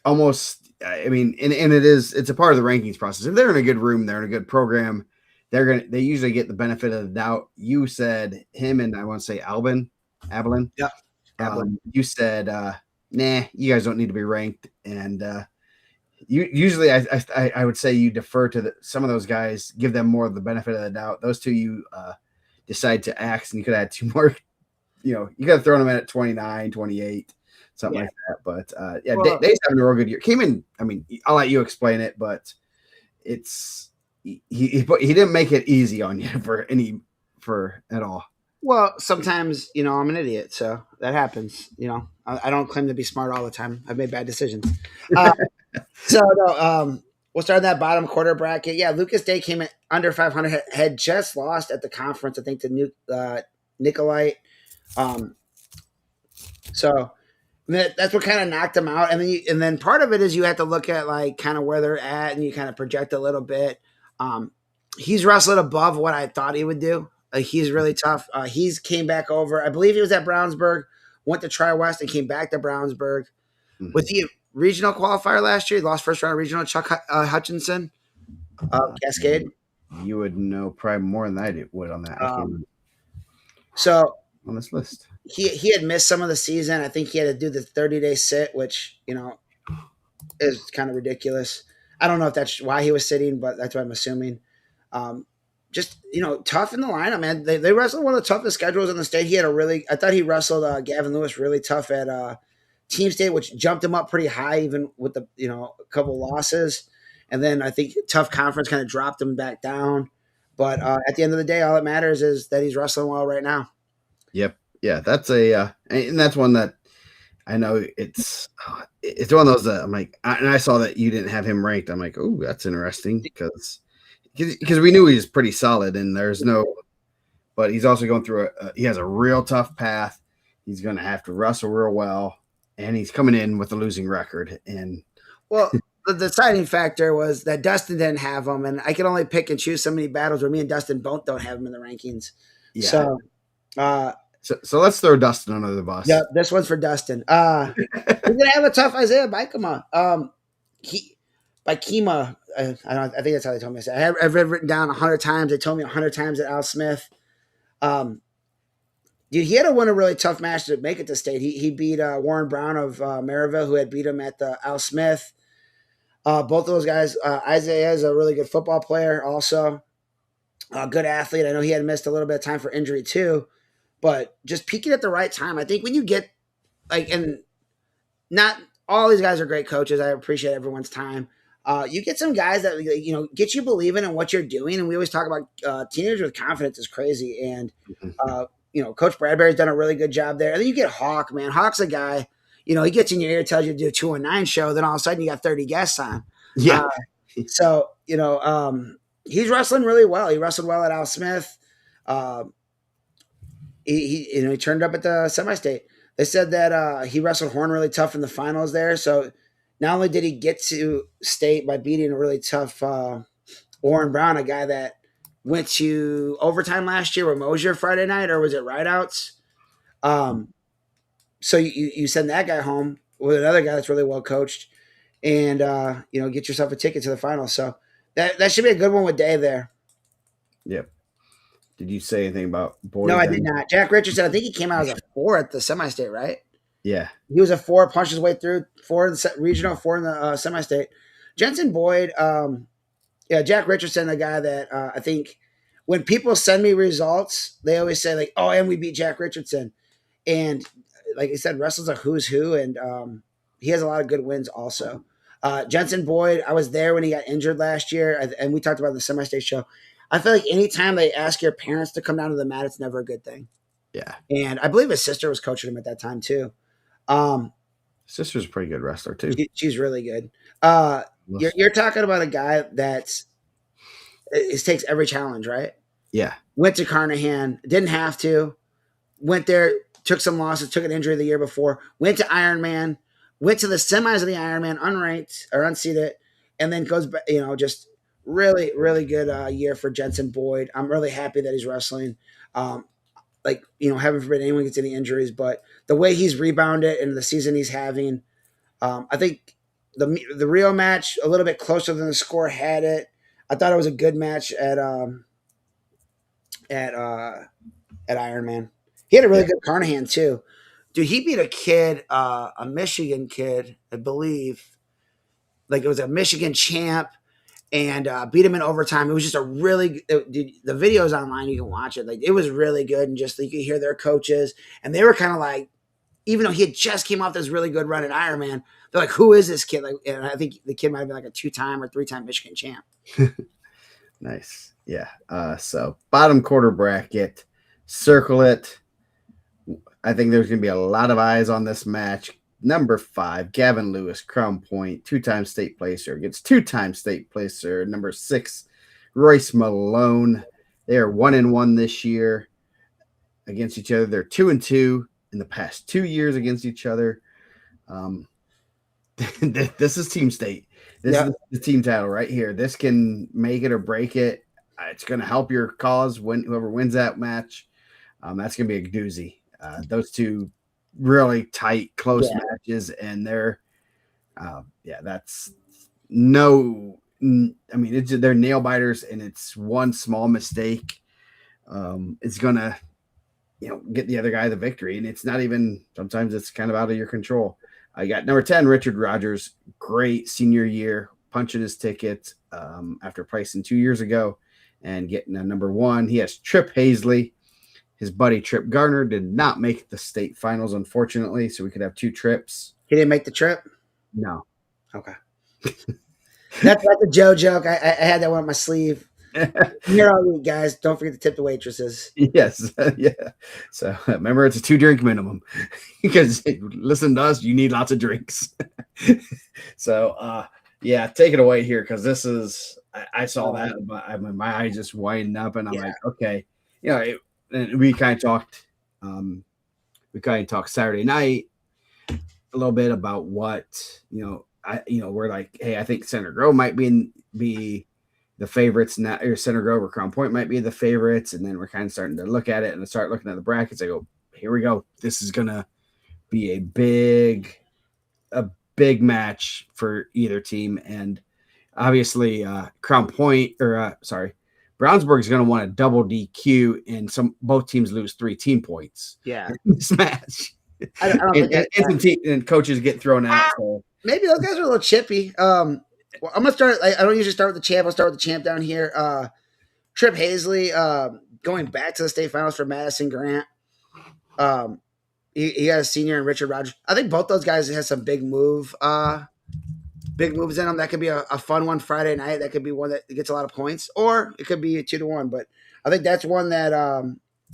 almost, I mean, and it's a part of the rankings process. If they're in a good room, they're in a good program, they usually get the benefit of the doubt. You said him, and I want to say Abilene. Yeah. You said, nah, you guys don't need to be ranked. And usually I would say you defer to some of those guys, give them more of the benefit of the doubt. Those 2 you decide to axe, and you could add 2 more. You could have thrown them in at 29, 28, something like that. But Dave's having a real good year. Came in, I mean, I'll let you explain it, but it's he didn't make it easy on you for at all. Well, sometimes I'm an idiot, so that happens. I don't claim to be smart all the time. I've made bad decisions. We'll start in that bottom quarter bracket. Yeah, Lucas Day came in under 500. Had just lost at the conference, I think, to Nicolite. So that's what kind of knocked him out. And then part of it is you have to look at like kind of where they're at, and you kind of project a little bit. He's wrestled above what I thought he would do. He's really tough. He's came back over. I believe he was at Brownsburg, went to Tri-West, and came back to Brownsburg. Mm-hmm. Was he a regional qualifier last year? He lost first round regional. Chuck Hutchinson, Cascade. You would know probably more than I would on that. on this list. He had missed some of the season. I think he had to do the 30-day sit, which is kind of ridiculous. I don't know if that's why he was sitting, but that's what I'm assuming. Um, just tough in the lineup, man. They wrestled one of the toughest schedules in the state. He had I thought he wrestled Gavin Lewis really tough at Team State, which jumped him up pretty high, even with the a couple losses. And then I think tough conference kind of dropped him back down. But at the end of the day, all that matters is that he's wrestling well right now. Yep. Yeah, that's and that's one that I know it's one of those that I'm like, and I saw that you didn't have him ranked. I'm like, oh, that's interesting because we knew he was pretty solid, and there's no, but he's also going through he has a real tough path. He's going to have to wrestle real well, and he's coming in with a losing record. And well, the deciding factor was that Dustin didn't have him, and I can only pick and choose so many battles where me and Dustin both don't have him in the rankings. Yeah. So let's throw Dustin under the bus. Yeah, this one's for Dustin. We're gonna have a tough Isaiah Bikema. Bikema. I think that's how they told me to say. I've written down 100 times. They told me 100 times that Al Smith. Dude, he had to win a really tough match to make it to state. He beat Warren Brown of Maryville, who had beat him at the Al Smith. Both of those guys. Isaiah is a really good football player, also a good athlete. I know he had missed a little bit of time for injury too. But just peaking at the right time. I think when you get and not all these guys are great coaches. I appreciate everyone's time. You get some guys that get you believing in what you're doing, and we always talk about teenagers with confidence is crazy. And Coach Bradbury's done a really good job there. And then you get Hawk, man. Hawk's a guy. He gets in your ear, tells you to do a 2-9 show. Then all of a sudden you got 30 guests on. Yeah. So he's wrestling really well. He wrestled well at Al Smith. He turned up at the semi-state. They said that he wrestled Horn really tough in the finals there. So not only did he get to state by beating a really tough Warren Brown, a guy that went to overtime last year with Mosier Friday night, or was it rideouts? So you send that guy home with another guy that's really well coached, and get yourself a ticket to the finals. So that should be a good one with Dave there. Yep. Did you say anything about Boyd? No, I did not. Jack Richardson, I think he came out as a 4 at the semi-state, right? Yeah. He was a 4, punched his way through, 4 in the regional, 4 in the semi-state. Jensen Boyd, Jack Richardson, a guy that I think when people send me results, they always say oh, and we beat Jack Richardson. And like I said, wrestles a who's who, and he has a lot of good wins also. Jensen Boyd, I was there when he got injured last year, and we talked about it in the semi-state show. I feel like anytime they ask your parents to come down to the mat, it's never a good thing. Yeah. And I believe his sister was coaching him at that time too. Sister's a pretty good wrestler too. She's really good. You're talking about a guy that takes every challenge, right? Yeah. Went to Carnahan, didn't have to. Went there, took some losses, took an injury the year before. Went to Ironman, went to the semis of the Ironman, unranked or unseeded, and then goes back. Just really, really good year for Jensen Boyd. I'm really happy that he's wrestling. Heaven forbid anyone gets any injuries, but the way he's rebounded and the season he's having, I think the Rio match a little bit closer than the score had it. I thought it was a good match at Ironman. He had a really good Carnahan too. Dude, he beat a kid, a Michigan kid, I believe. It was a Michigan champ. And beat him in overtime. It was just a really the video's online. You can watch it. It was really good, and just you could hear their coaches, and they were kind of even though he had just came off this really good run at Ironman, they're like, "Who is this kid?" And I think the kid might have been a 2-time or 3-time Michigan champ. Nice, yeah. So bottom quarter bracket, circle it. I think there's going to be a lot of eyes on this match. Number 5, Gavin Lewis, Crown Point, 2-time state placer against 2-time state placer. Number 6, Royce Malone. They are 1-1 this year against each other. They're 2-2 in the past 2 years against each other. This is team state. This is the team title right here. This can make it or break it. It's going to help your cause when whoever wins that match. That's going to be a doozy. Those two really tight, close matches, and they're that's no. I mean, they're nail biters, and it's one small mistake. It's gonna get the other guy the victory. And it's not even, sometimes it's kind of out of your control. I got number 10, Richard Rogers. Great senior year, punching his ticket after pricing 2 years ago and getting a number 1. He has Trip Hazley. His buddy Trip Garner did not make the state finals, unfortunately, so we could have 2 trips. He didn't make the trip? No. Okay. That's a Joe joke. I had that one on my sleeve. Here all week, guys. Don't forget to tip the waitresses. Yes. Yeah. So remember, it's a 2-drink minimum because listen to us, you need lots of drinks. So, yeah, take it away here because this is, I saw that, but my eyes just widened up and I'm like, okay, and we kind of talked Saturday night a little bit about what, we're like, hey, I think Center Grove might be the favorites now, or Center Grove or Crown Point might be the favorites. And then we're kind of starting to look at it and start looking at the brackets. I go, here we go. This is going to be a big match for either team. And obviously Crown Point Brownsburg is going to want a double DQ and both teams lose 3 team points. Yeah. In this match. I don't think and coaches get thrown out. So. Maybe those guys are a little chippy. Well, I'm gonna start. I don't usually start with the champ. I'll start with the champ down here. Trip Hazley, going back to the state finals for Madison Grant. He got a senior and Richard Rogers. I think both those guys have some big moves in them. That could be a fun one Friday night. That could be one that gets a lot of points, or it could be a 2-1. But I think that's one that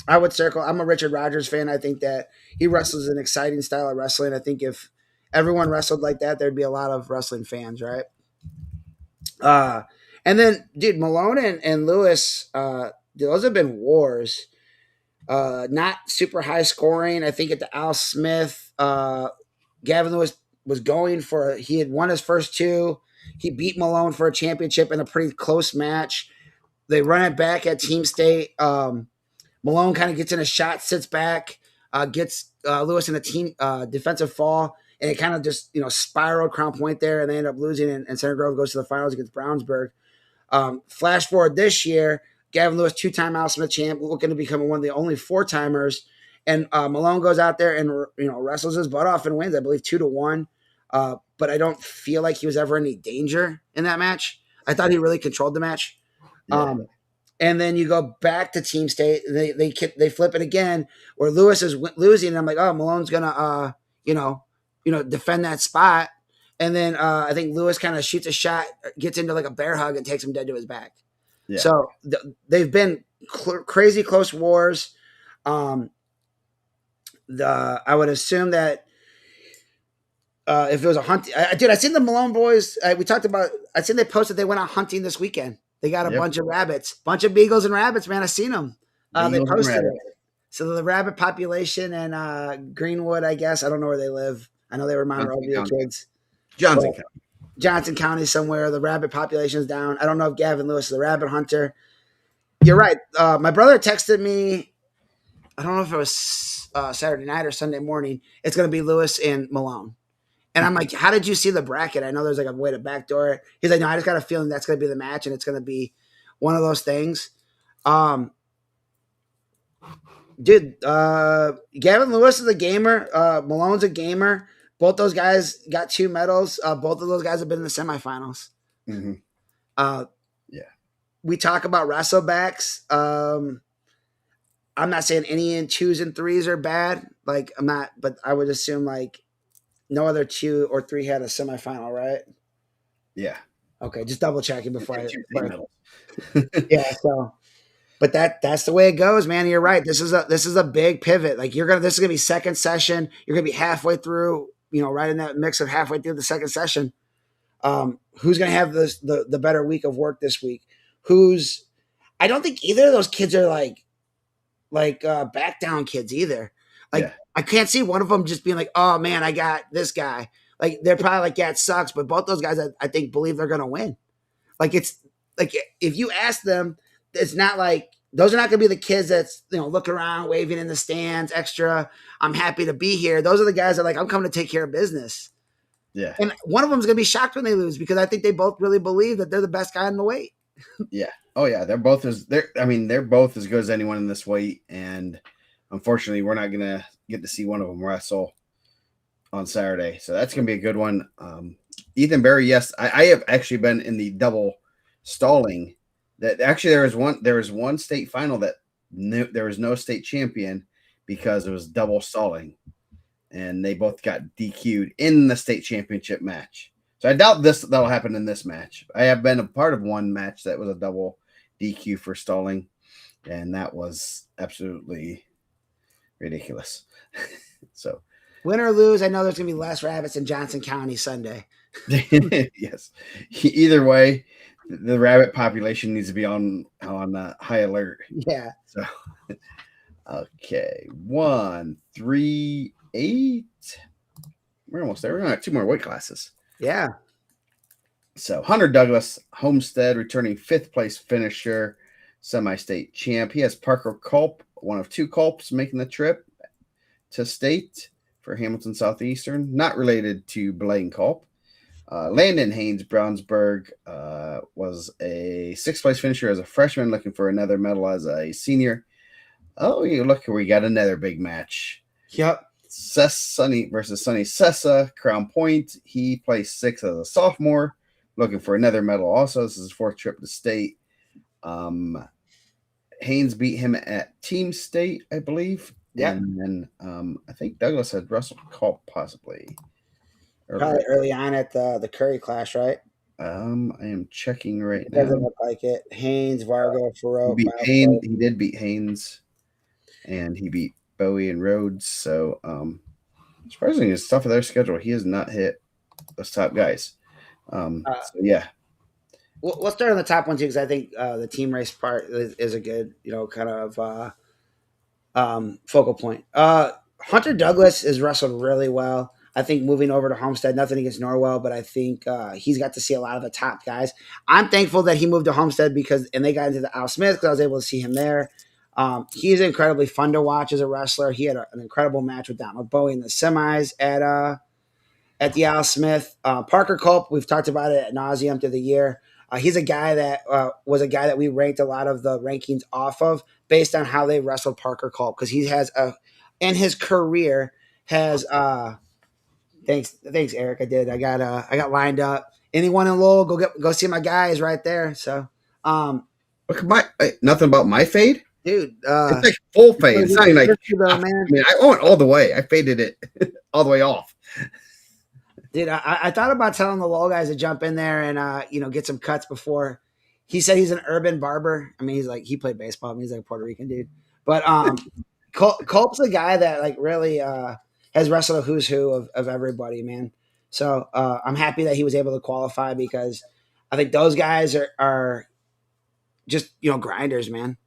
I would circle. I'm a Richard Rogers fan. I think that he wrestles an exciting style of wrestling. I think if everyone wrestled like that, there'd be a lot of wrestling fans, right? And then, dude, Malone and Lewis, those have been wars. Not super high scoring. I think at the Al Smith, Gavin Lewis was going for, he had won his first 2. He beat Malone for a championship in a pretty close match. They run it back at Team State. Malone kind of gets in a shot, sits back, gets Lewis in a team defensive fall, and it kind of just spiraled Crown Point there, and they end up losing, and Center Grove goes to the finals against Brownsburg. Flash forward this year, Gavin Lewis, 2-time Al Smith champ, looking to become one of the only 4-timers, and Malone goes out there and wrestles his butt off and wins, I believe 2-1. But I don't feel like he was ever in any danger in that match. I thought he really controlled the match. Yeah. And then you go back to Team State. They flip it again where Lewis is losing. And I'm like, oh, Malone's gonna defend that spot. And then I think Lewis kind of shoots a shot, gets into like a bear hug, and takes him dead to his back. Yeah. So they've been crazy close wars. I would assume that if it was a hunt, dude, I seen the Malone boys. We talked about. I seen they posted they went out hunting this weekend. They got a bunch of rabbits, bunch of beagles and rabbits. Man, I seen them. They posted it. So the rabbit population in Greenwood, I guess. I don't know where they live. I know they were Monrovia kids. Johnson County somewhere. The rabbit population is down. I don't know if Gavin Lewis is a rabbit hunter. You're right. My brother texted me. I don't know if it was Saturday night or Sunday morning. It's going to be Lewis and Malone. And I'm like, how did you see the bracket? I know there's like a way to backdoor it. He's like, no, I just got a feeling that's going to be the match, and it's going to be one of those things. Dude, Gavin Lewis is a gamer. Malone's a gamer. Both those guys got 2 medals. Both of those guys have been in the semifinals. Mm-hmm. We talk about wrestlebacks. I'm not saying any in 2s and 3s are bad. Like, I'm not, but I would assume like no other 2 or 3 had a semifinal, right? Yeah. Okay, just double checking before I. Yeah. So, but that's the way it goes, man. You're right. This is a big pivot. Like this is gonna be second session. You're gonna be halfway through. Right in that mix of halfway through the second session. Who's gonna have the better week of work this week? I don't think either of those kids are like back down kids either. Like, yeah. I can't see one of them just being like, oh man, I got this guy. Like, they're probably like, yeah, it sucks. But both those guys, I think, believe they're going to win. Like, it's like, if you ask them, it's not like, those are not going to be the kids that's, look around, waving in the stands, extra, I'm happy to be here. Those are the guys that are like, I'm coming to take care of business. Yeah. And one of them is going to be shocked when they lose because I think they both really believe that they're the best guy in the weight. Yeah. Oh yeah. They're both as good as anyone in this weight. And unfortunately, we're not gonna get to see one of them wrestle on Saturday, so that's gonna be a good one. Ethan Berry, yes, I have actually been in the double stalling. That actually there was one state final that there was no state champion because it was double stalling, and they both got DQ'd in the state championship match. So I doubt that'll happen in this match. I have been a part of one match that was a double DQ for stalling, and that was absolutely ridiculous. So Win or lose, I know there's gonna be less rabbits in Johnson County Sunday. yes, either way, the rabbit population needs to be on high alert. Yeah. So okay, 138. We're almost there. We're gonna have two more weight classes. Yeah. So Hunter Douglas Homestead returning fifth place finisher, semi-state champ. He has Parker Culp, one of two Culps making the trip to state for Hamilton Southeastern, not related to Blaine Culp. Landon Haynes Brownsburg was a sixth place finisher as a freshman, looking for another medal as a senior. Oh, you look, we got another big match. Yep. Sonny versus Sonny Sessa, Crown Point. He placed sixth as a sophomore, looking for another medal also. This is his fourth trip to state. Haynes beat him at team state, I believe. Yeah. And then I think Douglas had Russell Culp possibly. Probably early on at the Curry Clash, right? I am checking right It now. doesn't look like it. Haynes, Vargo, Farouk. He did beat Haynes, and he beat Bowie and Rhodes. So surprisingly, his stuff of their schedule, he has not hit those top guys. So yeah. We'll start on the top one too, because I think the team race part is a good, kind of focal point. Hunter Douglas has wrestled really well. I think moving over to Homestead, nothing against Norwell, but I think he's got to see a lot of the top guys. I'm thankful that he moved to Homestead and they got into the Al Smith because I was able to see him there. He's incredibly fun to watch as a wrestler. He had an incredible match with Donald Bowie in the semis at the Al Smith. Parker Culp, we've talked about it ad nauseum through the year. He's a guy that was a guy that we ranked a lot of the rankings off of based on how they wrestled Parker Culp, because he has in his career has thanks Eric. I did. I got lined up. Anyone in Lowell, go see my guys right there. So look at nothing about my fade, dude. It's like full fade. It's not like I went all the way. I faded it all the way off. Dude, I thought about telling the Lowell guys to jump in there and get some cuts before. He said he's an urban barber. I mean, he played baseball. I mean, he's like a Puerto Rican dude. But Culp's a guy that really has wrestled a who's who of everybody, man. So I'm happy that he was able to qualify, because I think those guys are just grinders, man.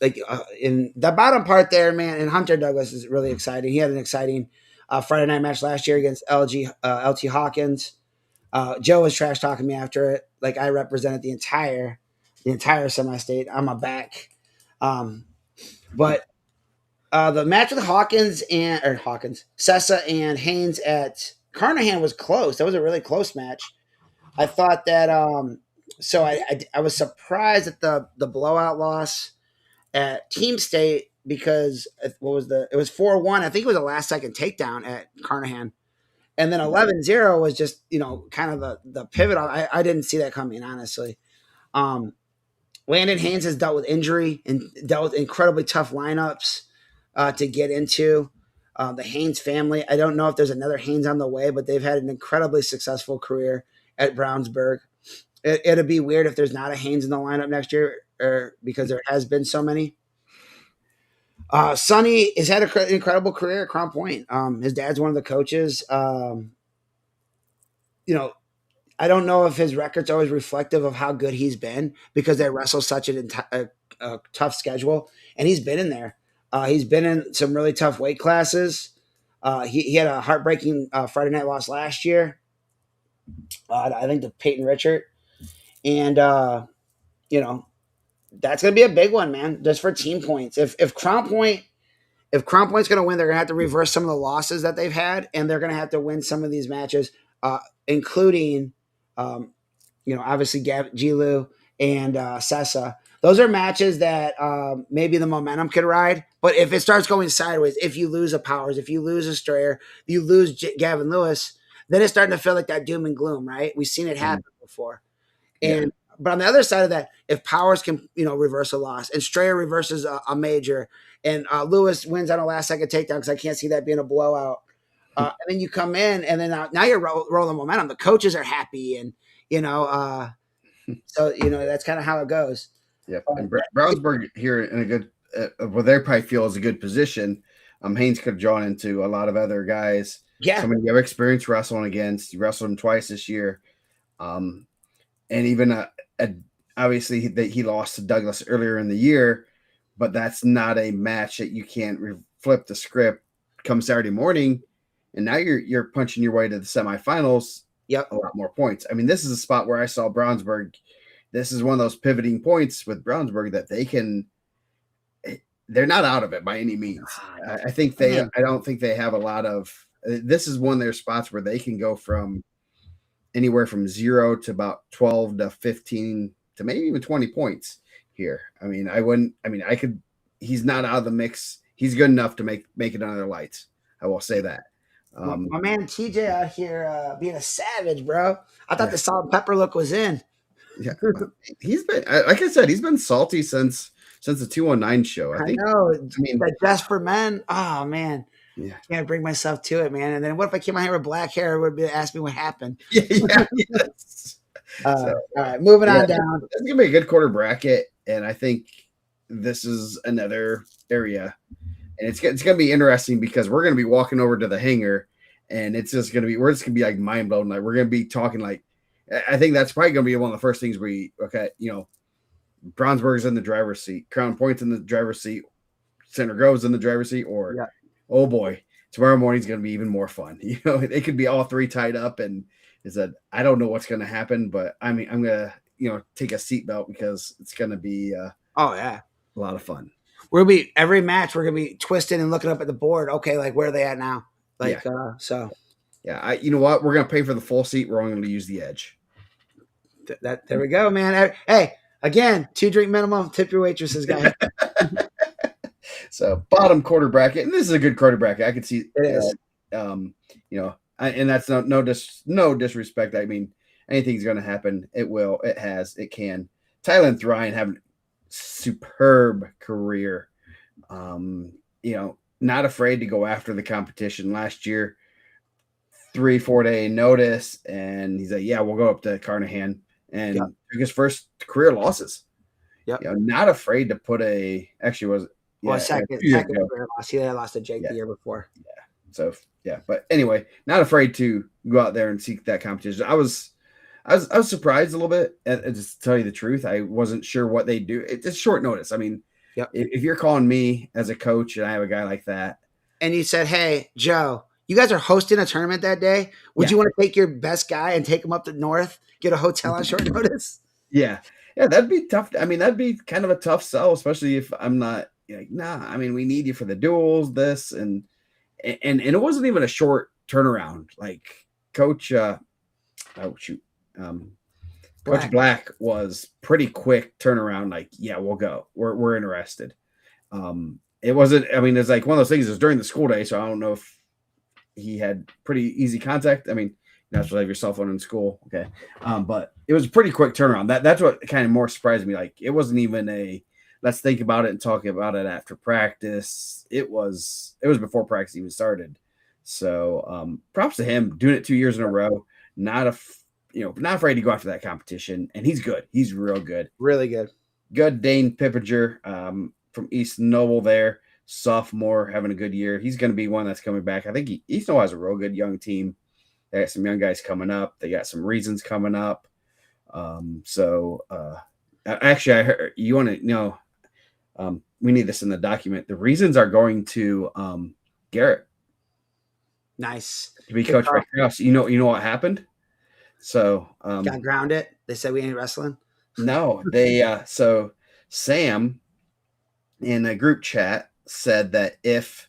In the bottom part there, man. And Hunter Douglas is really exciting. He had an exciting Friday night match last year against LT Hawkins. Joe was trash talking me after it. Like, I represented the entire semi-state on my back. But the match with Sessa and Haynes at Carnahan was close. That was a really close match. I thought that so I was surprised at the blowout loss at Team State, because it was 4-1. I think it was a last second takedown at Carnahan. And then 11-0 was just, kind of the pivot. I didn't see that coming, honestly. Landon Haynes has dealt with injury and dealt with incredibly tough lineups to get into. The Haynes family, I don't know if there's another Haynes on the way, but they've had an incredibly successful career at Brownsburg. It'd be weird if there's not a Haynes in the lineup next year, because there has been so many. Sonny has had an incredible career at Crown Point. His dad's one of the coaches. I don't know if his record's always reflective of how good he's been, because they wrestle such a tough schedule, and he's been in there. He's been in some really tough weight classes. He had a heartbreaking Friday night loss last year. I think to Peyton Richard, and that's going to be a big one, man, just for team points. If Crown Point's going to win, they're going to have to reverse some of the losses that they've had, and they're going to have to win some of these matches, including, obviously Gilu and Sessa. Those are matches that maybe the momentum could ride, But if it starts going sideways, if you lose a Powers, if you lose a Strayer, you lose Gavin Lewis, then it's starting to feel like that doom and gloom, right? We've seen it happen before. Yeah. And but on the other side of that, if Powers can, reverse a loss and Strayer reverses a major and Lewis wins on a last second takedown, because I can't see that being a blowout. And then you come in and then now you're rolling momentum. The coaches are happy and, so, that's kind of how it goes. Yep. And Brownsburg here in a good, what they probably feel is a good position. Haynes could have drawn into a lot of other guys. Yeah. Somebody you have experience wrestling against. You wrestled him twice this year. And even obviously he lost to Douglas earlier in the year, but that's not a match that you can't flip the script come Saturday morning. And now you're punching your way to the semifinals. Yep. A lot more points. I mean, this is a spot where I saw Brownsburg. This is one of those pivoting points with Brownsburg that they're not out of it by any means. I don't think they have a lot of, this is one of their spots where they can go from anywhere from 0 to about 12 to 15 to maybe even 20 points here. He's not out of the mix. He's good enough to make it under the lights. I will say that. My man TJ out here being a savage, bro. I thought the salt and pepper look was in. Yeah, he's been, like I said, he's been salty since the 219 show. I know. That Just for Men. Oh man, yeah, can't bring myself to it, man. And then what if I came out here with black hair? Would be ask me what happened? Yeah. Yes. All right, moving on down. It's gonna be a good quarter bracket, and I think this is another area, and it's gonna be interesting because we're gonna be walking over to the hangar, and we're just gonna be like mind blown. Like we're gonna be talking like. I think that's probably going to be one of the first things Brownsburg's in the driver's seat, Crown Point's in the driver's seat, Center Grove's in the driver's seat, or, oh boy, tomorrow morning's going to be even more fun. They could be all three tied up, and I don't know what's going to happen, but I'm going to, take a seatbelt because it's going to be a lot of fun. Every match, we're going to be twisting and looking up at the board. Okay, like where are they at now? So. Yeah, you know what? We're going to pay for the full seat. We're only going to use the edge. There we go, man. Hey, again, 2 drink minimum. Tip your waitresses, guys. So bottom quarter bracket, and this is a good quarter bracket. I can see it is. And that's no disrespect. I mean, anything's going to happen. It will. It has. It can. Tyler and Ryan have a superb career. Not afraid to go after the competition. Last year, 3-4 day notice, and he's like, yeah, we'll go up to Carnahan, and took his first career losses. Not afraid to put second career loss. He had lost to Jake the year before. So but anyway, not afraid to go out there and seek that competition. I was surprised a little bit, just to tell you the truth. I wasn't sure what they do. It's short notice. I mean, if you're calling me as a coach and I have a guy like that, and you said, hey, Joe, you guys are hosting a tournament that day. Would you want to take your best guy and take him up to north, get a hotel on short notice? Yeah, that'd be tough. I mean, that'd be kind of a tough sell, especially if I'm not nah. I mean, we need you for the duels, this and it wasn't even a short turnaround. Like Coach, Coach Black was pretty quick turnaround. Like, yeah, we'll go. We're interested. It wasn't. I mean, it's like one of those things. It was during the school day, so I don't know if he had pretty easy contact. I mean, you have to have your cell phone in school. Okay. But it was a pretty quick turnaround. That's what kind of more surprised me. Like it wasn't even let's think about it and talk about it after practice. It was before practice even started. So props to him doing it 2 years in a row. Not afraid to go after that competition. And he's good. He's real good. Really good. Good Dane Pippinger from East Noble there. Sophomore, having a good year. He's going to be one that's coming back. I think East Noble has a real good young team. They got some young guys coming up. They got some reasons coming up. Actually, I heard you want to know. We need this in the document. The reasons are going to Garrett. Nice to be coached by Kraus. You know what happened? So got grounded. They said we ain't wrestling. No, they so Sam in a group chat said that if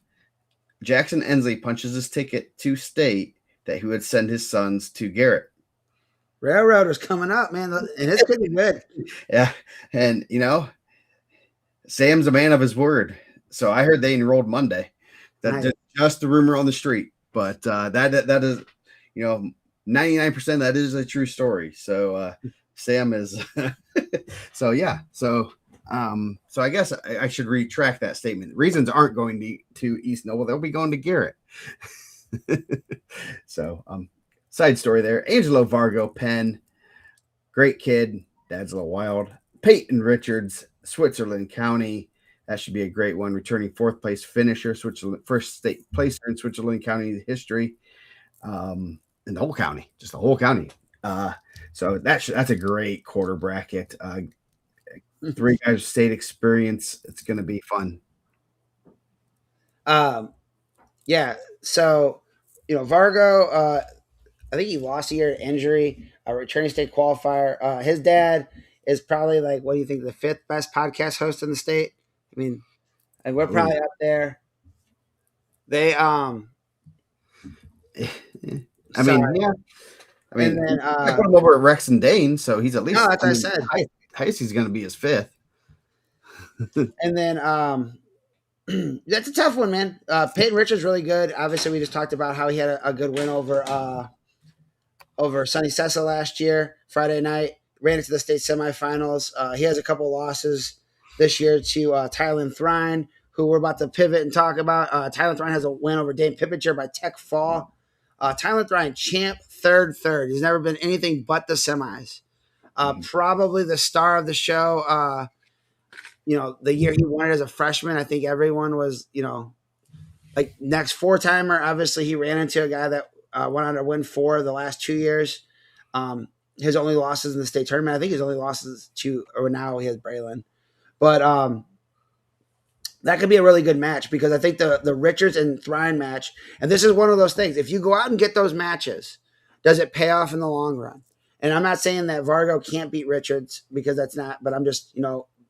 Jackson Ensley punches his ticket to state, that he would send his sons to Garrett. Railroaders coming up, man, and it's pretty good. Yeah, and Sam's a man of his word. So I heard they enrolled Monday. Nice. That's just the rumor on the street, but that is, 99% that is a true story. So Sam is, so yeah, so I guess I should retract that statement. Reasons aren't going to East Noble; they'll be going to Garrett. So side story there. Angelo Vargo, Penn, great kid. Dad's a little wild. Peyton Richards, Switzerland County. That should be a great one. Returning fourth place finisher, Switzerland, first state placer in Switzerland County history, in the whole county, just the whole county. So that's a great quarter bracket. 3 guys state experience. It's going to be fun. Yeah. So, Vargo, I think he lost a year to injury, a returning state qualifier. His dad is probably like, what do you think, the 5th best podcast host in the state? I mean, and we're probably up there. They, I mean, yeah. I mean, and then, I put him over at Rex and Dane, so he's at least. No, that's what I said. Highest he's going to be his 5th. And then, that's a tough one, man. Peyton Richards really good. Obviously, we just talked about how he had a good win over Sonny Sessa last year, Friday night. Ran into the state semifinals. He has a couple losses this year to Tylen Thrine, who we're about to pivot and talk about. Tylen Thrine has a win over Dane Pippinger by Tech Fall. Tylen Thrine, champ, third. He's never been anything but the semis. Probably the star of the show. The year he won it as a freshman, I think everyone was, like next 4-timer. Obviously, he ran into a guy that went on to win 4 of the last 2 years. His only losses in the state tournament, I think his only losses or now he has Braylon. But that could be a really good match because I think the Richards and Thrine match, and this is one of those things, if you go out and get those matches, does it pay off in the long run? And I'm not saying that Vargo can't beat Richards because that's not, but I'm just,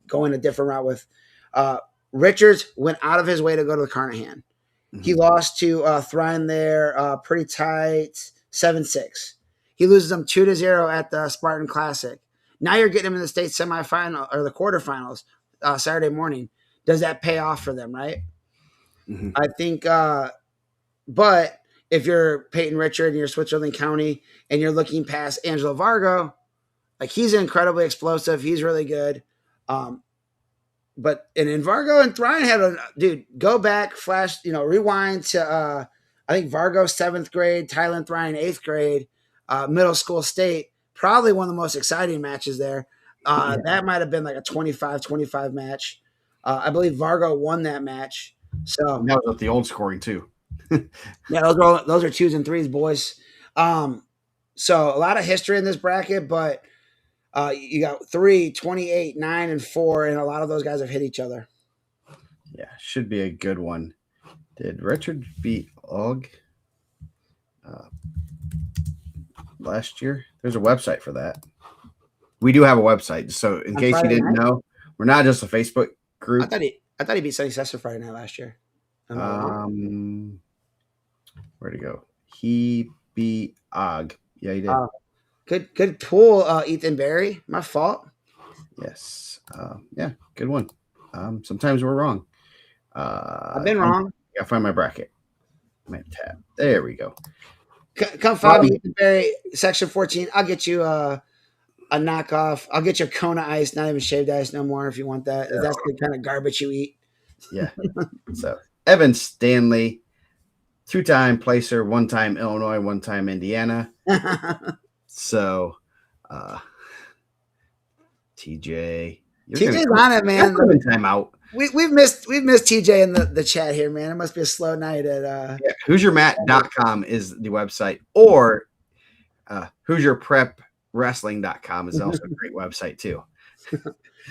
going a different route with Richards went out of his way to go to the Carnahan. Mm-hmm. He lost to Thrine there pretty tight, 7-6. He loses them 2-0 at the Spartan Classic. Now you're getting him in the state semifinal or the quarterfinals Saturday morning. Does that pay off for them, right? Mm-hmm. I think, but if you're Peyton Richard and you're Switzerland County and you're looking past Angelo Vargo, like he's incredibly explosive. He's really good. But in Vargo and Thrine had go back, flash, rewind to, I think Vargo 7th grade, Tylen Thrine 8th grade, middle school state, probably one of the most exciting matches there. That might've been like a 25-25 match. I believe Vargo won that match. So that was with the old scoring too. Yeah, those are 2s and 3s, boys. So a lot of history in this bracket, but you got 3, 28, 9, and 4, and a lot of those guys have hit each other. Yeah, should be a good one. Did Richard beat Og last year? There's a website for that. We do have a website, so in case you didn't know, we're not just a Facebook group. I thought he beat Sonny Sessa Friday night last year. Where'd he go? He beat Og. Yeah, he did. Good pull, Ethan Berry. My fault. Yes. Yeah, good one. Sometimes we're wrong. I've been wrong. I find my bracket. My tab. There we go. Come follow me, Ethan Berry, section 14. I'll get you a knockoff. I'll get you Kona ice, not even shaved ice no more if you want that. If that's the kind of garbage you eat. Yeah. So Evan Stanley, 2-time placer, 1-time Illinois, 1-time Indiana. So, TJ's on it, man. Time out. We've missed TJ in the chat here, man. It must be a slow night at who'syourmat.com is the website, or who'syourprepwrestling.com is also a great website too.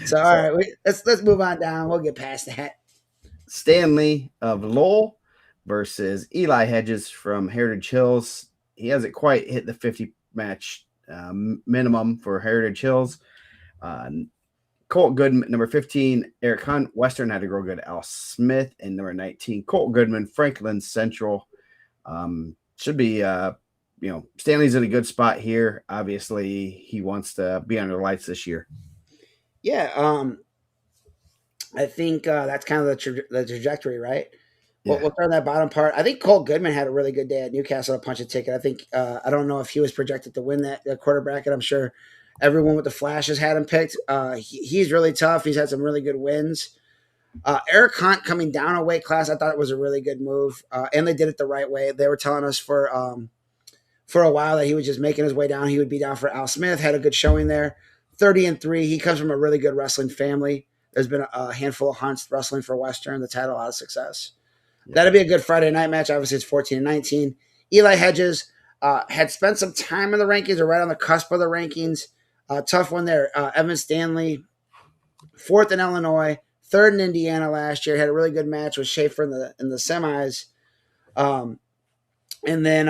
So all right, let's move on down. We'll get past that. Stanley of Lowell versus Eli Hedges from Heritage Hills. He hasn't quite hit the 50 match minimum for Heritage Hills. Colt Goodman, number 15, Eric Hunt. Western had to grow good, Al Smith. And number 19, Colt Goodman, Franklin Central. Should be, Stanley's in a good spot here. Obviously, he wants to be under the lights this year. Yeah. I think that's kind of the trajectory, right? Yeah. We'll throw that bottom part. I think Cole Goodman had a really good day at Newcastle to punch a ticket. I think I don't know if he was projected to win that quarter bracket. I'm sure everyone with the flashes had him picked. He's really tough. He's had some really good wins. Eric Hunt coming down a weight class, I thought it was a really good move, and they did it the right way. They were telling us for a while that he was just making his way down. He would be down for Al Smith. Had a good showing there. 30-3. He comes from a really good wrestling family. There's been a handful of Hunts wrestling for Western that's had a lot of success. Yeah. That'll be a good Friday night match. Obviously, it's 14-19. Eli Hedges had spent some time in the rankings or right on the cusp of the rankings. Tough one there. Evan Stanley, fourth in Illinois, third in Indiana last year. Had a really good match with Schaefer in the semis. And then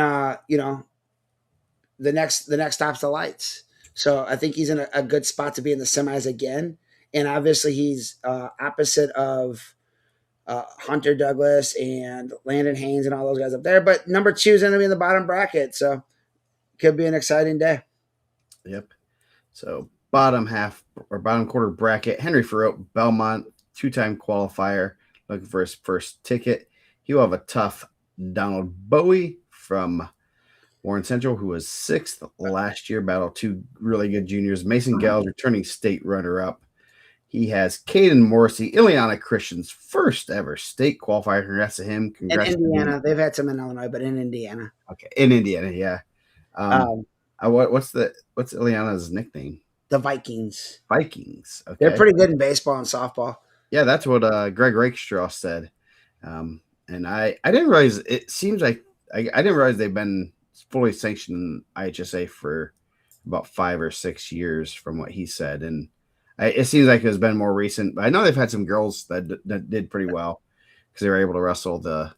the next stop's the lights. So I think he's in a good spot to be in the semis again. And obviously he's opposite of Hunter Douglas and Landon Haynes and all those guys up there. But number 2 is going to be in the bottom bracket. So could be an exciting day. Yep. So bottom half or bottom quarter bracket, Henry Farrow, Belmont, 2-time qualifier, looking for his first ticket. He will have a tough Donald Bowie from Warren Central, who was 6th last year, battled 2 really good juniors. Mason Gales, returning state runner-up. He has Caden Morrissey, Ileana Christian's first ever state qualifier. Congrats to him. Congrats in Indiana. They've had some in Illinois, but in Indiana. Okay, in Indiana, yeah. What's Ileana's nickname? The Vikings. Vikings. Okay. They're pretty good in baseball and softball. Yeah, that's what Greg Rakestraw said. And I didn't realize, it seems like I didn't realize they've been fully sanctioned in IHSA for about 5 or 6 years from what he said. And it seems like it's been more recent, but I know they've had some girls that did pretty well because they were able to wrestle the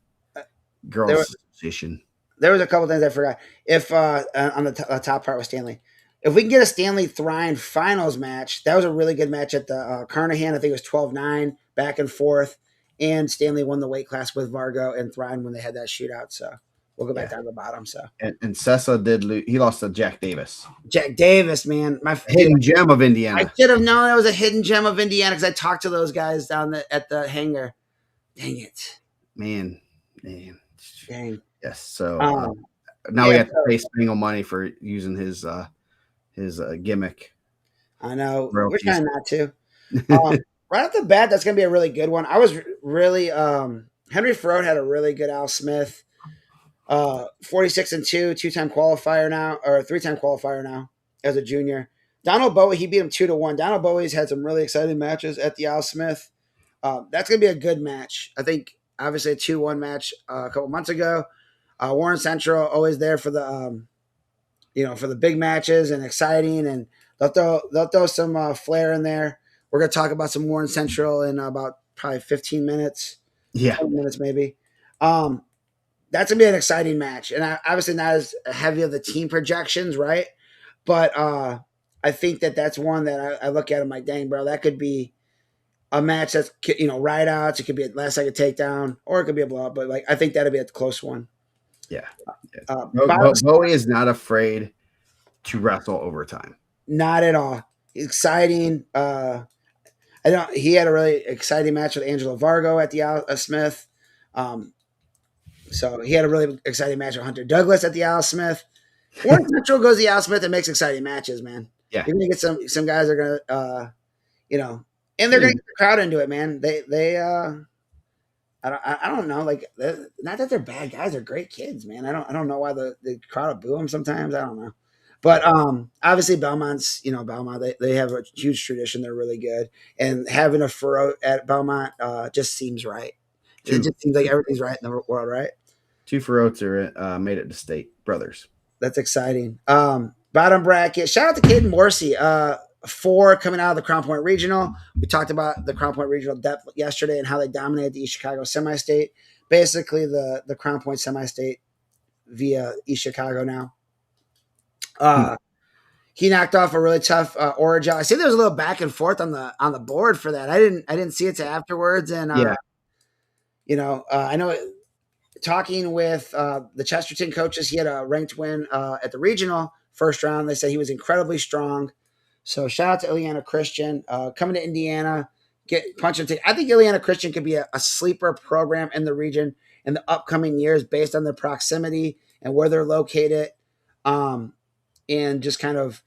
girls association. There was a couple things I forgot. If on the top part with Stanley, if we can get a Stanley Thrine finals match, that was a really good match at the Carnahan. I think it was 12-9, back and forth, and Stanley won the weight class with Vargo and Thrine when they had that shootout. So we'll go back down to the bottom. So and Sessa did lose. He lost to Jack Davis. Jack Davis, man, my hidden gem of Indiana. I should have known that was a hidden gem of Indiana because I talked to those guys down at the hangar. Dang it, man. Dang. Yes. So now we have to pay Springle money for using his gimmick. I know. We're trying not to. Right off the bat, that's going to be a really good one. I was really Henry Farrow had a really good Al Smith. 46-2, 2-time qualifier now, or 3-time qualifier now as a junior. Donald Bowie, he beat him 2-1. Donald Bowie's had some really exciting matches at the Al Smith. That's going to be a good match. I think obviously a 2-1 match a couple months ago. Warren Central always there for the for the big matches and exciting, and they'll throw some flair in there. We're going to talk about some Warren Central in about probably 15 minutes. Yeah. 20 minutes maybe. That's going to be an exciting match. And obviously not as heavy of the team projections, right? But I think that's one that I look at and I'm like, dang, bro, that could be a match that's, ride outs. It could be a last second takedown, or it could be a blowout. But I think that'll be a close one. Yeah. Bowie is not afraid to wrestle overtime. Not at all. Exciting. He had a really exciting match with Angelo Vargo at the Al Smith. So he had a really exciting match with Hunter Douglas at the Al Smith. Warren Central goes to the Al Smith and makes exciting matches, man. Yeah. You're gonna get some guys that are gonna and they're gonna get the crowd into it, man. They I don't know, not that they're bad guys, they're great kids, man. I don't know why the crowd will boo them sometimes. I don't know. But obviously Belmont's, Belmont, they have a huge tradition. They're really good. And having a Farrow at Belmont just seems right. It just seems like everything's right in the world, right? 2 Farrows are made it to state brothers. That's exciting. Bottom bracket. Shout out to Caden Morrissey. 4 coming out of the Crown Point Regional. We talked about the Crown Point Regional depth yesterday and how they dominated the East Chicago semi-state. Basically, the Crown Point semi-state via East Chicago now. He knocked off a really tough Origel. I see there was a little back and forth on the board for that. I didn't see it till afterwards, and I know. Talking with the Chesterton coaches, he had a ranked win at the regional first round. They said he was incredibly strong. So shout out to Ileana Christian coming to Indiana get punch and take. I think Indiana Christian could be a sleeper program in the region in the upcoming years based on their proximity and where they're located, um, and just kind of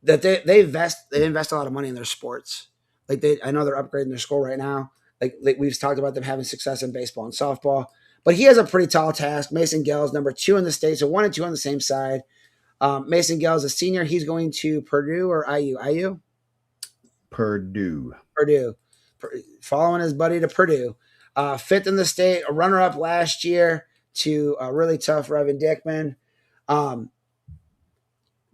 that they invest a lot of money in their sports. Like I know they're upgrading their school right now. Like we've talked about them having success in baseball and softball. But he has a pretty tall task. Mason Gales, number 2 in the state, so 1 and 2 on the same side. Mason Gales, a senior, he's going to Purdue or IU. IU, Purdue. Purdue, following his buddy to Purdue. 5th in the state, a runner-up last year to a really tough Revan Dickman.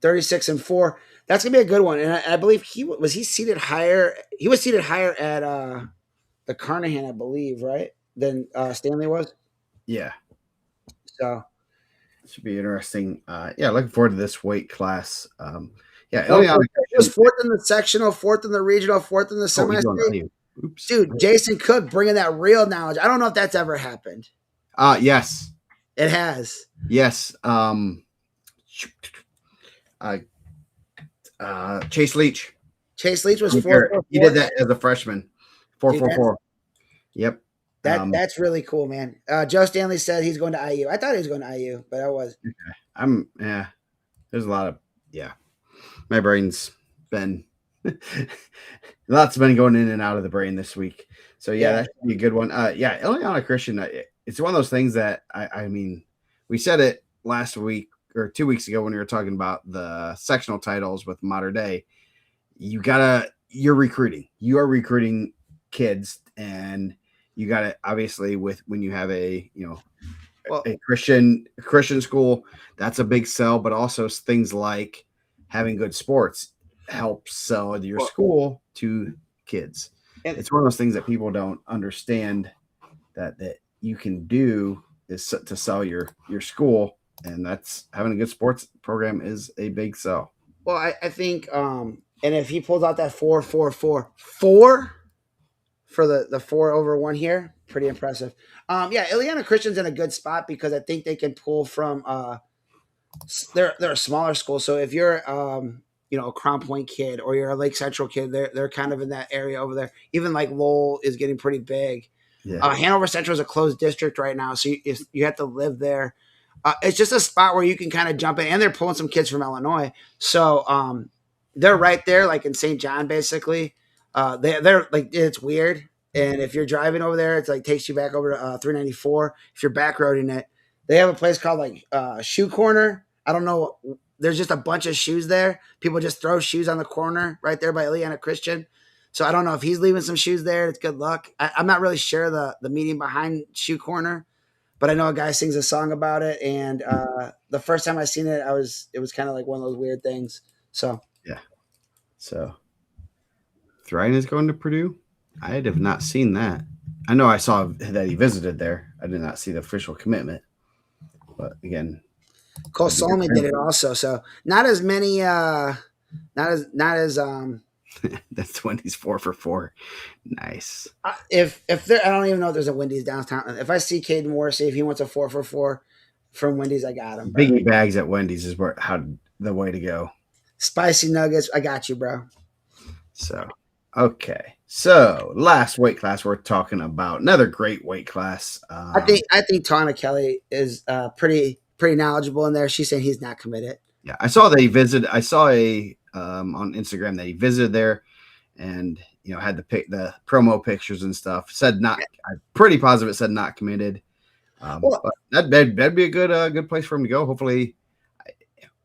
36-4. That's gonna be a good one, and I believe he seated higher. He was seated higher at the Carnahan, I believe, right? Than Stanley was. Yeah. So Should be interesting. Yeah, looking forward to this weight class. Yeah, well, Eliana he was 4th in the sectional, 4th in the regional, 4th in the Oh, he's going to semi-state. IU. Oops. Dude, Jason Cook bringing that real knowledge. I don't know if that's ever happened. Yes. It has. Yes. Chase Leach. Chase Leach was He 4. did that as a freshman. 4-4-4. Yep. That's really cool, man. Joe Stanley said he's going to IU. I thought he was going to IU, but I was. Yeah. There's a lot of my brain's been lots been going in and out of the brain this week. So yeah, that should be a good one. Yeah, Eliana Christian. It's one of those things that I mean, we said it last week or 2 weeks ago when we were talking about the sectional titles with Modern Day. You're recruiting. You are recruiting kids, and you got to obviously when you have a Christian school, that's a big sell. But also things like having good sports helps sell your school to kids. It's one of those things that people don't understand that you can do is to sell your school, and that's having a good sports program is a big sell. Well, I think, and if he pulls out that 4-4-4 for the 4 over 1 here, pretty impressive. Yeah, Indiana Christian's in a good spot because I think they can pull from they're a smaller school. So if you're a Crown Point kid or you're a Lake Central kid, they're kind of in that area over there. Even like Lowell is getting pretty big. Yeah. Hanover Central is a closed district right now, so you have to live there. It's just a spot where you can kind of jump in, and they're pulling some kids from Illinois, so they're right there, like in St. John, basically. They're like, it's weird, and if you're driving over there, it's like takes you back over to 394. If you're back roading it, they have a place called like Shoe Corner. I don't know. There's just a bunch of shoes there. People just throw shoes on the corner right there by Indiana Christian. So I don't know if he's leaving some shoes there. It's good luck. I'm not really sure the meaning behind Shoe Corner, but I know a guy sings a song about it. And the first time I seen it, it was kind of like one of those weird things. So yeah. So Thrian is going to Purdue. I have not seen that. I know I saw that he visited there. I did not see the official commitment. But again, Cole Solomon did it also. So not as many. Not as That's Wendy's 4-for-4. Nice. If there, I don't even know if there's a Wendy's downtown. If I see Caden Morrissey, if he wants a 4-for-4 from Wendy's, I got him. Bro. Biggie bags at Wendy's is the way to go. Spicy nuggets, I got you, bro. So okay. So last weight class we're talking about, another great weight class. I think Tana Kelly is pretty knowledgeable in there. She's saying he's not committed. Yeah, I saw that he visited. I saw on Instagram that he visited there, and had the promo pictures and stuff. Said not. I'm pretty positive it said not committed. But that'd be a good place for him to go. Hopefully,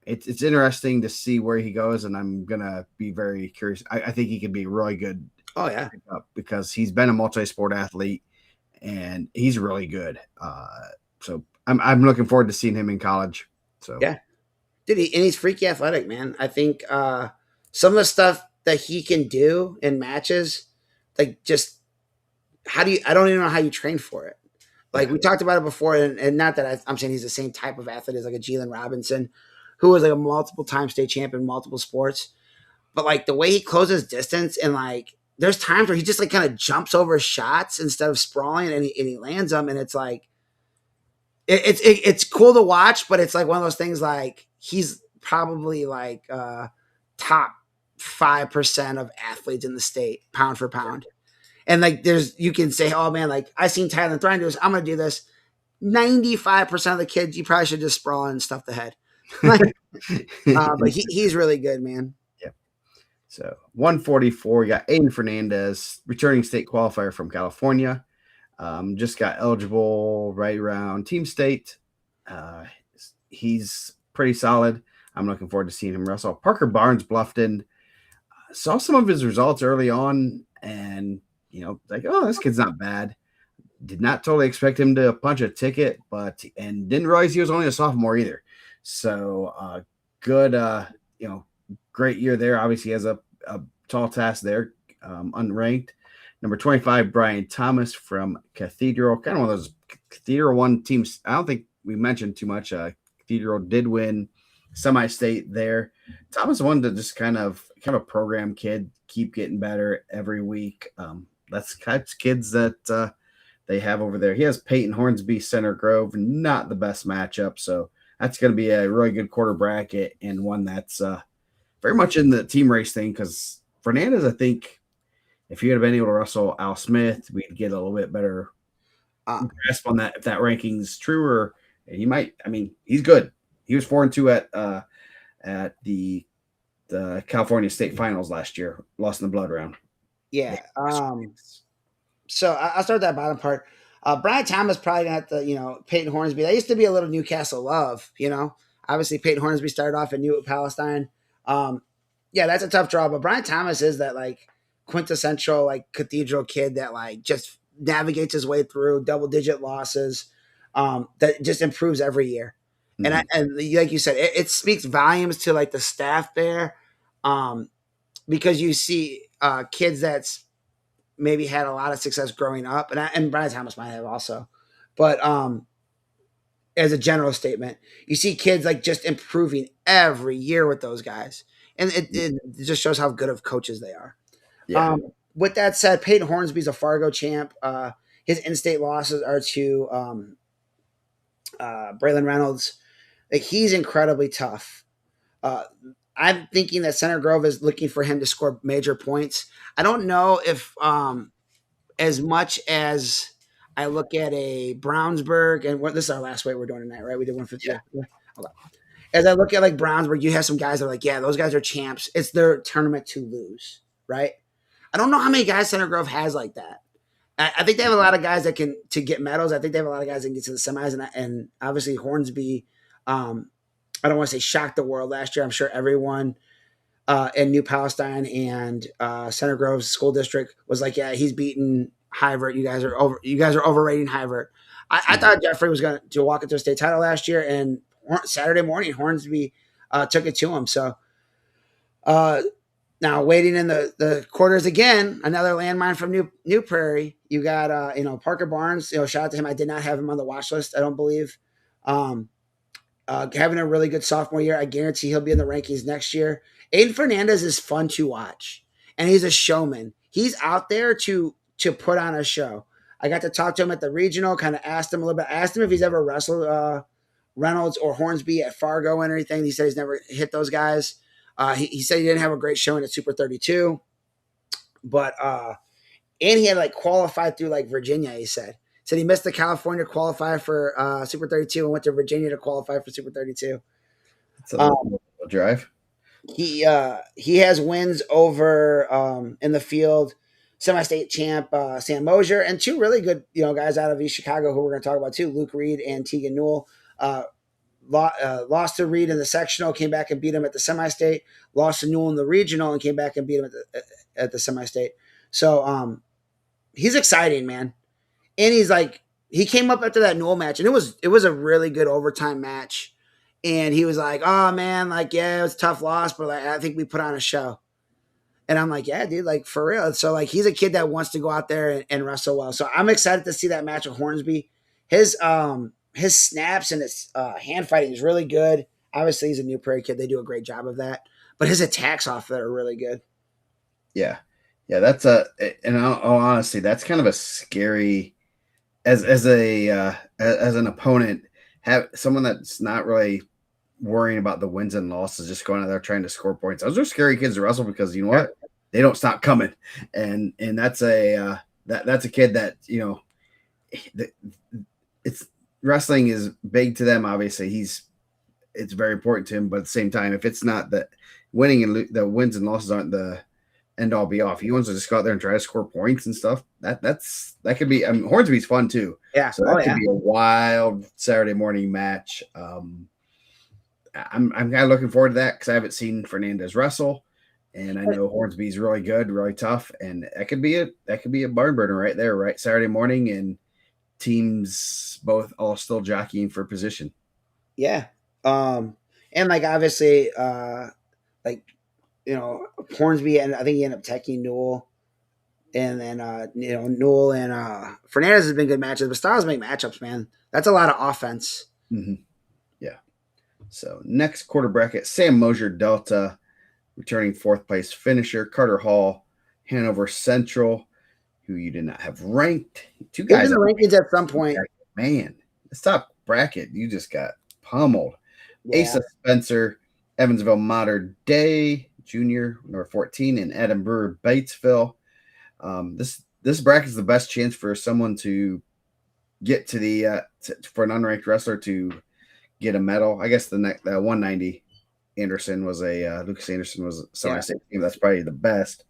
it's interesting to see where he goes, and I'm gonna be very curious. I think he could be really good. Oh yeah, because he's been a multi-sport athlete, and he's really good. So I'm looking forward to seeing him in college. So yeah. Dude, and he's freaky athletic, man. I think some of the stuff that he can do in matches, like just I don't even know how you train for it. Like we talked about it before, and not that I'm saying he's the same type of athlete as like a Jalen Robinson, who was like a multiple-time state champion, multiple sports. But like the way he closes distance, and like there's times where he just like kind of jumps over shots instead of sprawling, and he lands them, and it's like it's cool to watch, but it's like one of those things like he's probably like top 5% of athletes in the state, pound for pound. And like there's you can say, oh man, like I seen Tyler Thorne do this, I'm gonna do this. 95% of the kids you probably should just sprawl and stuff the head. Like, but he's really good, man. Yeah. So 144, we got Aiden Fernandez, returning state qualifier from California. Just got eligible right around team state. He's pretty solid. I'm looking forward to seeing him wrestle. Parker Barnes, Bluffton. Saw some of his results early on, and like, oh, this kid's not bad. Did not totally expect him to punch a ticket, and didn't realize he was only a sophomore either. So good, great year there. Obviously, he has a tall task there, unranked. Number 25, Brian Thomas from Cathedral, kind of one of those Cathedral one teams. I don't think we mentioned too much. Cathedral did win semi-state there. Thomas wanted to just kind of a program kid, keep getting better every week. That's types of kids that they have over there. He has Peyton Hornsby, Center Grove, not the best matchup. So that's going to be a really good quarter bracket and one that's very much in the team race thing, because Fernandez, I think, if he had been able to wrestle Al Smith, we'd get a little bit better grasp on that, if that ranking's true. Or he might. I mean, he's good. He was 4-2 at the California State Finals last year. Lost in the blood round. Yeah. So I'll start that bottom part. Brian Thomas probably got the Peyton Hornsby. That used to be a little Newcastle love. Obviously Peyton Hornsby started off in New Palestine. Yeah, that's a tough draw. But Brian Thomas is that like quintessential like Cathedral kid that like just navigates his way through double-digit losses. That just improves every year. Mm-hmm. And like you said, it speaks volumes to like the staff there, because you see kids that's maybe had a lot of success growing up, and Brian Thomas might have also, but as a general statement, you see kids like just improving every year with those guys, and it just shows how good of coaches they are. Yeah. With that said, Peyton Hornsby's a Fargo champ. His in-state losses are to Braylon Reynolds. Like, he's incredibly tough. I'm thinking that Center Grove is looking for him to score major points. I don't know if as much as I look at a Brownsburg, and this is our last weight we're doing tonight, right? We did 150. Yeah. Okay. As I look at like Brownsburg, you have some guys that are like, yeah, those guys are champs. It's their tournament to lose, right? I don't know how many guys Center Grove has like that. I think they have a lot of guys that can to get medals. I think they have a lot of guys that can get to the semis, and obviously Hornsby. I don't want to say shocked the world last year. I'm sure everyone in New Palestine and Center Grove's school district was like, yeah, he's beaten Hyvert. You guys are overrating Hyvert. I thought Jeffrey was going to walk into a state title last year, and Saturday morning Hornsby took it to him. So now waiting in the quarters again, another landmine from New Prairie. You got Parker Barnes. Shout out to him. I did not have him on the watch list, I don't believe. Having a really good sophomore year. I guarantee he'll be in the rankings next year. Aiden Fernandez is fun to watch, and he's a showman. He's out there to put on a show. I got to talk to him at the regional, kind of asked him a little bit. Asked him if he's ever wrestled Reynolds or Hornsby at Fargo and everything. He said he's never hit those guys. He said he didn't have a great showing at Super 32, but and he had like qualified through like Virginia. He said he missed the California qualifier for Super 32 and went to Virginia to qualify for Super 32. It's a little drive. He has wins over in the field, semi-state champ Sam Mosier, and two really good guys out of East Chicago who we're going to talk about too, Luke Reed and Tegan Newell. Lost to Reed in the sectional, came back and beat him at the semi-state. Lost to Newell in the regional and came back and beat him at the semi-state. So he's exciting, man. And he's like, he came up after that Newell match, and it was a really good overtime match. And he was like, oh man, like, yeah, it was a tough loss, but like, I think we put on a show. And I'm like, yeah, dude, like for real. So like, he's a kid that wants to go out there and wrestle well. So I'm excited to see that match with Hornsby. His snaps and his hand fighting is really good. Obviously, he's a New Prairie kid. They do a great job of that. But his attacks off that are really good. Yeah. Yeah, that's in all honesty, that's kind of a scary, as an opponent, have someone that's not really worrying about the wins and losses, just going out there trying to score points. Those are scary kids to wrestle because you know what? They don't stop coming. And that's a that's a kid that the, it's wrestling is big to them. Obviously, it's very important to him, but at the same time, if it's not the winning and the wins and losses aren't the end all be off. He wants to just go out there and try to score points and stuff. That could be. I mean, Hornsby's fun too. Yeah. So Oh that could yeah. be a wild Saturday morning match. I'm kind of looking forward to that because I haven't seen Fernandez wrestle, and I know Hornsby's really good, really tough, and that could be a barn burner right there, right Saturday morning, and teams both all still jockeying for position. Yeah. And like obviously, like Hornsby, and I think he ended up teching Newell, and then Newell and Fernandez has been good matches, but styles make matchups, man. That's a lot of offense. Mm-hmm. Yeah. So next quarter bracket, Sam Mosier Delta, returning fourth place finisher, Carter Hall, Hanover Central, who you did not have ranked. Two He's in guys, the rankings at some point. man, this top bracket, you just got pummeled. Yeah. Asa Spencer, Evansville Mater Day Jr., number 14, and Adam Brewer Batesville. This bracket is the best chance for someone to get to the for an unranked wrestler to get a medal. I guess the 190 Anderson was a Lucas Anderson was a semi-state team. That's probably the best.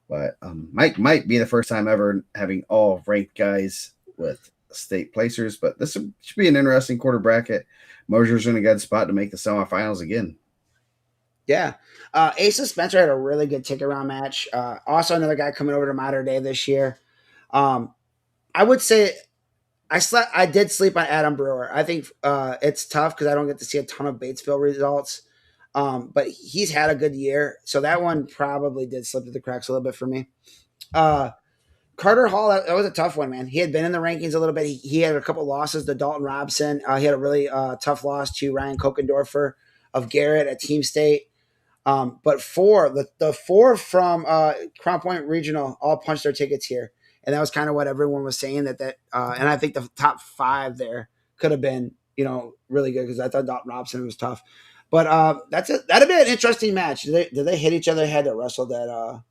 But might be the first time ever having all ranked guys with state placers. But this should be an interesting quarter bracket. Mosier's in a good spot to make the semifinals again. Yeah. Asa Spencer had a really good ticket round match. Also, another guy coming over to Mater Day this year. I would say I did sleep on Adam Brewer. I think it's tough because I don't get to see a ton of Batesville results. But he's had a good year, so that one probably did slip through the cracks a little bit for me. Carter Hall, that was a tough one, man. He had been in the rankings a little bit. He had a couple losses to Dalton Robson. He had a really tough loss to Ryan Kokendorfer of Garrett at Team State. But the four from Crown Point Regional all punched their tickets here, and that was kind of what everyone was saying that and I think the top five there could have been really good because I thought Dalton Robson was tough. But that'd be an interesting match. Did they hit each other head to wrestle that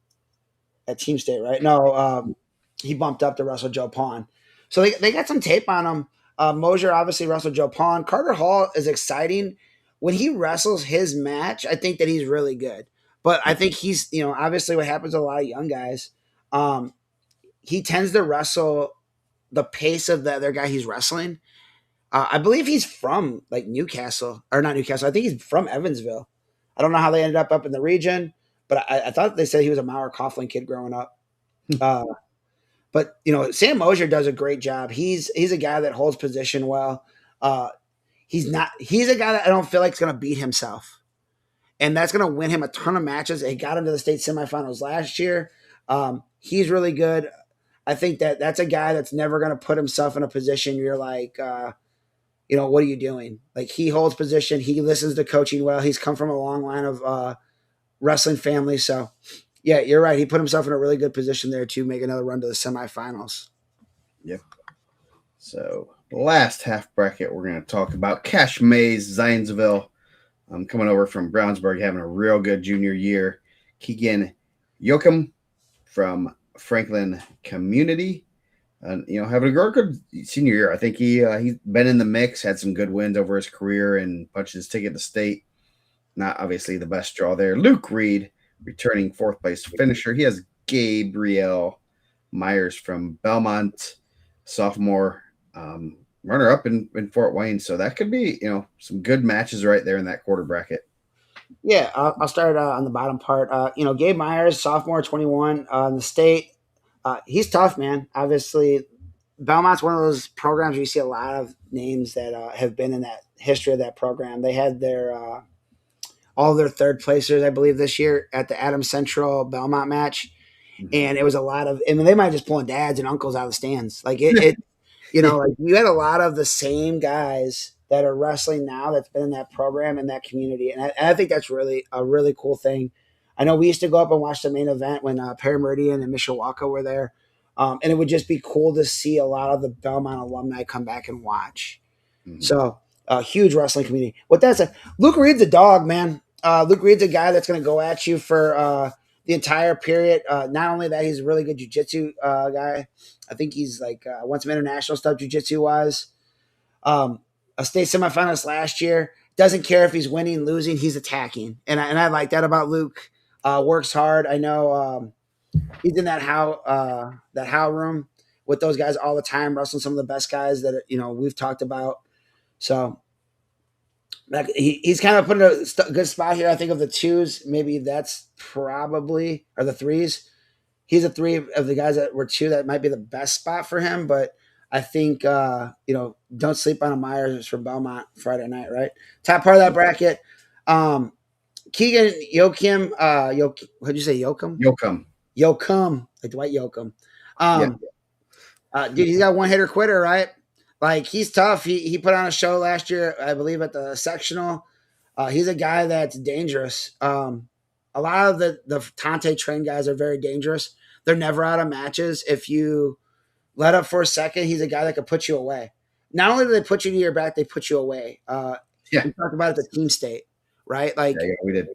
at Team State, right? No, he bumped up to wrestle Joe Pawn. So they got some tape on him. Mosier obviously wrestled Joe Pawn. Carter Hall is exciting. When he wrestles his match, I think that he's really good. But I think he's, obviously what happens to a lot of young guys, he tends to wrestle the pace of the other guy he's wrestling. I believe he's from like Newcastle, or not Newcastle. I think he's from Evansville. I don't know how they ended up in the region, but I thought they said he was a Mauer Coughlin kid growing up. But Sam Mosier does a great job. He's a guy that holds position well. He's a guy that I don't feel like is going to beat himself, and that's going to win him a ton of matches. He got him to the state semifinals last year. He's really good. I think that's a guy that's never going to put himself in a position you're like, what are you doing? Like, he holds position. He listens to coaching well. He's come from a long line of wrestling family. So, yeah, you're right. He put himself in a really good position there to make another run to the semifinals. Yep. So the last half bracket we're going to talk about Cash Mays, Zionsville, coming over from Brownsburg, having a real good junior year. Keegan Yoakum from Franklin Community, having a real good senior year. I think he's been in the mix, had some good wins over his career, and punched his ticket to state. Not obviously the best draw there. Luke Reed, returning fourth place finisher. He has Gabriel Myers from Belmont, sophomore, runner up in Fort Wayne. So that could be, some good matches right there in that quarter bracket. Yeah, I'll start on the bottom part. Gabe Myers, sophomore, 21, in the state. He's tough, man. Obviously, Belmont's one of those programs where you see a lot of names that have been in that history of that program. They had their all their third placers, I believe, this year at the Adams Central Belmont match, and it was a lot of. I mean, they might just pulling dads and uncles out of the stands. Like like you had a lot of the same guys that are wrestling now that's been in that program and that community, and I think that's really a really cool thing. I know we used to go up and watch the main event when Perry Meridian and Mishawaka were there, and it would just be cool to see a lot of the Belmont alumni come back and watch. Mm-hmm. So, a huge wrestling community. With that said, Luke Reed's a dog, man. Luke Reed's a guy that's going to go at you for the entire period. Not only that, he's a really good jiu-jitsu guy. I think he's like won some international stuff jiu-jitsu wise. A state semifinalist last year. Doesn't care if he's winning, losing, he's attacking, and I like that about Luke. Works hard. I know he's in that how room with those guys all the time, wrestling some of the best guys that we've talked about. So like he's kind of put in a good spot here. I think of the twos, maybe that's probably or the threes. He's a three of the guys that were two that might be the best spot for him. But I think don't sleep on a Myers from Belmont Friday night, right? Top part of that bracket. Keegan Yoakim, what'd you say, Yoakum? Yoakum, like Dwight Yoakam. Yeah. Dude, he's got one hitter quitter, right? Like he's tough. He put on a show last year, I believe, at the sectional. He's a guy that's dangerous. A lot of the Tante trained guys are very dangerous. They're never out of matches. If you let up for a second, he's a guy that could put you away. Not only do they put you to your back, they put you away. We talked about it at the team state, right? Like we did.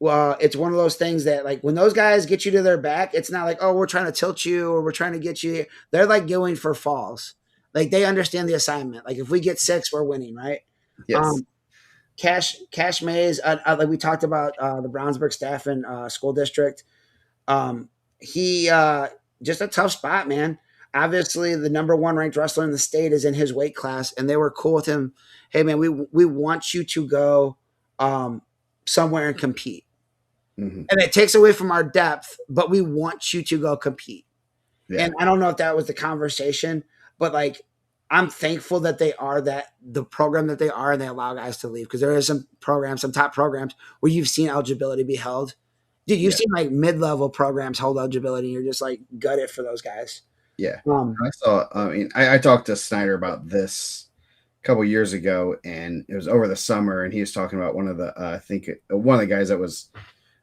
Well, it's one of those things that like when those guys get you to their back, it's not like, oh, we're trying to tilt you or we're trying to get you. They're like going for falls. Like they understand the assignment. Like if we get 6, we're winning, right? Yes. Cash Mays, like we talked about the Brownsburg staff and school district. He just a tough spot, man. Obviously, the number 1 ranked wrestler in the state is in his weight class, and they were cool with him. Hey, man, we want you to go somewhere and compete. Mm-hmm. And it takes away from our depth, but we want you to go compete. Yeah. And I don't know if that was the conversation, but like I'm thankful that they are the program that they are, and they allow guys to leave because there is some programs, some top programs where you've seen eligibility be held. Dude, you've seen like mid-level programs hold eligibility, and you're just like gutted for those guys. Yeah. I talked to Snyder about this a couple years ago, and it was over the summer, and he was talking about one of the guys that was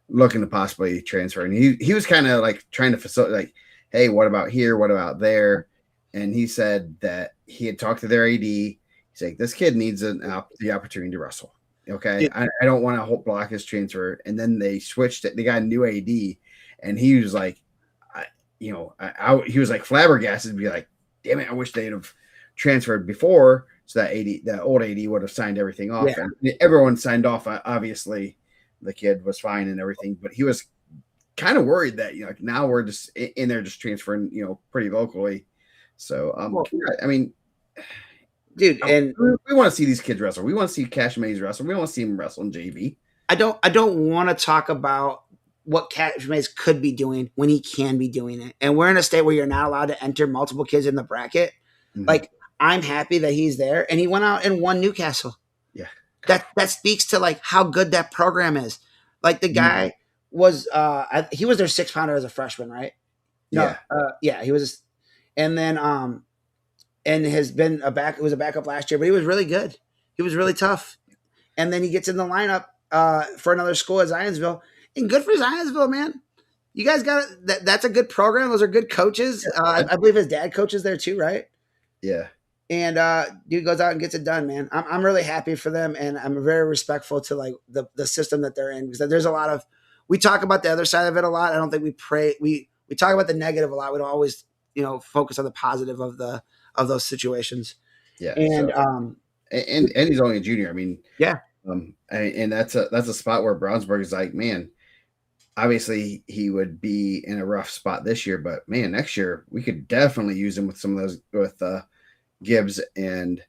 looking to possibly transfer, and he was kind of like trying to facilitate, like, hey, what about here? What about there? And he said that he had talked to their AD. He's like, this kid needs the opportunity to wrestle. Okay, yeah. I don't want to block his transfer. And then they switched it. They got a new AD, and he was like, he was like flabbergasted to be like, damn it, I wish they'd have transferred before, so that the old AD would have signed everything off. Yeah. And everyone signed off. Obviously, the kid was fine and everything, but he was kind of worried that now we're just in there just transferring pretty locally. So I mean, dude, and we want to see these kids wrestle. We want to see Cash Mays wrestle. We want to see him wrestle in JV. I don't want to talk about what Cash Mays could be doing when he can be doing it. And we're in a state where you're not allowed to enter multiple kids in the bracket. Mm-hmm. Like I'm happy that he's there, and he went out and won Newcastle. Yeah. That speaks to like how good that program is. Like the guy was he was their 6-pounder as a freshman, right? No, yeah. He was, and then and has been it was a backup last year, but he was really good. He was really tough. And then he gets in the lineup for another school at Zionsville, and good for Zionsville, man. You guys got that's a good program. Those are good coaches. I believe his dad coaches there too, right? Yeah. And dude goes out and gets it done, man. I'm really happy for them, and I'm very respectful to like the system that they're in, because there's a lot of, we talk about the other side of it a lot. I don't think we talk about the negative a lot. We don't always focus on the positive of those situations. Yeah. And and he's only a junior. I mean, yeah. And that's a spot where Brownsburg is like, man, obviously he would be in a rough spot this year, but man, next year we could definitely use him with some of those, with Gibbs and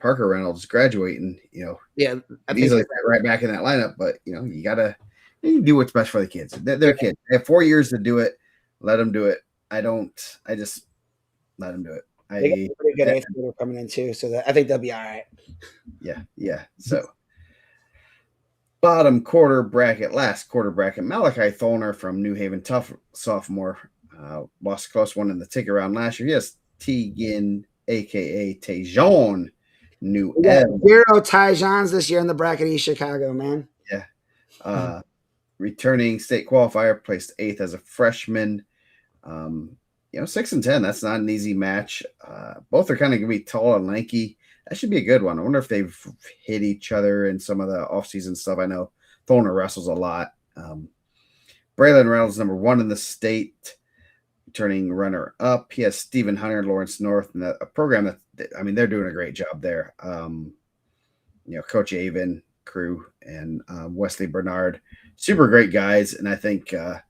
Parker Reynolds graduating, easily right back in that lineup. But you gotta do what's best for the kids. They're kids. They have 4 years to do it. Let them do it. I just let them do it. They got a pretty good eighth grader coming in too, so I think they'll be all right. Yeah. So last quarter bracket, Malachi Tholner from New Haven, tough sophomore, lost a close one in the ticket round last year. Yes, Tegan, aka Tejon, New Ed. 0 Tejons this year in the bracket, East Chicago, man. Yeah. Returning state qualifier, placed 8th as a freshman. 6-10. That's not an easy match. Both are kind of gonna be tall and lanky. That should be a good one. I wonder if they've hit each other in some of the offseason stuff. I know Tholner wrestles a lot. Braylon Reynolds, number 1 in the state. turning runner up. He has Stephen Hunter, Lawrence North, and a program that I mean they're doing a great job there. Coach Avon, crew, and Wesley Bernard, super great guys, and I think they're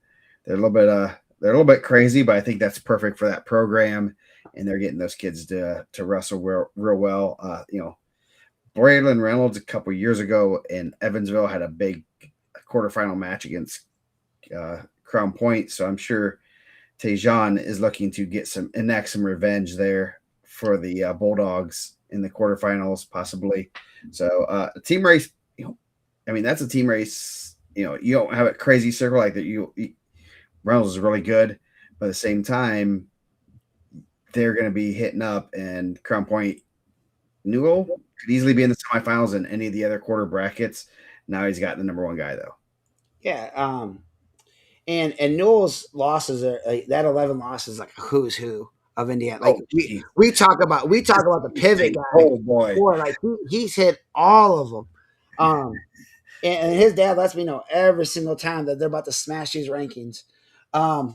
a little bit they're a little bit crazy, but I think that's perfect for that program, and they're getting those kids to wrestle real well. Braylon Reynolds a couple years ago in Evansville had a big quarterfinal match against Crown Point, so I'm sure Tejan is looking to enact some revenge there for the Bulldogs in the quarterfinals, possibly. So a team race, I mean that's a team race. You don't have a crazy circle like that. Reynolds is really good, but at the same time, they're going to be hitting up, and Crown Point Newell could easily be in the semifinals in any of the other quarter brackets. Now he's got the number one guy though. Yeah. And Newell's losses are that 11 losses like a who's who of Indiana. Like we talk about the pivot guy. Oh boy, before, like he's hit all of them. And his dad lets me know every single time that they're about to smash these rankings. Yeah,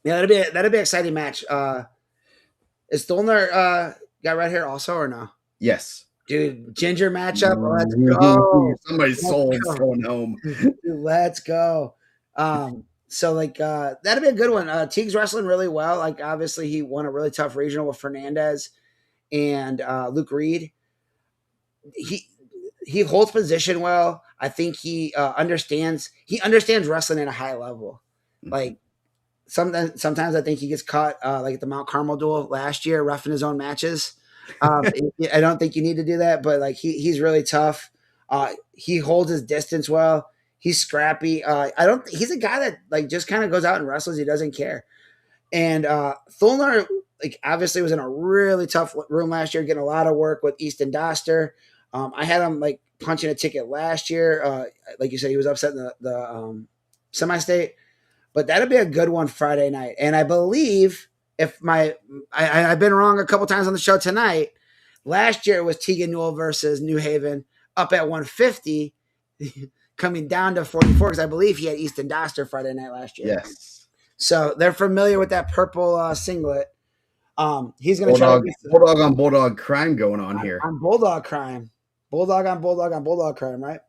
that'd be an exciting match. Is Stolner got red hair also or no? yes. Dude, ginger matchup. Let's go. Somebody's soul is going home. Dude, let's go. So like that'd be a good one. Teague's wrestling really well. Like obviously he won a really tough regional with Fernandez and Luke Reed. He holds position well. I think he understands wrestling at a high level. Like sometimes I think he gets caught like at the Mount Carmel duel last year, roughing his own matches. I don't think you need to do that, but like he's really tough. He holds his distance well. He's scrappy. He's a guy that like just kind of goes out and wrestles. He doesn't care. And Thulnar, like obviously was in a really tough room last year, getting a lot of work with Easton Doster. I had him like punching a ticket last year. Like you said, he was upset in the semi-state. But that'd be a good one Friday night. And I believe if I've been wrong a couple times on the show tonight. Last year it was Tegan Newell versus New Haven up at 150, coming down to 44 because I believe he had Easton Doster Friday night last year. Yes. So they're familiar with that purple singlet. He's going to try Bulldog on Bulldog crime going on here. On Bulldog crime. Bulldog on Bulldog crime, right?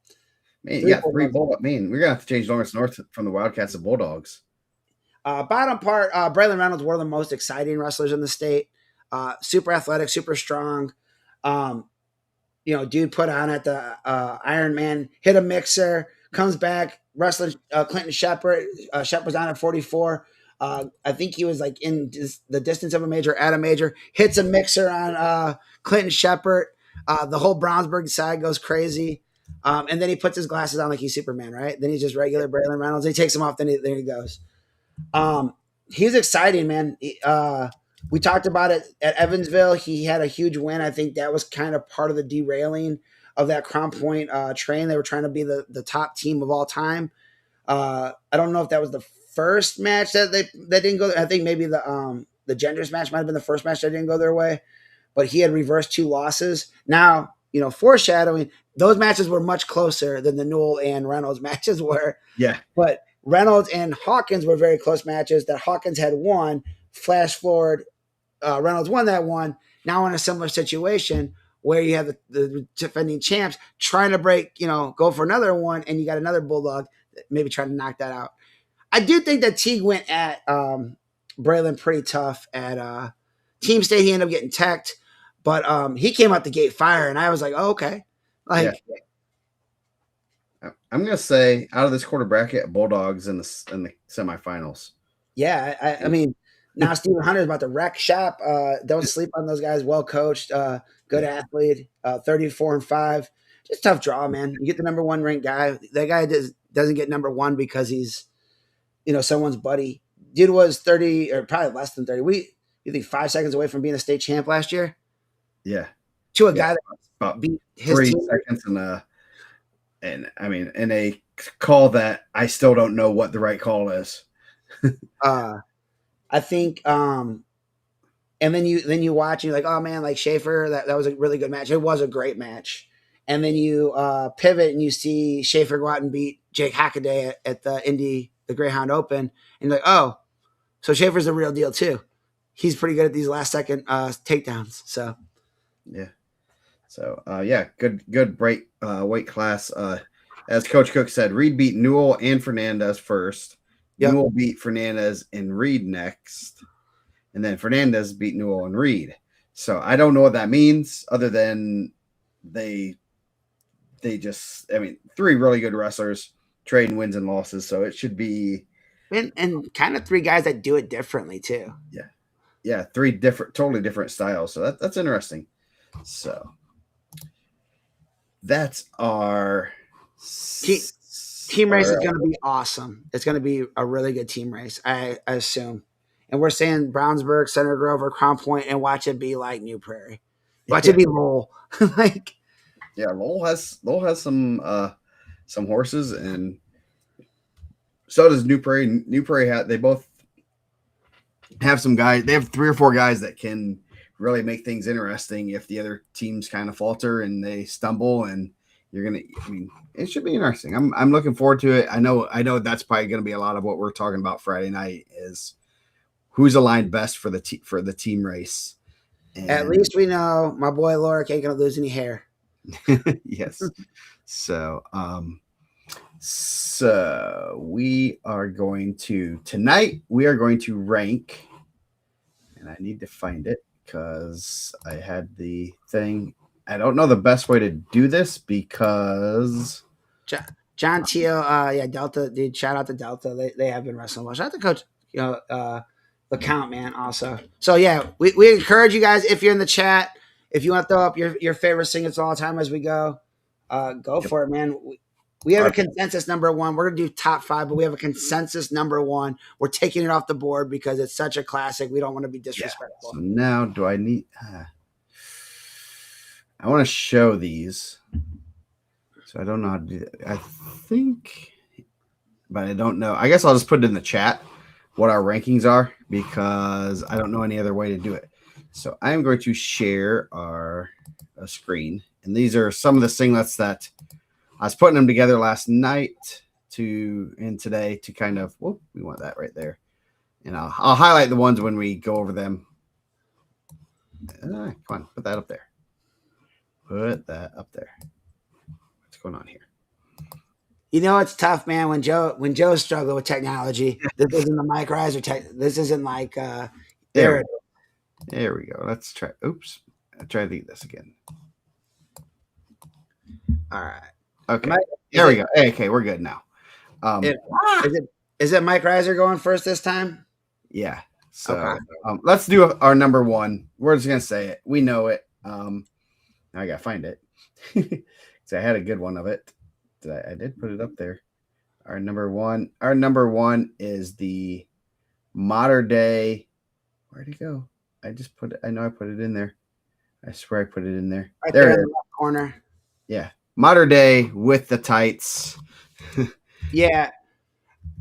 Man, you got three Bulldog. Man, we're going to have to change Lawrence North from the Wildcats to Bulldogs. Bottom part, Braylon Reynolds, one of the most exciting wrestlers in the state. Super athletic, super strong. Dude put on at the Iron Man, hit a mixer, comes back, wrestling Clinton Shepard. Shepard's on at 44. I think he was like in the distance of a major, at a major, hits a mixer on Clinton Shepard. The whole Brownsburg side goes crazy. And then he puts his glasses on like he's Superman, right? Then he's just regular Braylon Reynolds. He takes them off, then he goes. He's exciting, man. We talked about it at Evansville. He had a huge win. I think that was kind of part of the derailing of that Crown Point train. They were trying to be the top team of all time. I don't know if that was the first match that didn't go. I think maybe the genders match might have been the first match that didn't go their way. But he had reversed 2 losses. Now, foreshadowing, those matches were much closer than the Newell and Reynolds matches were. Yeah. But Reynolds and Hawkins were very close matches that Hawkins had won. Flash forward, Reynolds won that one. Now in a similar situation where you have the defending champs trying to break, go for another one, and you got another Bulldog maybe trying to knock that out. I do think that Teague went at Braylon pretty tough at Team State. He ended up getting teched, but he came out the gate fire, and I was like, oh, okay. Like, yeah. I'm gonna say out of this quarter bracket, Bulldogs in the semifinals. Yeah, I mean, now Stephen Hunter's about to wreck shop. Don't sleep on those guys. Well coached, good athlete. 34-5. Just tough draw, man. You get the number 1 ranked guy. That guy doesn't get number 1 because he's, someone's buddy. Dude was 30 or probably less than 30. You think 5 seconds away from being a state champ last year? Yeah. To a guy that beat his 3 seconds and I mean, in a call that I still don't know what the right call is. I think, and then you watch and you're like, oh man, like Schaefer, that was a really good match. It was a great match. And then you pivot and you see Schaefer go out and beat Jake Hackaday at the Greyhound Open, and you're like, oh, So Schaefer's the real deal too. He's pretty good at these last second takedowns. So Yeah. So yeah, good break weight class. As Coach Cook said, Reed beat Newell and Fernandez first. yep. Newell beat Fernandez and Reed next, and then Fernandez beat Newell and Reed. So I don't know what that means, other than they just, I mean, three really good wrestlers trading wins and losses. So it should be And kind of three guys that do it differently too. yeah, three totally different styles. So that's interesting. So that's our Team race is going to be awesome. It's going to be a really good team race, I assume. And we're saying Brownsburg, Center Grove, or Crown Point, and watch it be like New Prairie. Watch it be Lowell. Like, yeah, Lowell has some horses, and so does New Prairie. New Prairie they both have some guys. They have 3 or 4 guys that can really make things interesting if the other teams kind of falter and they stumble, and you're gonna. I mean, it should be interesting. I'm looking forward to it. I know that's probably going to be a lot of what we're talking about Friday night is who's aligned best for the team race. And at least we know my boy Lorik ain't going to lose any hair. Yes. So we are going to rank, and I need to find it because I had the thing. I don't know the best way to do this because John Teal, Delta, dude, shout out to Delta. They have been wrestling well. Shout out to Coach, the count, man, also. So yeah, we encourage you guys, if you're in the chat, if you want to throw up your favorite singles all the time as we go, go for it, man. We have a consensus number 1. We're gonna do top 5, but we have a consensus number 1. We're taking it off the board because it's such a classic. We don't want to be disrespectful. So now, do I need? I want to show these, so I don't know how to do that. I think, but I don't know. I guess I'll just put it in the chat what our rankings are because I don't know any other way to do it. So I am going to share a screen, and these are some of the singlets that I was putting them together last night and today to kind of. Whoop, we want that right there, and I'll highlight the ones when we go over them. Come on, put that up there. Put that up there. What's going on here? You know it's tough, man. When Joe's struggling with technology, this isn't the mic riser this isn't like there we go. Let's try. Oops, I'll try to do this again. All right. Okay. There we go. Okay, we're good now. Is it Mike Reiser going first this time? Yeah. So okay. Let's do our number 1. We're just gonna say it. We know it. Now I gotta find it because I had a good one of it. I did put it up there. Our number one is the modern day. Where'd it go? I just put it. I know I put it in there. I swear I put it in there. Right there in the left corner. Yeah. Modern day with the tights. Yeah.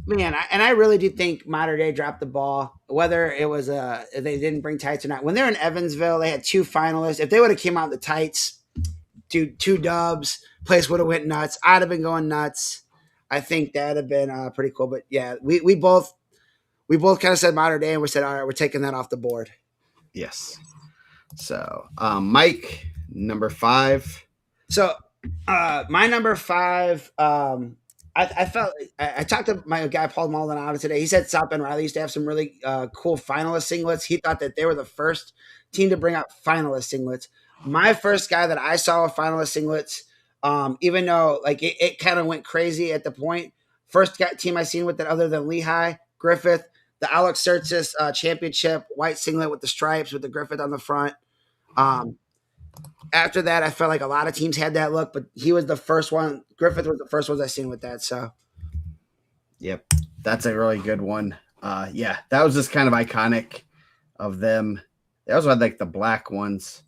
Man, I really do think Modern Day dropped the ball. Whether it was they didn't bring tights or not. When they're in Evansville, they had 2 finalists. If they would have came out in the tights, 2 dubs, place would have went nuts. I'd have been going nuts. I think that'd have been pretty cool. But yeah, we both kind of said Modern Day, and we said, all right, we're taking that off the board. Yes. So Mike, number 5. So my number 5. I felt I talked to my guy Paul Maldonado today. He said South Bend Riley used to have some really cool finalist singlets. He thought that they were the first team to bring out finalist singlets. My first guy that I saw with finalist singlets, even though like it kind of went crazy at the point. First team I seen with it other than Lehigh, Griffith, the Alex Sertzis championship white singlet with the stripes with the Griffith on the front. After that, I felt like a lot of teams had that look, but he was the first one. Griffith was the first ones I seen with that. So, yep, that's a really good one. Yeah, that was just kind of iconic of them. They also had like the black ones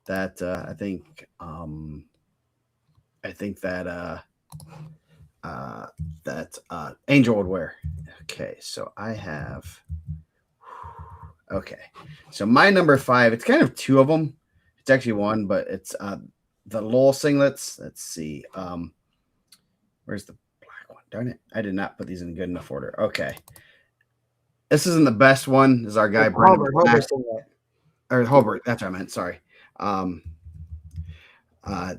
that I think that Angel would wear. Okay, so I have. Okay, so my number 5. It's kind of 2 of them. It's actually 1, but it's the Lowell singlets. Let's see. Where's the black one? Darn it. I did not put these in good enough order. Okay. This isn't the best one. This is our guy It's Brendan Black Hobart singlet. or Hobart. That's what I meant. Sorry. Um, uh,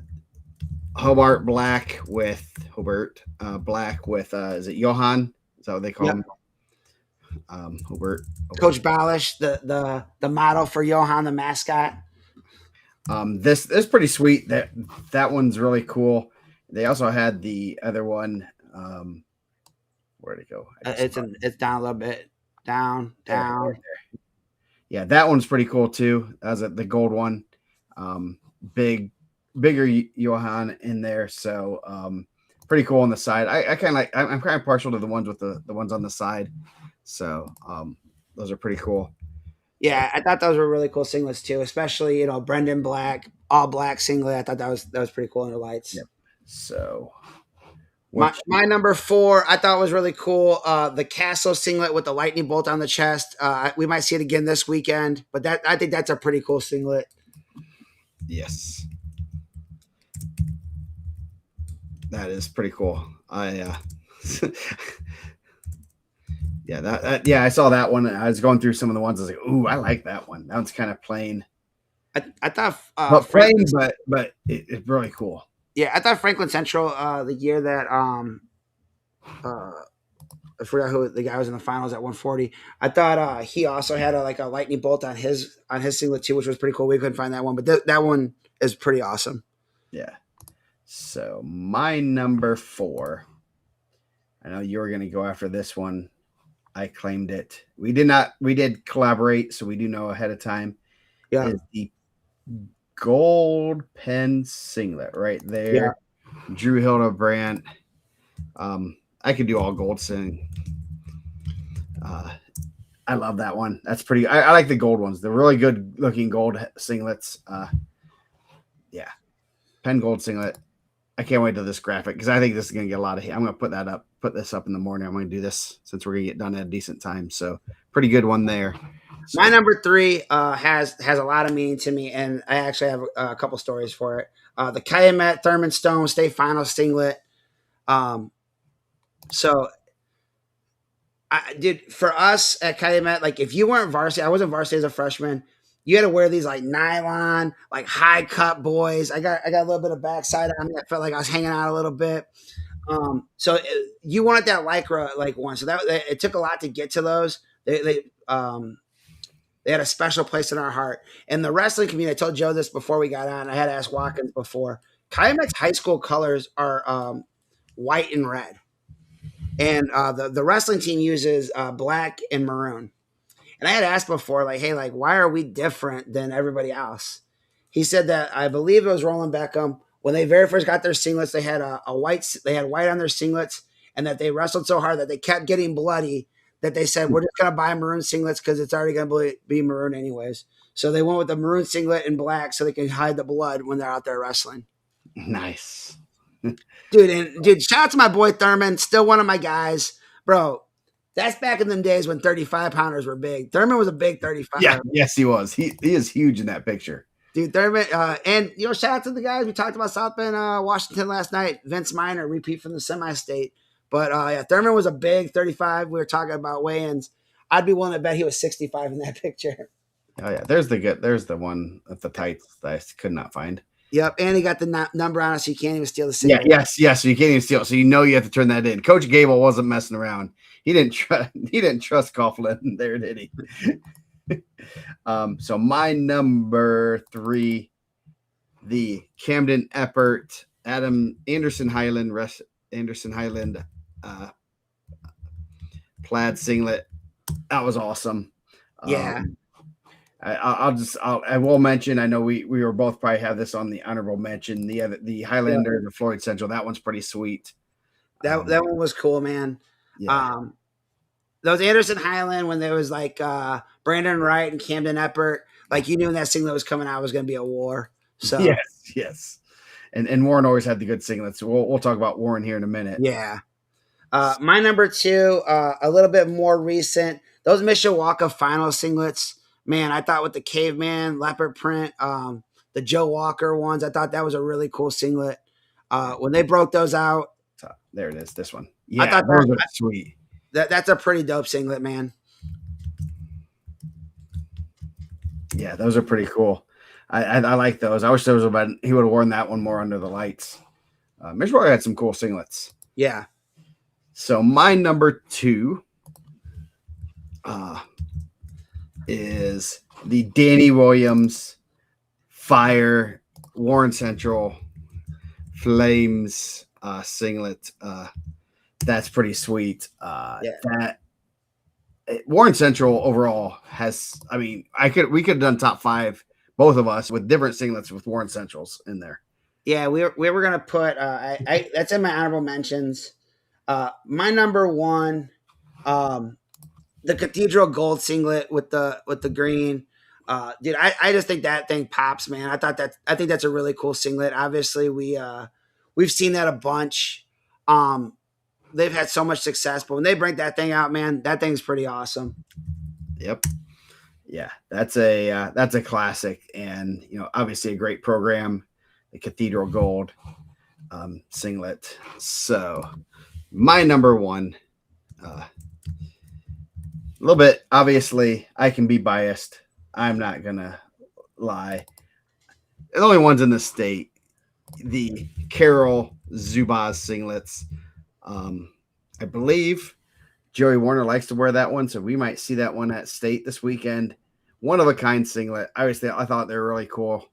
Hobart Black with Hobart Black with is it Johan? Is that what they call Yep. him? Hobart. Coach Balish, the model for Johan, the mascot. This is pretty sweet. That one's really cool. They also had the other one. Where'd it go? It's down a little bit. Down. There. Yeah, that one's pretty cool too. That's the gold one. Bigger Johan in there. So pretty cool on the side. I kind of like. I'm kind of partial to the ones with the ones on the side. So those are pretty cool. Yeah, I thought those were really cool singlets too, especially Brendan Black, all black singlet. I thought that was pretty cool in the lights. Yep. So my number 4, I thought was really cool. The Castle singlet with the lightning bolt on the chest. We might see it again this weekend, but I think that's a pretty cool singlet. Yes, that is pretty cool. Yeah, I saw that one. I was going through some of the ones. I was like, "Ooh, I like that one. That one's kind of plain." I thought, plain, but it's really cool. Yeah, I thought Franklin Central, the year that I forgot who the guy was in the finals at 140. I thought he also had a lightning bolt on his singlet too, which was pretty cool. We couldn't find that one, but that one is pretty awesome. Yeah. So my number 4. I know you were going to go after this one. I claimed it. We did not. We did collaborate, so we do know ahead of time. Yeah. Is the gold pen singlet right there. Yeah. Drew Hildebrandt. I could do all gold sing. I love that one. That's pretty. I like the gold ones. They're really good looking gold singlets. Yeah, pen gold singlet. I can't wait to this graphic because I think this is going to get a lot of. I'm going to put this up in the morning. I'm going to do this since we're going to get done at a decent time. So pretty good one there. So, my number 3 has a lot of meaning to me, and I actually have a couple stories for it. The Calumet Thurman Stone State Finals singlet. So, for us at Calumet, like if you weren't varsity, I wasn't varsity as a freshman. You had to wear these nylon, high cut boys. I got a little bit of backside on me. I felt like I was hanging out a little bit. So you wanted that lycra one. So it took a lot to get to those. They had a special place in our heart. And the wrestling community, I told Joe this before we got on. I had to ask Watkins before. Calumet's high school colors are white and red. And the wrestling team uses black and maroon. And I had asked before, hey, why are we different than everybody else? He said that I believe it was Roland Beckham. When they very first got their singlets, they had they had white on their singlets, and that they wrestled so hard that they kept getting bloody that they said, we're just going to buy maroon singlets because it's already going to be maroon anyways. So they went with the maroon singlet and black so they can hide the blood when they're out there wrestling. Nice. Dude, shout out to my boy Thurman, still one of my guys. Bro, that's back in them days when 35 pounders were big. Thurman was a big 35. Yeah, yes, he was. He is huge in that picture. Dude, Thurman, and shout out to the guys. We talked about South Bend, Washington last night. Vince Minor, repeat from the semi-state. But yeah, Thurman was a big 35. We were talking about weigh-ins. I'd be willing to bet he was 65 in that picture. Oh yeah, there's the one at the tights that I could not find. Yep, and he got the number on it, so you can't even steal the single. Yeah, yes, so you can't even steal. So you have to turn that in. Coach Gable wasn't messing around. He didn't trust Coughlin there, did he? So my number 3, the Camden Eppert Anderson Highland plaid singlet. That was awesome. Yeah. I will mention. I know we were both probably have this on the honorable mention. The Highlander, the Floyd Central. That one's pretty sweet. That one was cool, man. Yeah. Those Anderson Highland when there was Brandon Wright and Camden Eppert, you knew when that singlet was coming out, it was going to be a war. So yes. And Warren always had the good singlets. We'll talk about Warren here in a minute. Yeah. My number 2, a little bit more recent. Those Mishawaka final singlets. Man, I thought with the caveman leopard print, the Joe Walker ones, I thought that was a really cool singlet. When they broke those out, there it is. This one, yeah, I thought those are sweet. That's a pretty dope singlet, man. Yeah, those are pretty cool. I like those. I wish there was about he would have worn that one more under the lights. Mitch Roy had some cool singlets. Yeah. So my number 2 is the Danny Williams Fire Warren Central Flames singlet. That's pretty sweet. That Warren Central overall has. I mean, we could have done top 5, both of us, with different singlets with Warren Centrals in there. Yeah, we were gonna put I that's in my honorable mentions. My number 1, the Cathedral Gold singlet with the green. Dude, I just think that thing pops, man. I think that's a really cool singlet. Obviously, we've seen that a bunch. They've had so much success, but when they bring that thing out, man, that thing's pretty awesome. Yep. Yeah, that's a classic, and obviously a great program, the Cathedral Gold singlet. So my number 1, a little bit, obviously I can be biased. I'm not gonna lie. The only ones in the state, the Carol Zubaz singlets. I believe Joey Warner likes to wear that one, so we might see that one at state this weekend. One of a kind singlet. I thought they were really cool.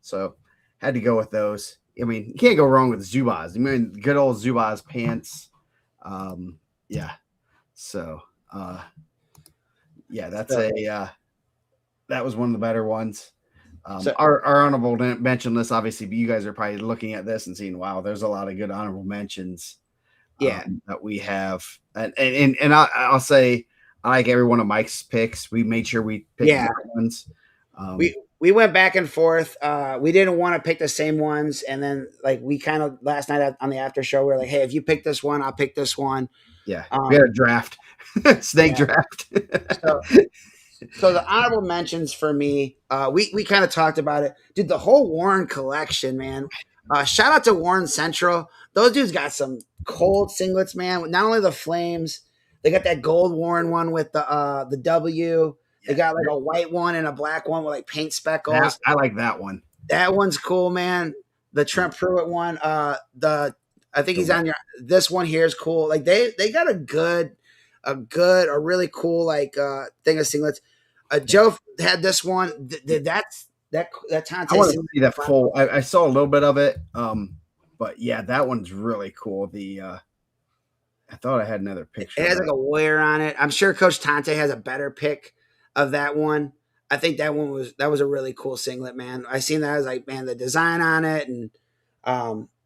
So had to go with those. I mean, you can't go wrong with Zubaz. I mean, good old Zubaz pants. Yeah. So yeah, that was one of the better ones. Our honorable mention list, obviously, you guys are probably looking at this and seeing, wow, there's a lot of good honorable mentions. That we have, and I'll say I like every one of Mike's picks. We made sure we picked the ones. We went back and forth. We didn't want to pick the same ones, and then like we kind of last night on the after show, we were like, hey, if you pick this one, I'll pick this one. Yeah, we had a draft, snake draft. So the honorable mentions for me, we kind of talked about it, dude. The whole Warren collection, man. Shout out to Warren Central. Those dudes got some cold singlets, man. Not only the Flames, they got that gold Warren one with the W. They got like a white one and a black one with like paint speckles. I like that one. That one's cool, man. The Trent Pruitt one. I think he's on your. This one here is cool. Like they got a really cool like thing of singlets. Joe had this one. That Tante. I want to see that full. I saw a little bit of it. But yeah, that one's really cool. I thought I had another picture. It has like a warrior on it. I'm sure Coach Tante has a better pick of that one. I think that was a really cool singlet, man. I seen that. I was like, man, the design on it, and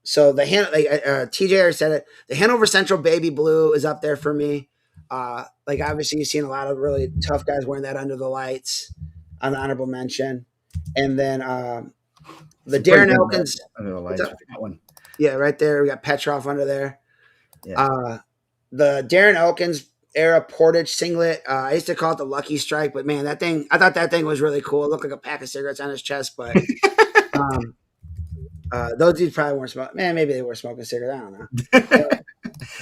so the TJ said it. The Hanover Central Baby Blue is up there for me. Like obviously you've seen a lot of really tough guys wearing that under the lights on the honorable mention, and then the Darren Elkins under the lights. That one. Yeah, right there. We got Petrov under there. Yeah. The Darren Elkins era Portage singlet. I used to call it the Lucky Strike, but man, I thought that thing was really cool. It looked like a pack of cigarettes on his chest, but those dudes probably weren't smoking. Man, maybe they were smoking cigarettes. I don't know.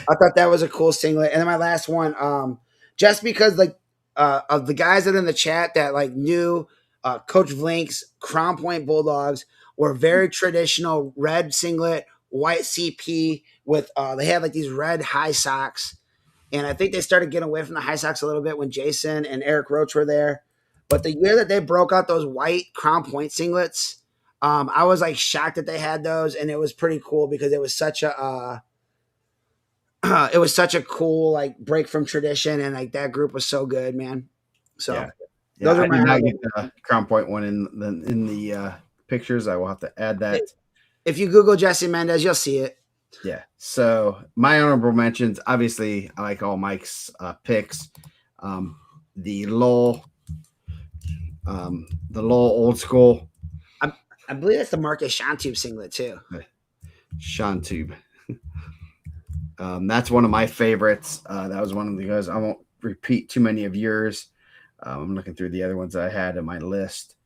I thought that was a cool singlet. And then my last one, just because like of the guys that are in the chat that like knew Coach Vlink's Crown Point Bulldogs were very traditional red singlet, white CP with they had like these red high socks. And I think they started getting away from the high socks a little bit when Jason and Eric Roach were there. But the year that they broke out those white Crown Point singlets, I was like shocked that they had those, and it was pretty cool because it was such a cool like break from tradition, and like that group was so good, man. So those are I did not get the Crown Point one in the pictures. I will have to add that. If you Google Jesse Mendez, you'll see it. Yeah. So my honorable mentions, obviously, I like all Mike's picks. The Lowell old school. I believe that's the Marcus Shantube singlet too. Shantube. That's one of my favorites. That was one of the guys. I won't repeat too many of yours. I'm looking through the other ones that I had in my list.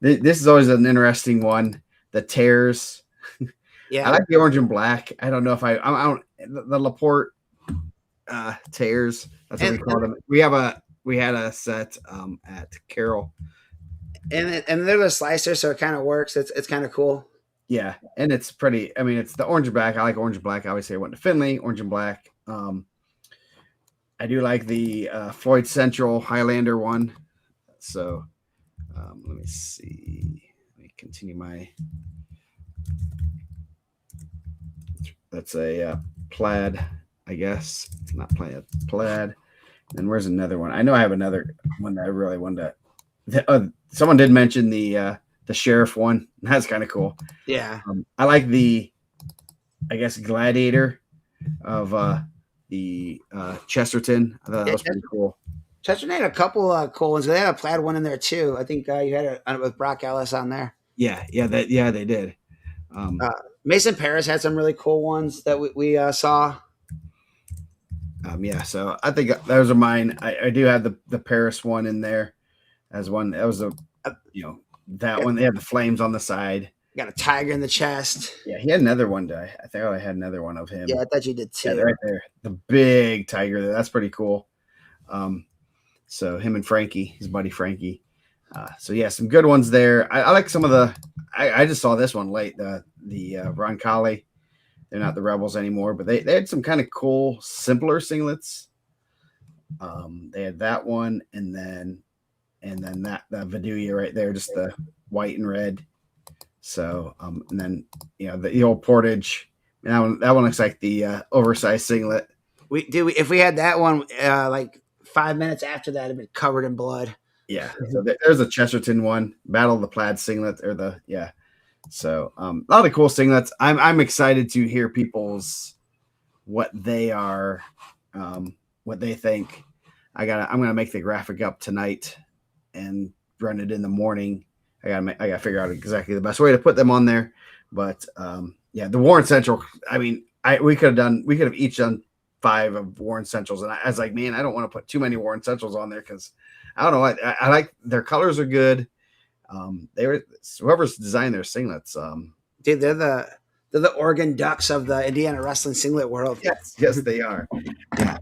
This is always an interesting one. The Tears. Yeah, I like the orange and black. I don't know if the Laporte Tears. That's what we call them. We have we had a set at Carroll. And they're the slicer, so it kind of works. It's kind of cool. Yeah, and it's pretty. I mean, it's the orange and black. I like orange and black. Obviously, I went to Finley, orange and black. I do like the Floyd Central Highlander one. So let me see. Let me continue my. That's a plaid, I guess. Not plaid, plaid. And where's another one? I know I have another one that I really wanted to. Someone did mention the sheriff one. That's kind of cool. Yeah. I like the, I guess, gladiator of the Chesterton. I thought that was pretty cool. Chesterton had a couple cool ones. They had a plaid one in there too. I think you had it with Brock Ellis on there. Yeah, they did. Uh, Mason Paris had some really cool ones that we saw. Yeah, so I think those are mine. I do have the Paris one in there as one. That was that one. They had the flames on the side. Got a tiger in the chest. Yeah, he had another one. I think I had another one of him. Yeah, I thought you did too. Yeah, right there, the big tiger there. That's pretty cool. So him and Frankie, his buddy Frankie. So yeah, some good ones there. I like some of the. I just saw this one late. The Roncalli. They're not the Rebels anymore, but they had some kind of cool, simpler singlets. They had that one, and then that Viduia right there, just the white and red. So and then the old Portage. That one looks like the oversized singlet. If we had that one like 5 minutes after that, it'd been covered in blood. Yeah. So there's a Chesterton one, Battle of the Plaid singlet, or the So a lot of cool singlets. I'm excited to hear people's what they are, what they think. I'm gonna make the graphic up tonight and run it in the morning. I gotta figure out exactly the best way to put them on there. But the Warren Central. I mean, we could have each done 5 of Warren Centrals, and I was like, man, I don't want to put too many Warren Centrals on there because I don't know. I like their colors are good. They were whoever's designed their singlets. Dude, they're the Oregon Ducks of the Indiana wrestling singlet world. Yes, they are. Yeah.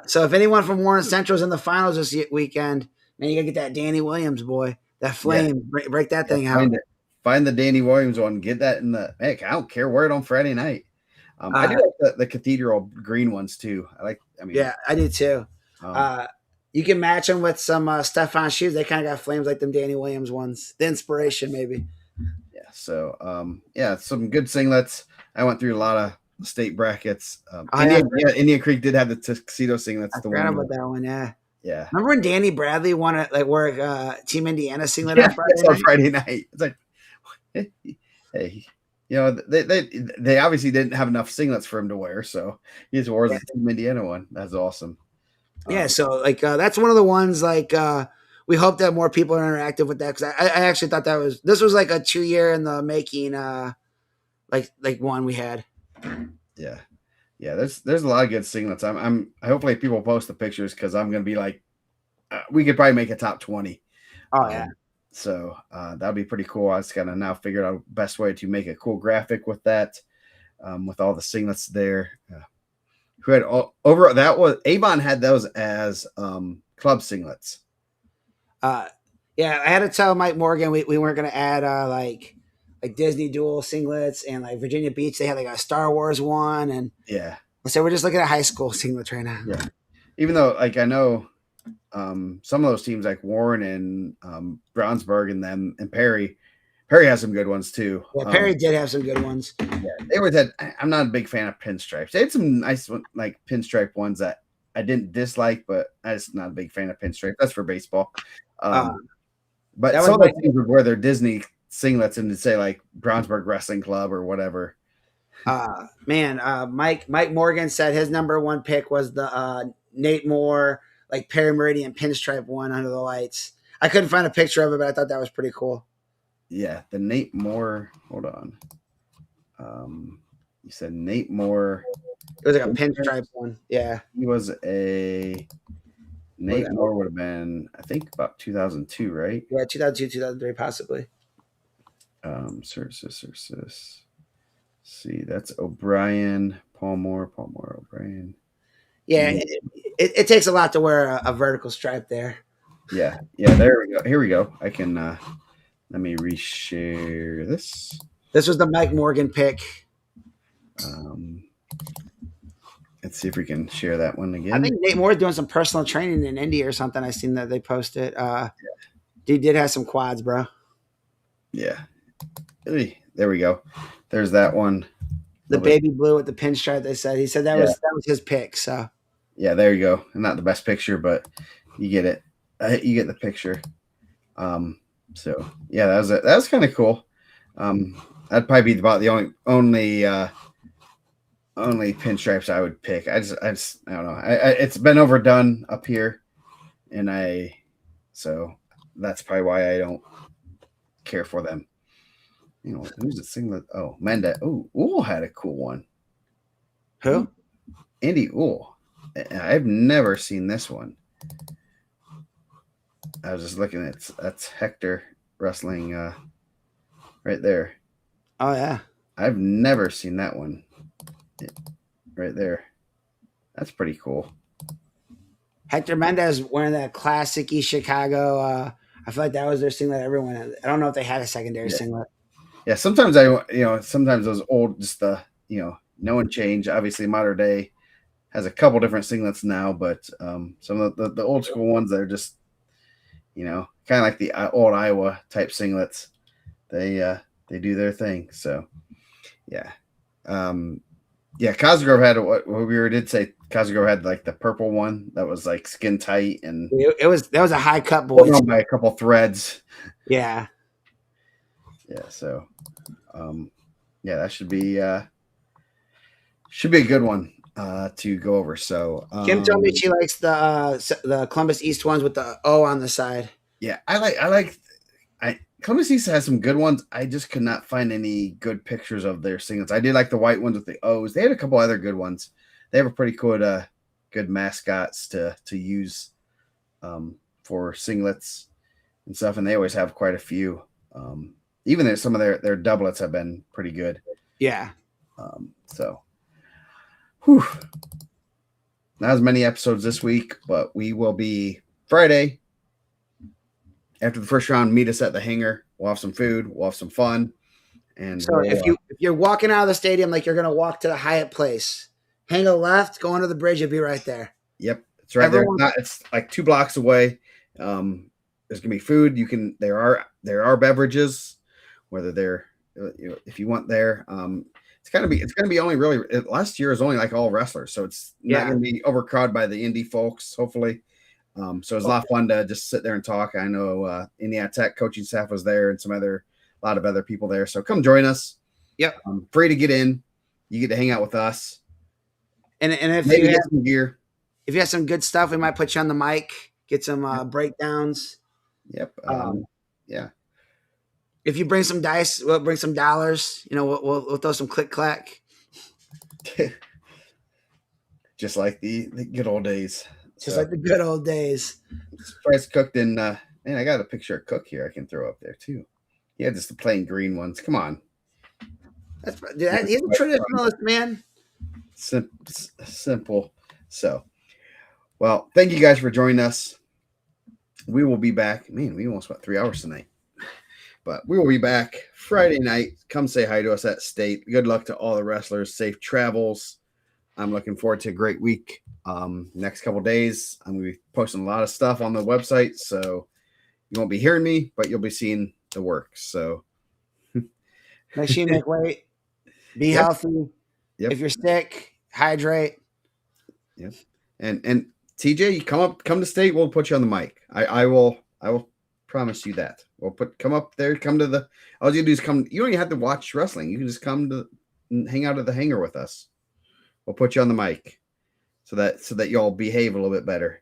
So if anyone from Warren Central's in the finals this weekend, man, you gotta get that Danny Williams boy, that flame, break that thing out. Find the Danny Williams one. Get that in the. Heck, I don't care. Wear it on Friday night. I do like the cathedral green ones too. Yeah, I do too. You can match them with some Stefan shoes. They kind of got flames like them Danny Williams ones. The inspiration, maybe. Yeah. So, some good singlets. I went through a lot of state brackets. Indian Creek did have the tuxedo singlets. I forgot about that one. Yeah. Yeah. Remember when Danny Bradley won it, like wore Team Indiana singlet on Friday night? On Friday night. It's like, hey, they obviously didn't have enough singlets for him to wear, so he just wore the Team Indiana one. That's awesome. Yeah, so that's one of the ones we hope that more people are interactive with that because I actually thought this was like a 2-year in the making like one we had. Yeah. There's a lot of good singlets. I hopefully people post the pictures because I'm gonna be like, we could probably make a top 20. Oh yeah. So that'd be pretty cool. I just gotta now figure out the best way to make a cool graphic with that, with all the singlets there. Who had over that was Avon had those as club singlets. I had to tell Mike Morgan we weren't gonna add like Disney dual singlets and like Virginia Beach they had like a Star Wars one and so we're just looking at high school singlets right now. Yeah, even though like I know some of those teams like Warren and Brownsburg and them and Perry has some good ones too. Yeah, Perry did have some good ones. Yeah, they always had. I'm not a big fan of pinstripes. They had some nice like pinstripe ones that I didn't dislike, but I'm just not a big fan of pinstripe. That's for baseball. But some of those teams would wear their Disney singlets and say like Brownsburg Wrestling Club or whatever. Mike Morgan said his number 1 pick was the Nate Moore like Perry Meridian pinstripe one under the lights. I couldn't find a picture of it, but I thought that was pretty cool. Yeah, the Nate Moore. Hold on. You said Nate Moore. It was like a pinstripe one. Yeah. He was a Nate Moore would have been, I think, about 2002, right? Yeah, 2002, 2003, possibly. See, that's O'Brien, Paul Moore, O'Brien. Yeah, it takes a lot to wear a vertical stripe there. Yeah, yeah. There we go. Here we go. I can let me reshare this. This was the Mike Morgan pick. Um, let's see if we can share that one I again. think Nate Moore's doing some personal training in India or something. I seen that they posted. Dude did have some quads, bro. Yeah. Hey, there we go. There's that one. The baby blue with the pinstripe. They said he said that was his pick. So yeah, there you go. Not the best picture, but you get it. You get the picture. So yeah, that was kind of cool. That'd probably be about the only pinstripes I would pick. I don't know. It's been overdone up here, and so that's probably why I don't care for them. You know, who's the singlet? Oh, Menda. Oh, Uhl had a cool one. Who? Andy Uhl. I've never seen this one. I was just looking at that's Hector wrestling right there. Oh yeah. I've never seen that one. Right there. That's pretty cool. Hector Mendez wearing that classic-y Chicago. I feel like that was their singlet. Everyone had. I don't know if they had a secondary singlet. Yeah, sometimes sometimes those old, just the, no one change. Obviously, modern day has a couple different singlets now, but some of the old school ones that are just, kind of like the old Iowa type singlets. They do their thing. So, yeah. Yeah, Cosgrove had what we did say. Cosgrove had like the purple one that was like skin tight, and that was a high cut boy by a couple threads. Yeah. Yeah. So, that should be a good one to go over. So Kim told me she likes the Columbus East ones with the O on the side. Yeah, Columbus East has some good ones. I just could not find any good pictures of their singlets. I did like the white ones with the O's. They had a couple other good ones. They have a pretty good mascots to use for singlets and stuff, and they always have quite a few. Even some of their doublets have been pretty good. Yeah. So, whew. Not as many episodes this week, but we will be Friday. After the first round, meet us at the hangar. We'll have some food. We'll have some fun. And so if you're walking out of the stadium like you're going to walk to the Hyatt Place, hang a left, go under the bridge, you'll be right there. Yep, it's right there. It's like 2 blocks away. There's gonna be food. There are beverages, whether they're if you want there. It's gonna be only really last year is only like all wrestlers, so it's not gonna be overcrowded by the indie folks. Hopefully. So it's a lot of fun to just sit there and talk. I know Indiana Tech coaching staff was there and a lot of other people there. So come join us. Yep. Free to get in. You get to hang out with us. And if maybe get some gear. If you have some good stuff, we might put you on the mic, get some breakdowns. Yep. Yeah. If you bring some dice, we'll bring some dollars. We'll throw some click clack. Just like the good old days. Just like the good old days. Price cooked in. Man, I got a picture of Cook here. I can throw up there too. Yeah, just the plain green ones. Come on. He's a traditionalist, man. Simple. So, well, thank you guys for joining us. We will be back. Man, we almost went 3 hours tonight. But we will be back Friday night. Come say hi to us at State. Good luck to all the wrestlers. Safe travels. I'm looking forward to a great week. Next couple days, I'm going to be posting a lot of stuff on the website. So you won't be hearing me, but you'll be seeing the work. So make sure you make weight. Be healthy. Yep. If you're sick, hydrate. Yep. And TJ, you come to State. We'll put you on the mic. I will promise you that. Come up there. Come to the. All you do is come. You don't even have to watch wrestling. You can just come to hang out at the hangar with us. We'll put you on the mic. So that y'all behave a little bit better.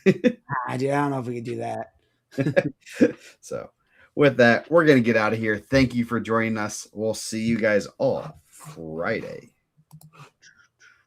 Dude, I don't know if we could do that. So with that, we're going to get out of here. Thank you for joining us. We'll see you guys all Friday.